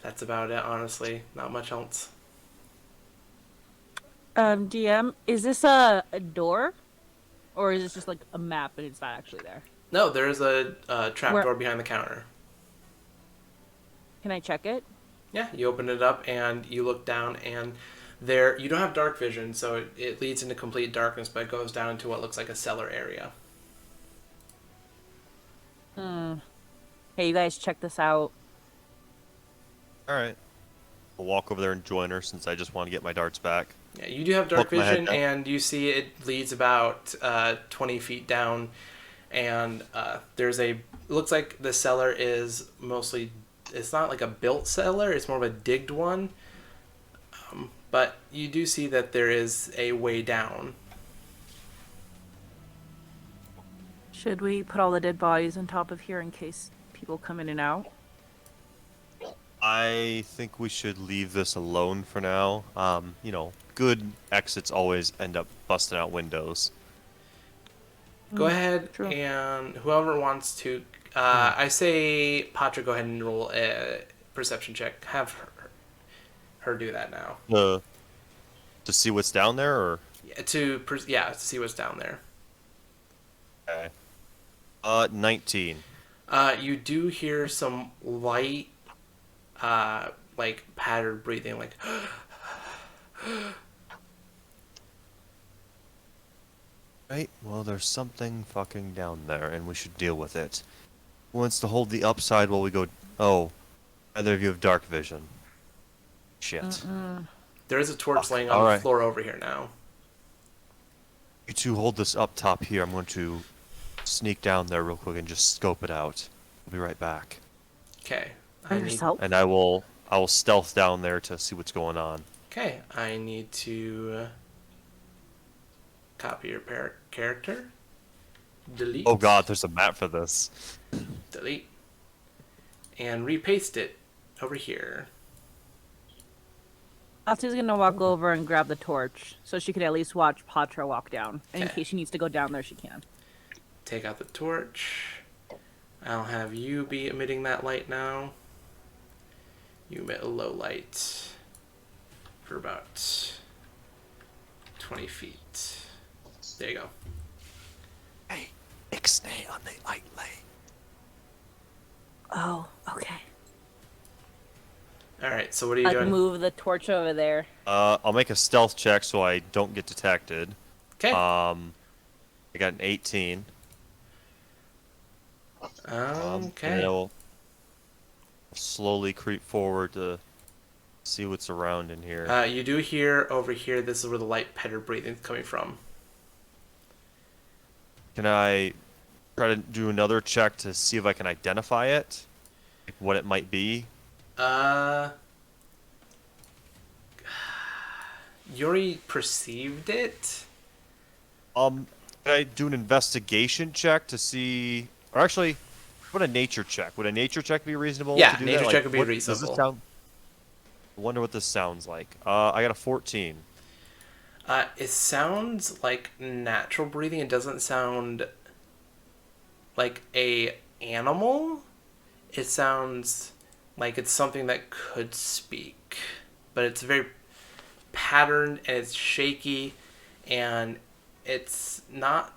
that's about it, honestly. Not much else. DM, is this a door? Or is this just like a map and it's not actually there? No, there's a trapdoor Where- behind the counter. Can I check it? Yeah, you open it up and you look down, and there you don't have dark vision, so it leads into complete darkness, but it goes down into what looks like a cellar area. Hey, you guys, check this out. All right. I'll walk over there and join her since I just want to get my darts back. Yeah, you do have dark Poke my head vision, down. and you see it leads about 20 feet down, and there's a. Looks like the cellar is mostly. It's not like a built cellar; it's more of a digged one. But you do see that there is a way down. Should we put all the dead bodies on top of here in case people come in and out? I think we should leave this alone for now. Good exits always end up busting out windows. Go ahead true. and whoever wants to. I say, Patra, go ahead and roll a perception check. Have her do that now. To see what's down there, or To see what's down there. okay. 19. You do hear some light, like pattered breathing, like Right, well, there's something fucking down there, and we should deal with it. Who wants to hold the upside while we go... Oh, either of you have dark vision. Shit. There is a torch laying on All the right. floor over here now. You two hold this up top here. I'm going to sneak down there real quick and just scope it out. I'll be right back. Okay. And I will stealth down there to see what's going on. Okay, I need to copy your character. Delete. Oh god, there's a map for this. Delete. And repaste it over here. Asu's gonna walk over and grab the torch, so she can at least watch Patra walk down. And in Okay. case she needs to go down there, she can. Take out the torch. I'll have you be emitting that light now. You emit a low light for about 20 feet. There you go. Hey, ixnay on the light lay. Oh, okay. Alright, so what are you doing? Move the torch over there. I'll make a stealth check so I don't get detected. Okay. I got an 18. Okay. And I'll slowly creep forward to see what's around in here. You do hear over here, this is where the light petter breathing is coming from. Can I try to do another check to see if I can identify it? Like what it might be? Yuri perceived it? Can I do an investigation check to see... Or actually, what a nature check? Would a nature check be reasonable Yeah, to do nature that? check would be Does this reasonable. sound... I wonder what this sounds like. I got a 14. It sounds like natural breathing. It doesn't sound like a animal. It sounds like it's something that could speak, but it's very patterned and it's shaky, and it's not.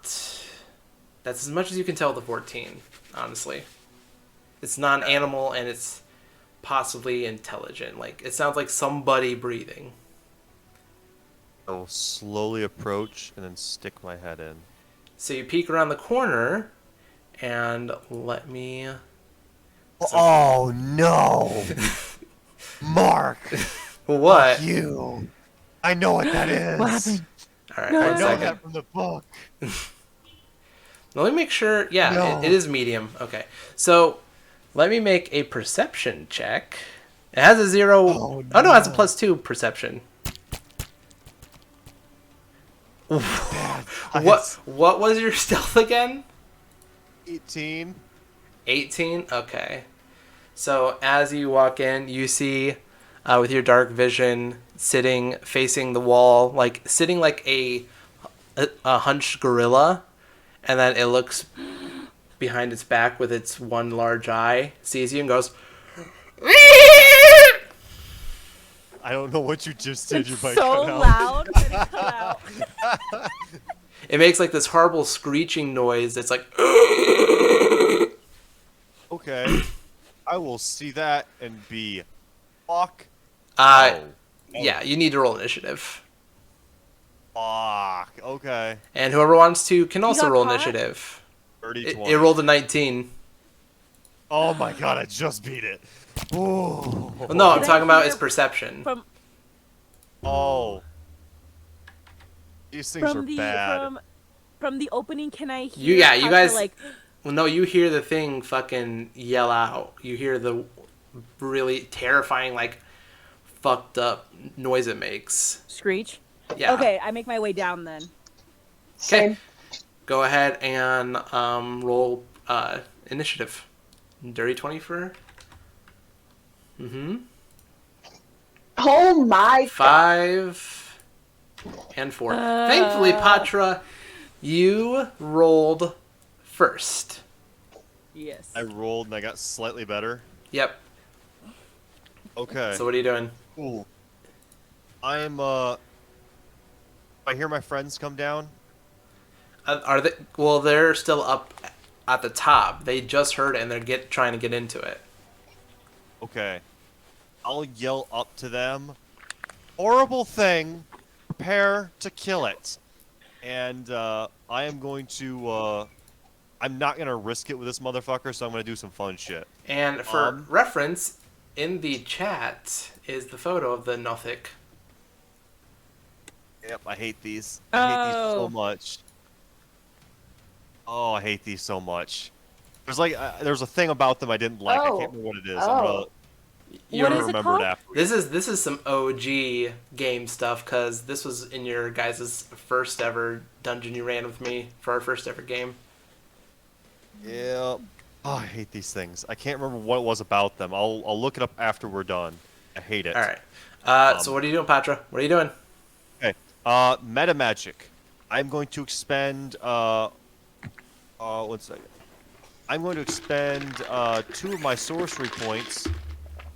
That's as much as you can tell with the 14, honestly. It's not an animal, and it's possibly intelligent. Like, it sounds like somebody breathing. I will slowly approach and then stick my head in. So you peek around the corner, and let me... Oh no! Mark! What? Fuck you! I know what that is! What happened? Alright, No. I one know second. that from the book! Let me make sure... Yeah, No. it is medium. Okay. So, let me make a perception check. It has a 0... Oh, Oh, no, it has a no. +2 perception. Guys, What was your stealth again? 18. 18? Okay. So as you walk in, you see with your dark vision sitting facing the wall, like sitting like a hunched gorilla, and then it looks behind its back with its one large eye, sees you and goes, I don't know what you just did. It's You might so cut out. loud that it cut out. it makes like this horrible screeching noise that's like, Okay. I will see that and be fuck. yeah, you need to roll initiative. Fuck. Okay. And whoever wants to can also got roll caught? initiative. 30, It 20. rolled a 19. Oh my god, I just beat it. Ooh. Well, no, I'm Did I talking about hear its perception. Oh. These things are From the bad. from the opening, can I hear? Yeah, you Patra, guys- like Well, no, you hear the thing fucking yell out. You hear the really terrifying, like, fucked up noise it makes. screech. Yeah. Okay, I make my way down then. Okay. Go ahead and roll initiative. Dirty 20 for... Mm-hmm. Oh my god. 5 and 4. Thankfully, Patra, you rolled first. Yes. I rolled and I got slightly better. Yep. Okay. So what are you doing? Cool. I'm I hear my friends come down. Are they? Well, they're still up at the top. They just heard it and they're trying to get into it. Okay. I'll yell up to them. horrible thing. Prepare to kill it. And I am going to. I'm not gonna risk it with this motherfucker, so I'm gonna do some fun shit. And for reference, in the chat is the photo of the Nothic. Yep, I hate these. I hate these so much. Oh, I hate these so much. There's a thing about them I didn't like. I can't remember what it is. You what is it called? Afterwards. This is some OG game stuff because this was in your guys' first ever dungeon you ran with me for our first ever game. Yeah. Oh, I hate these things. I can't remember what it was about them. I'll look it up after we're done. I hate it. All right. So what are you doing, Patra? What are you doing? Okay. Meta magic. I'm going to expend 1 second. I'm going to expend 2 of my sorcery points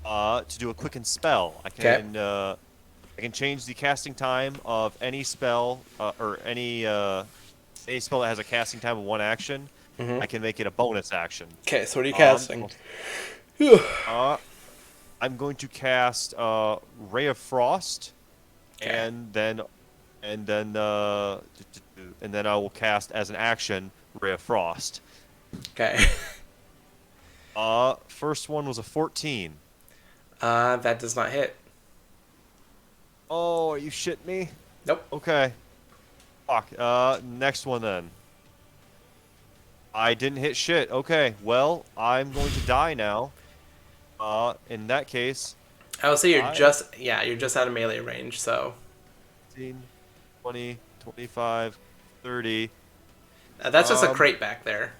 to do a quicken spell. I can change the casting time of any spell or any spell that has a casting time of 1 action. Mm-hmm. I can make it a bonus action. Okay, so what are you casting? I'm going to cast Ray of Frost, okay. and then I will cast as an action Ray of Frost. Okay. First one was a 14. That does not hit. Oh, are you shitting me? Nope. Okay. Fuck. Next one then. I didn't hit shit. Okay, well, I'm going to die now. In that case... I will say you're just out of melee range, so... 15, 20, 25, 30... that's just a crate back there.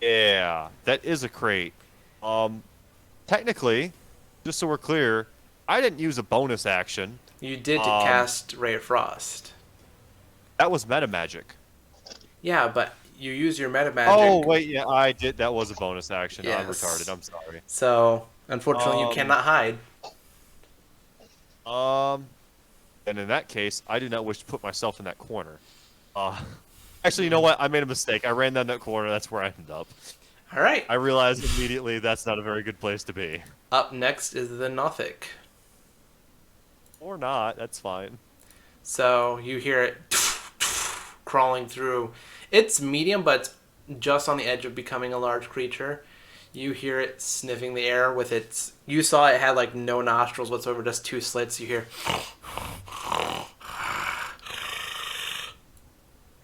Yeah, that is a crate. Technically, just so we're clear, I didn't use a bonus action. You did cast Ray of Frost. That was meta magic. Yeah, but you use your meta magic. Oh, wait, yeah, I did. That was a bonus action. Yes. I'm retarded. I'm sorry. So, unfortunately, you cannot hide. And in that case, I do not wish to put myself in that corner. Actually, you know what? I made a mistake. I ran down that corner. That's where I ended up. All right. I realized immediately that's not a very good place to be. Up next is the Nothic. Or not. That's fine. So, you hear it crawling through. It's medium, but it's just on the edge of becoming a large creature. You hear it sniffing the air with its... You saw it had, like, no nostrils whatsoever, just 2 slits. You hear...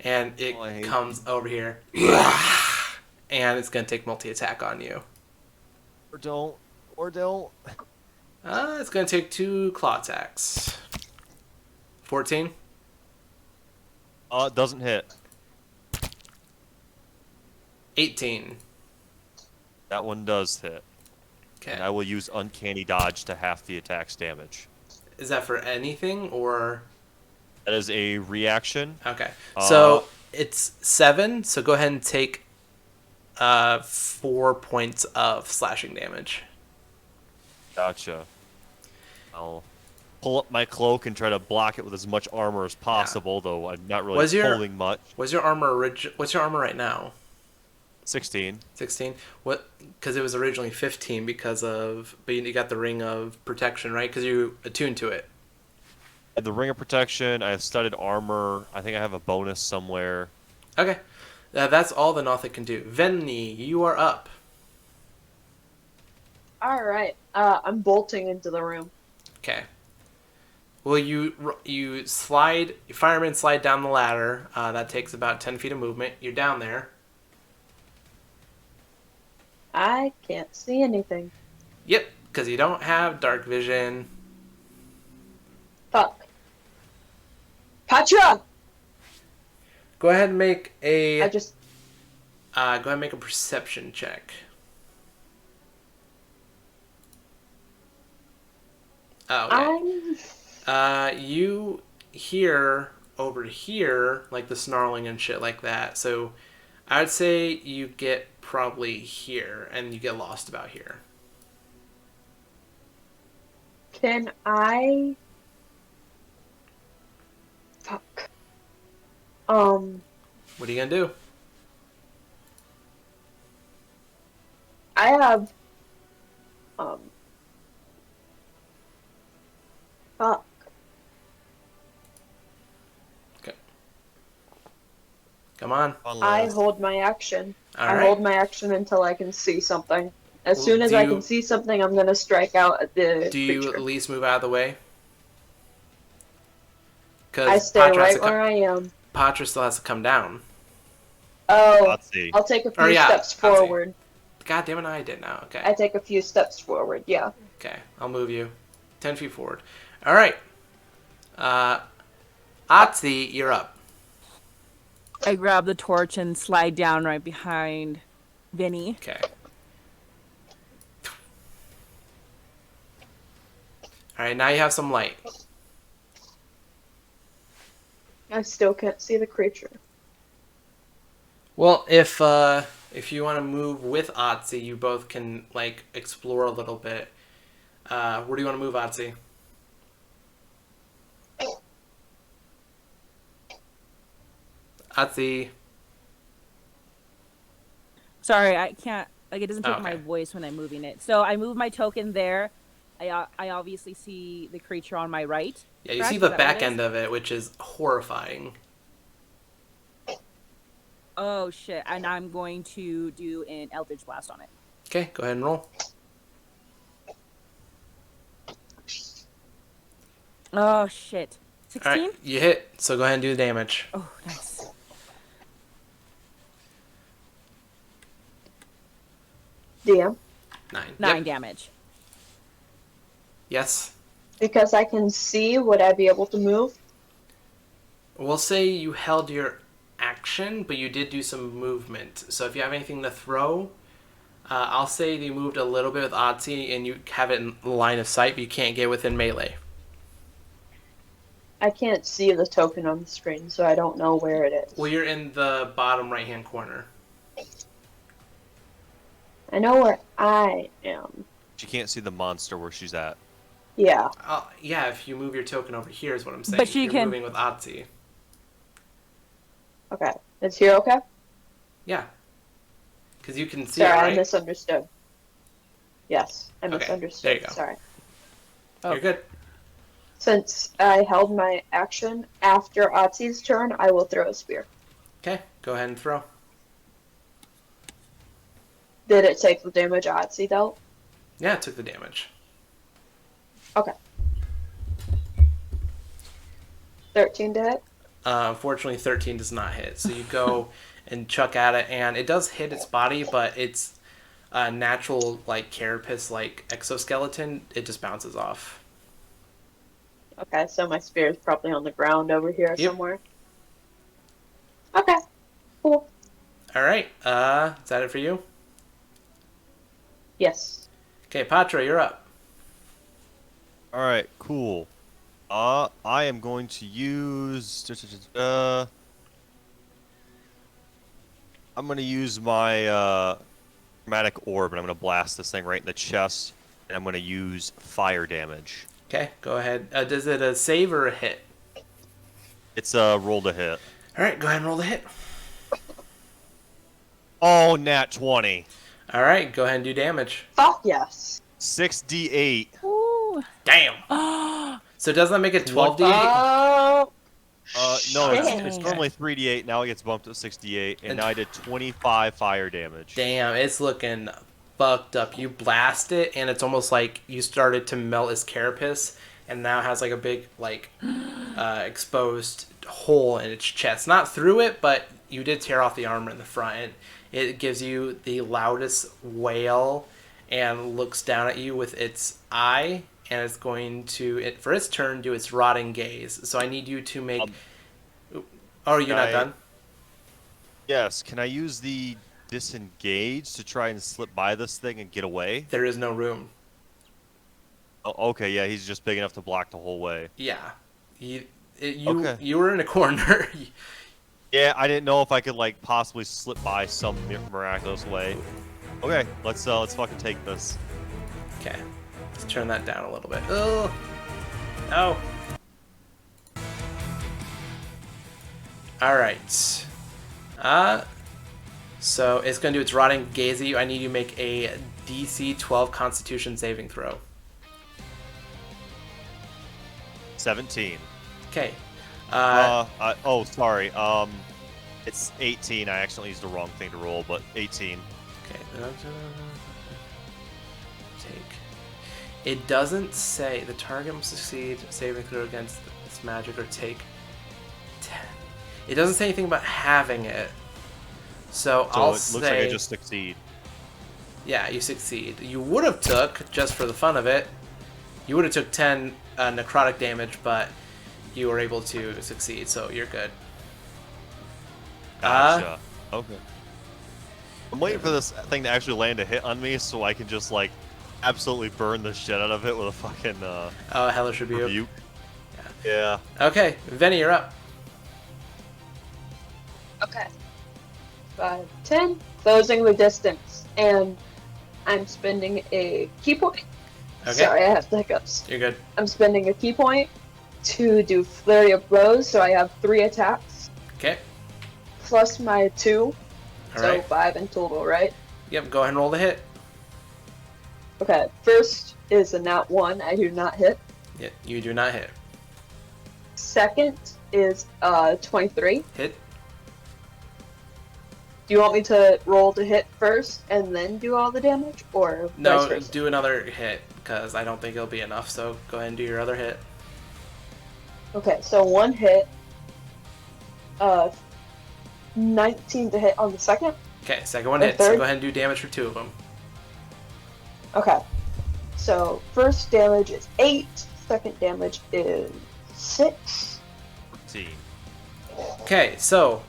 And it comes over here. And it's going to take multi-attack on you. Or don't. Or don't. It's going to take 2 claw attacks. 14? It doesn't hit. 18. That one does hit. Okay. And I will use Uncanny Dodge to half the attack's damage. Is that for anything, or...? That is a reaction. Okay. So, it's 7, so go ahead and take 4 points of slashing damage. Gotcha. I'll pull up my cloak and try to block it with as much armor as possible, though I'm not really holding much. What's your armor right now? 16. 16? What? Because it was originally 15 but you got the ring of protection, right? Because you attuned to it. The ring of protection, I have studded armor. I think I have a bonus somewhere. Okay. That's all the Nothic can do. Venny, you are up. Alright. I'm bolting into the room. Okay. Well, you fireman slide down the ladder. That takes about 10 feet of movement. You're down there. I can't see anything. Yep, because you don't have dark vision. Fuck. Patra! Go ahead and make a... go ahead and make a perception check. Oh, okay. You hear over here, like, the snarling and shit like that. So, I would say you get probably here, and you get lost about here. Can I... Fuck. What are you gonna do? I have... Fuck. Okay. Come on. I hold my action. All I right. hold my action until I can see something. As Well, soon as do I you- can see something, I'm gonna strike out at the Do you at creature. least move out of the way? I Because stay right where I am. Patra still has to come down. Oh, Let's see. I'll take a Or few yeah, steps I'll see. forward. God damn it, I did now. Okay. I take a few steps forward, yeah. Okay, I'll move you 10 feet forward. All right. Otzi, you're up. I grab the torch and slide down right behind Vinny. Okay. All right, now you have some light. I still can't see the creature. Well, if you want to move with Otzi, you both can like explore a little bit. Where do you want to move, Otzi? Otzi. Sorry, I can't. Like, it doesn't take my Okay. voice when I'm moving it. So I move my token there. I obviously see the creature on my right. Yeah, you correct? see Is the that what back it is? end of it, which is horrifying. Oh shit! And I'm going to do an Eldritch Blast on it. Okay, go ahead and roll. Oh shit! All 16. right, you hit. So go ahead and do the damage. Oh, nice. 9. 9. 9 Yep. damage. Yes. Because I can see, would I be able to move? We'll say you held your action, but you did do some movement. So if you have anything to throw, I'll say you moved a little bit with Otzi and you have it in line of sight, but you can't get within melee. I can't see the token on the screen, so I don't know where it is. Well, you're in the bottom right-hand corner. I know where I am. She can't see the monster where she's at. Yeah. Yeah, if you move your token over here is what I'm saying. But she you're can- moving with Otzi. Okay. Is here okay? Yeah. Because you can see Sorry, it, right? I misunderstood. Yes, I Okay, misunderstood. there you go. Sorry. Oh. You're good. Since I held my action after Otzi's turn, I will throw a spear. Okay, go ahead and throw. Did it take the damage Otzi dealt? Yeah, it took the damage. Okay. 13 to hit? Unfortunately, 13 does not hit. So you go and chuck at it, and it does hit its body, but it's a natural, like, carapace-like exoskeleton. It just bounces off. Okay, so my spear is probably on the ground over here Yep. somewhere. Okay, cool. All right, is that it for you? Yes. Okay, Patra, you're up. All right, cool. I am going to use. I'm going to use my chromatic orb, and I'm going to blast this thing right in the chest, and I'm going to use fire damage. Okay, go ahead. Does it a save or a hit? It's a roll to hit. All right, go ahead and roll the hit. Oh, nat 20. All right, go ahead and do damage. Fuck yes. 6d8. Ooh. Damn. So does that make it 12d8? No, it's Shit. normally 3d8. Now it gets bumped to 6d8, and now I did 25 fire damage. Damn, it's looking fucked up. You blast it, and it's almost like you started to melt its carapace, and now it has like a big, like, exposed hole in its chest. Not through it, but you did tear off the armor in the front. And it gives you the loudest wail and looks down at you with its eye, and it's going to, for its turn, do its rotting gaze. So I need you to make... Oh, you're not done? Yes, can I use the disengage to try and slip by this thing and get away? There is no room. Oh, okay, yeah, he's just big enough to block the whole way. Yeah. You Okay. you were in a corner. Yeah, I didn't know if I could like possibly slip by some miraculous way. Okay, let's fucking take this. Okay. Let's turn that down a little bit. Oh. No. All right. So it's going to do its rotting gaze at you. I need you to make a DC 12 Constitution saving throw. 17. Okay. Oh, sorry. It's 18. I accidentally used the wrong thing to roll, but 18. Okay. Take. It doesn't say the target must succeed saving throw against this magic or take 10. It doesn't say anything about having it. So I'll it looks like I just succeed. Yeah, you succeed. You would have took, just for the fun of it, you would have took 10 necrotic damage, but you were able to succeed, so you're good. Gotcha. Okay. I'm waiting for this thing to actually land a hit on me so I can just, like, absolutely burn the shit out of it with a fucking, Hellish Rebuke. Yeah. Okay, Venny, you're up. Okay. 5, 10, closing the distance, and I'm spending a key point. Okay. Sorry, I have the hiccups. You're good. I'm spending a key point to do Flurry of Blows, so I have 3 attacks. Okay. Plus my 2, so Alright. 5 in total, right? Yep, go ahead and roll the hit. Okay, first is a nat 1, I do not hit. Yeah, you do not hit. Second is 23. Hit. Do you want me to roll to hit first and then do all the damage, or vice No, versa? do another hit, because I don't think it'll be enough, so go ahead and do your other hit. Okay, so 1 hit, 19 to hit on the second. Okay, second one The hits, so third? go ahead and do damage for 2 of them. Okay, so first damage is 8, second damage is 6. 14. Okay, so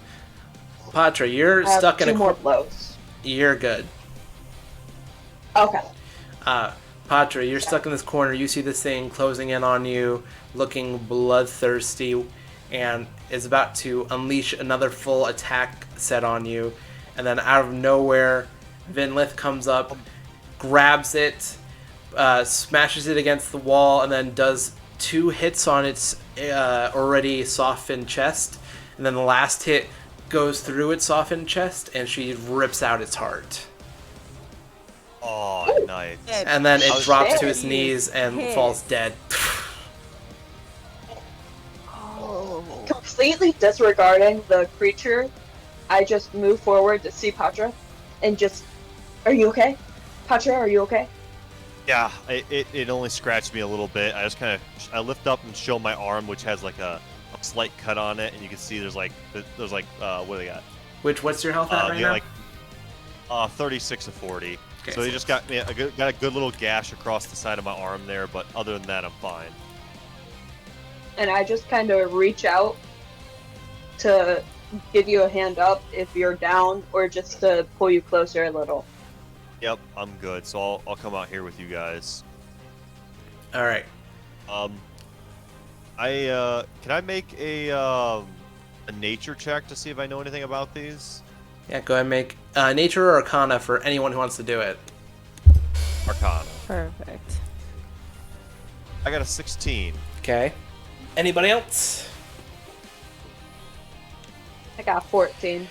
Patra, you're I have stuck in 2 a more blows. You're good. Okay. Patra, you're stuck in this corner. You see this thing closing in on you, looking bloodthirsty, and is about to unleash another full attack set on you. And then out of nowhere, Vinlith comes up, grabs it, smashes it against the wall, and then does 2 hits on its already softened chest. And then the last hit goes through its softened chest, and she rips out its heart. Oh, nice. And then it drops to dead. its knees and Hit. falls dead. Completely disregarding the creature, I just move forward to see Patra and just, are you okay? Patra, are you okay? Yeah, it only scratched me a little bit. I just kind of I lift up and show my arm, which has like a slight cut on it, and you can see there's like what do they got? What's your health at right they now? like 36 to 40. Okay, So they just got me got a good little gash across the side of my arm there, but other than that, I'm fine. And I just kind of reach out to give you a hand up if you're down, or just to pull you closer a little. Yep, I'm good. So I'll come out here with you guys. All right. Can I make a nature check to see if I know anything about these? Yeah, go ahead and make Nature or Arcana for anyone who wants to do it. Arcana. Perfect. I got a 16. Okay. Anybody else? I got 14.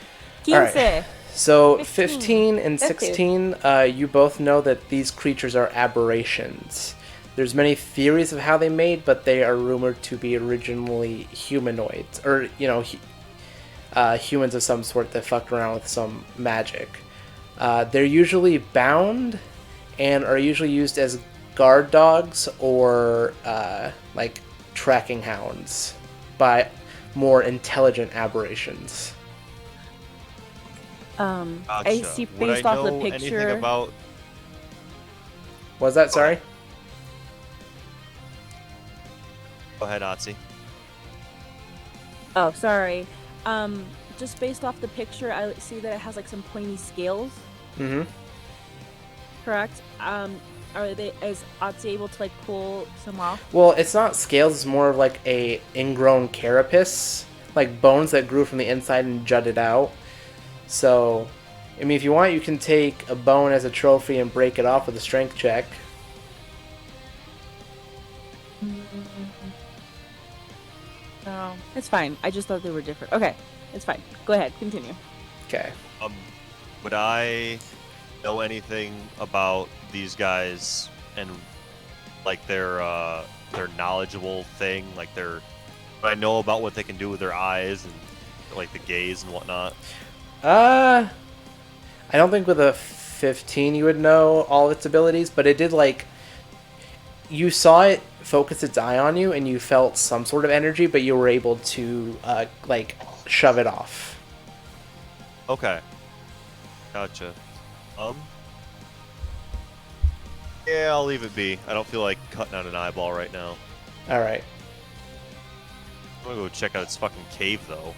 Alright. So 15. 15 and 16, you both know that these creatures are aberrations. There's many theories of how they made, but they are rumored to be originally humanoids, or humans of some sort that fucked around with some magic. They're usually bound and are usually used as guard dogs or like tracking hounds by more intelligent aberrations. I Gotcha. see Would I based off the know anything picture. about? Was that sorry? Go ahead, Otzi. Oh, sorry. Just based off the picture, I see that it has like some pointy scales. Mm-hmm. Correct. Is Otzi able to like pull some off? Well, it's not scales. It's more of like a ingrown carapace, like bones that grew from the inside and jutted out. So, I mean, if you want, you can take a bone as a trophy and break it off with a strength check. No, it's fine. I just thought they were different. Okay, it's fine. Go ahead, continue. Okay. Would I know anything about these guys and like their their knowledgeable thing, like their what I know about what they can do with their eyes and like the gaze and whatnot. I don't think with a 15 you would know all its abilities, but it did like you saw it focus its eye on you and you felt some sort of energy, but you were able to like shove it off. Okay. Gotcha. Yeah, I'll leave it be. I don't feel like cutting out an eyeball right now. All right. I'm gonna go check out its fucking cave though.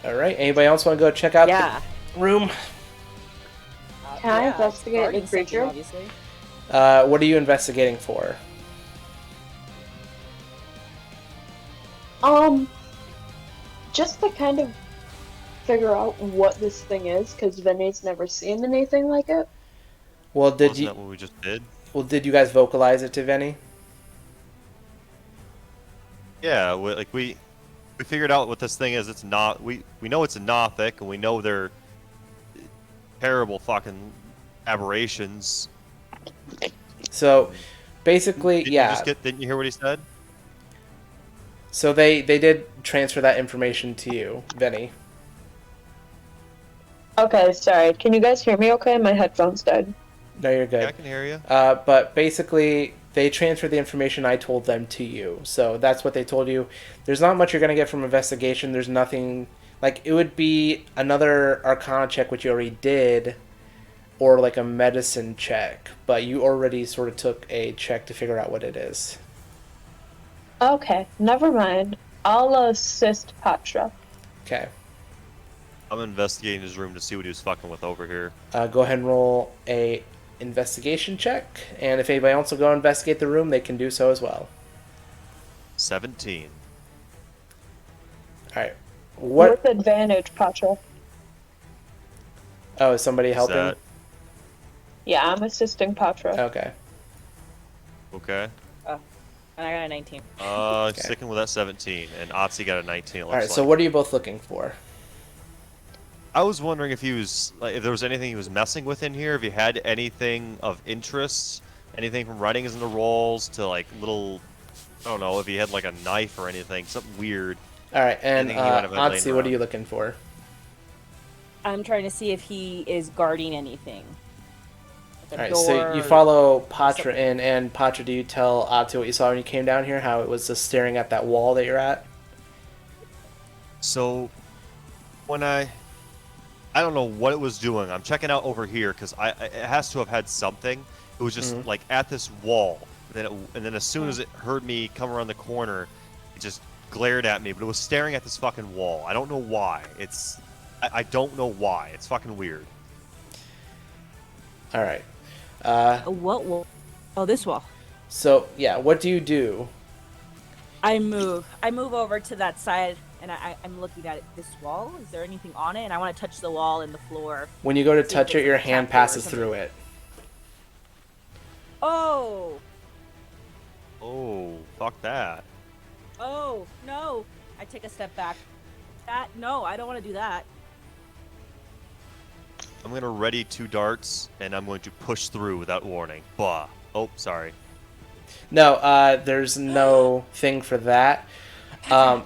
All right. Anybody else want to go check out Yeah. the room? Can I it's investigate guarding the creature? something, obviously. What are you investigating for? Just to kind of figure out what this thing is, because Vinny's never seen anything like it. Well, did Wasn't you? that what we just did? Well, did you guys vocalize it to Venny? Yeah, we figured out what this thing is. It's not. We know it's a Nothic, and we know they're terrible fucking aberrations. So, basically, Didn't yeah. Didn't you hear what he said? So they did transfer that information to you, Venny. Okay, sorry. Can you guys hear me okay? My headphones died. No, you're good. Yeah, I can hear you. But basically, they transferred the information I told them to you. So that's what they told you. There's not much you're going to get from investigation. There's nothing... Like, it would be another Arcana check, which you already did, or like a medicine check. But you already sort of took a check to figure out what it is. Okay, never mind. I'll assist Patra. Okay. I'm investigating his room to see what he was fucking with over here. Go ahead and roll a investigation check. And if anybody else will go investigate the room, they can do so as well. 17. Alright. What? With advantage, Patra. Oh, is somebody helping? that- Yeah, I'm assisting Patra. Okay. Okay. And I got a 19. Okay. Sticking with that 17, and Otzi got a 19. It looks Alright, so like. what are you both looking for? I was wondering if he was like, if there was anything he was messing with in here. If he had anything of interest, anything from writings in the rolls to like little, I don't know, if he had like a knife or anything, something weird. Alright, and Anything he might have had laying Otzi, what are around. you looking for? I'm trying to see if he is guarding anything. Like a Alright, so you door follow or Patra something. in, and Patra, do you tell Otzi what you saw when you came down here? How it was just staring at that wall that you're at? So when I don't know what it was doing. I'm checking out over here because it has to have had something. It was just like at this wall. And then as soon as it heard me come around the corner, it just glared at me. But it was staring at this fucking wall. I don't know why. I don't know why. It's fucking weird. Alright. What wall? Oh, this wall. So, yeah, what do you do? I move over to that side, and I'm looking at this wall. Is there anything on it? And I want to touch the wall and the floor. When you go to See if touch it, there's your a hand trapdoor or passes something. through it. Oh! Oh, fuck that. Oh, no! I take a step back. No, I don't want to do that. I'm going to ready 2 darts, and I'm going to push through without warning. Bah. Oh, sorry. No, there's no thing for that. Oh.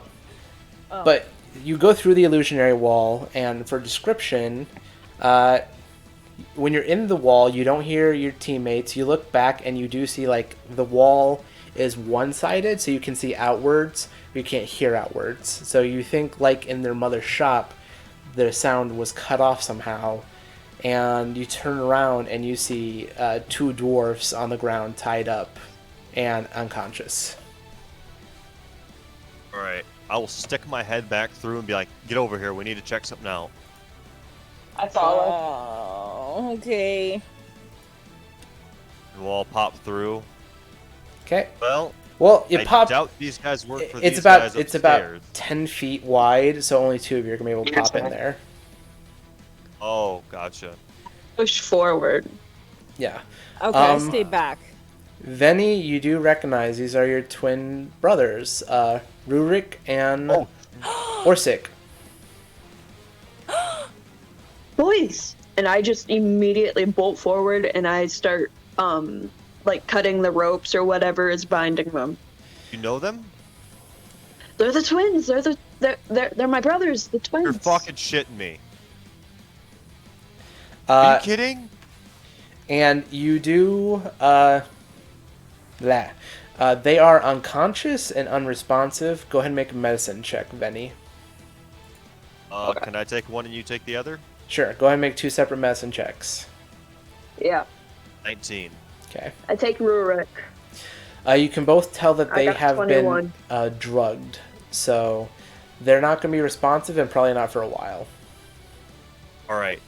But you go through the illusionary wall, and for description, when you're in the wall, you don't hear your teammates. You look back, and you do see, like, the wall is one-sided, so you can see outwards, but you can't hear outwards. So you think, like in their mother's shop, the sound was cut off somehow, and you turn around, and you see 2 dwarfs on the ground tied up and unconscious. Alright. I will stick my head back through and be like, get over here. We need to check something out. I follow. Oh, okay. And we'll all pop through. Okay. Well, You I pop. doubt these guys work for It's these about guys it's about upstairs. 10 feet wide, so only 2 of you are gonna be able to pop in there. Oh, gotcha. Push forward. Yeah. Okay, I stay back. Venny, you do recognize these are your twin brothers, Rurik and Orsic. Boys! And I just immediately bolt forward and I start like cutting the ropes or whatever is binding them. You know them? They're the twins. They're my brothers, the twins. You're fucking shitting me. Are you kidding? And you do that. They are unconscious and unresponsive. Go ahead and make a medicine check, Venny. Okay. Can I take one and you take the other? Sure. Go ahead and make 2 separate medicine checks. Yeah. 19. Okay. I take Rurik. You can both tell that they have 21. been drugged, so they're not going to be responsive and probably not for a while. All right.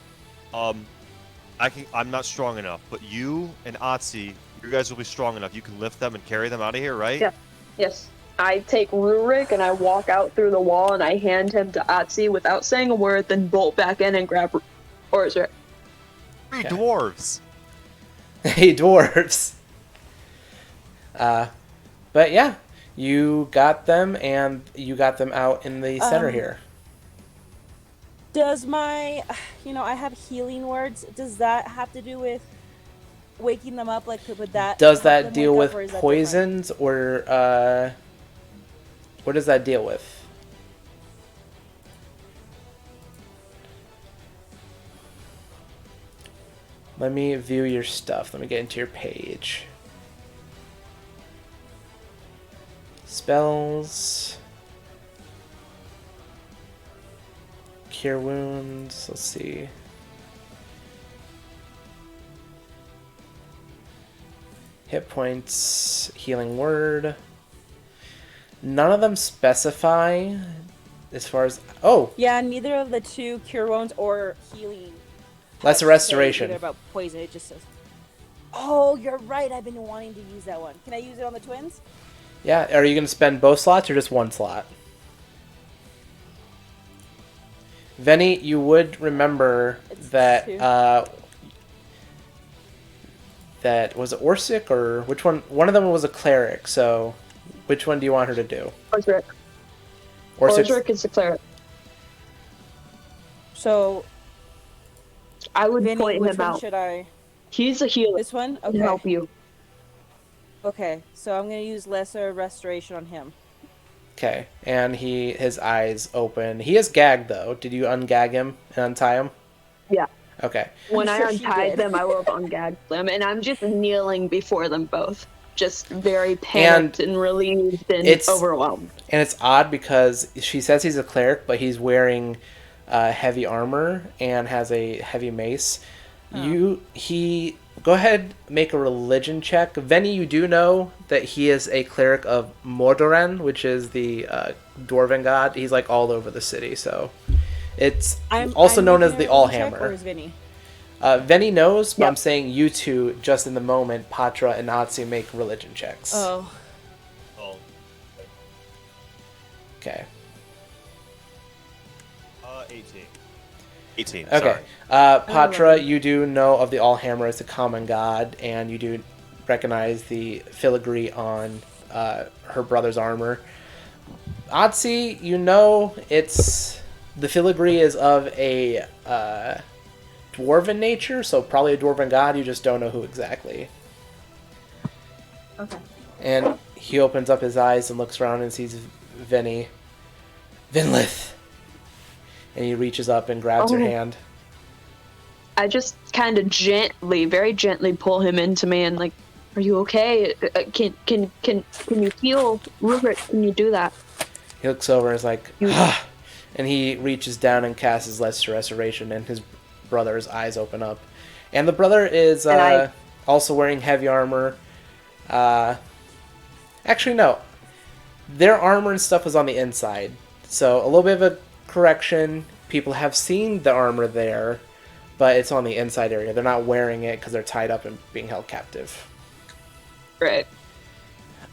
I'm not strong enough, but you and Otzi, you guys will be strong enough. You can lift them and carry them out of here, right? Yeah. Yes. I take Rurik and I walk out through the wall and I hand him to Otzi without saying a word, then bolt back in and grab Orzrik. 3 dwarves. Hey, dwarves. But yeah, you got them, and you got them out in the center here. Does my, I have healing words. Does that have to do with waking them up? Like, would that? Does help that them deal wake with up, or is that poisons, or what does that deal with? Let me view your stuff. Let me get into your page. Spells. Cure wounds. Let's see. Hit points. Healing word. None of them specify as far as... Oh! Yeah, neither of the 2 cure wounds or healing. Lesser restoration. Either about poison. It just says... Oh, you're right. I've been wanting to use that one. Can I use it on the twins? Yeah, are you going to spend both slots or just one slot? Venny, you would remember that that was it Orsic or which one? One of them was a cleric. So, which one do you want her to do? Orzrik. Orzrik is the cleric. So, I would Vinny, point which him one out. should I? He's a healer. This one? Can Okay. help you. Okay, so I'm gonna use lesser restoration on him. Okay, and his eyes open. He is gagged though. Did you ungag him and untie him? Yeah. Okay. When I'm I sure she untied did. them, I will have ungagged them, and I'm just kneeling before them both, just very panicked and relieved and overwhelmed. And it's odd because she says he's a cleric, but he's wearing heavy armor and has a heavy mace. Go ahead, make a religion check. Venny, you do know that he is a cleric of Mordoran, which is the dwarven god. He's like all over the city, so it's also known as the Allhammer. Or is Vinny? Venny knows, but Yep. I'm saying you two, just in the moment, Patra and Natsi, make religion checks. Oh. Oh. Okay. 18. 18. Okay. Sorry. Patra, you do know of the Allhammer as the common god, and you do recognize the filigree on her brother's armor. Otzi, you know the filigree is of a dwarven nature, so probably a dwarven god. You just don't know who exactly. Okay. And he opens up his eyes and looks around and sees Vinlith. And he reaches up and grabs her hand. I just kind of gently, very gently pull him into me and like, are you okay? Can you heal? Rupert, can you do that? He looks over and is like, ah! And he reaches down and casts his Lesser Restoration, and his brother's eyes open up. And the brother is also wearing heavy armor. Actually, no. Their armor and stuff was on the inside. So a little bit of a correction. People have seen the armor there, but it's on the inside area. They're not wearing it because they're tied up and being held captive. Right.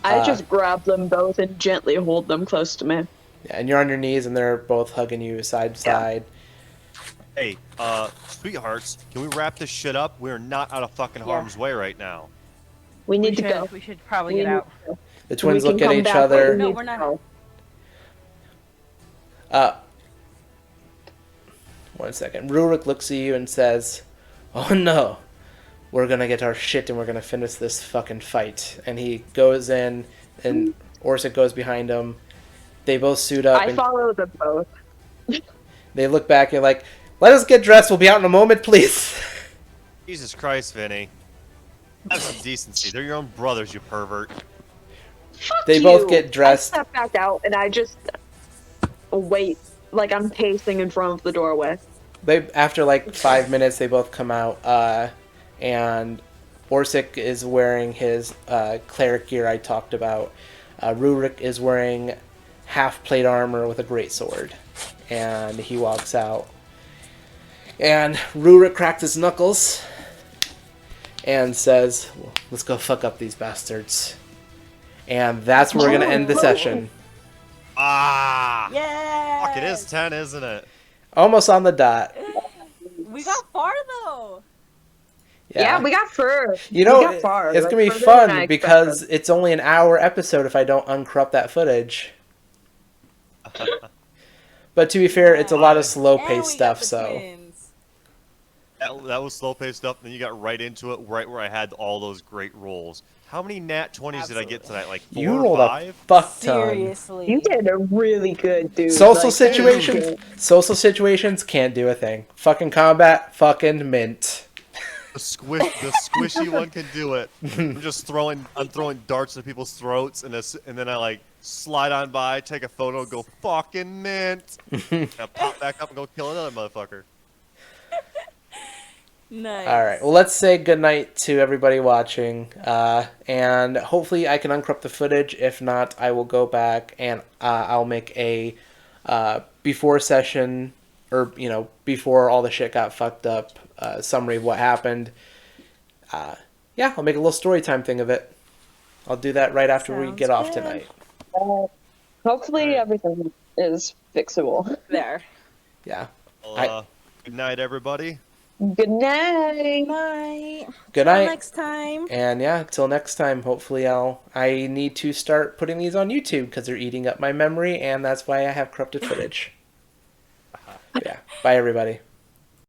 I just grab them both and gently hold them close to me. Yeah, and you're on your knees, and they're both hugging you side to side. Hey, sweethearts, can we wrap this shit up? We're not out of fucking harm's way right now. We need to go. We should probably get out. The twins We look can at come each back, other. but No, need we're to not. go. One second. Rurik looks at you and says, "Oh no, we're gonna get our shit and we're gonna finish this fucking fight. And he goes in, and Orsic goes behind him. They both suit up. I follow them both. They look back and like, let us get dressed. We'll be out in a moment, please. Jesus Christ, Vinny. Have some decency. They're your own brothers, you pervert. Fuck They you. both get dressed. I step back out and I just wait, like I'm pacing in front of the doorway. After like 5 minutes, they both come out, and Orsic is wearing his cleric gear I talked about. Rurik is wearing half plate armor with a greatsword, and he walks out. And Rurik cracks his knuckles and says, well, let's go fuck up these bastards. And that's where we're going to end the session. Ah! Yeah. Fuck, it is 10, isn't it? Almost on the dot. We got far though. Yeah, we got fur. You know, we got far. it's Like, going to be further than I fun expected. because it's only an hour episode if I don't uncorrupt that footage. But to be fair, it's a lot of slow-paced stuff, so... That was slow-paced stuff, then you got right into it, right where I had all those great rolls. How many nat 20s did I get tonight? Like 4 You or rolled 5? a fuck ton. Seriously. You did a really good, dude. Social Like, situations can't do a thing. Fucking combat, fucking mint. The squishy one can do it. I'm throwing darts at people's throats, and then I like slide on by, take a photo, go fucking mint, and I pop back up and go kill another motherfucker. Nice. All right. Well, let's say goodnight to everybody watching, and hopefully I can uncorrupt the footage. If not, I will go back and I'll make a before session, or before all the shit got fucked up, summary of what happened. Yeah, I'll make a little story time thing of it. I'll do that right after we Sounds get off good. tonight. hopefully everything is fixable. There. Yeah. Well, good night, everybody. Good night. Night. Good Till night. next time. And yeah, till next time, hopefully I need to start putting these on YouTube because they're eating up my memory, and that's why I have corrupted footage. Yeah. Bye, everybody.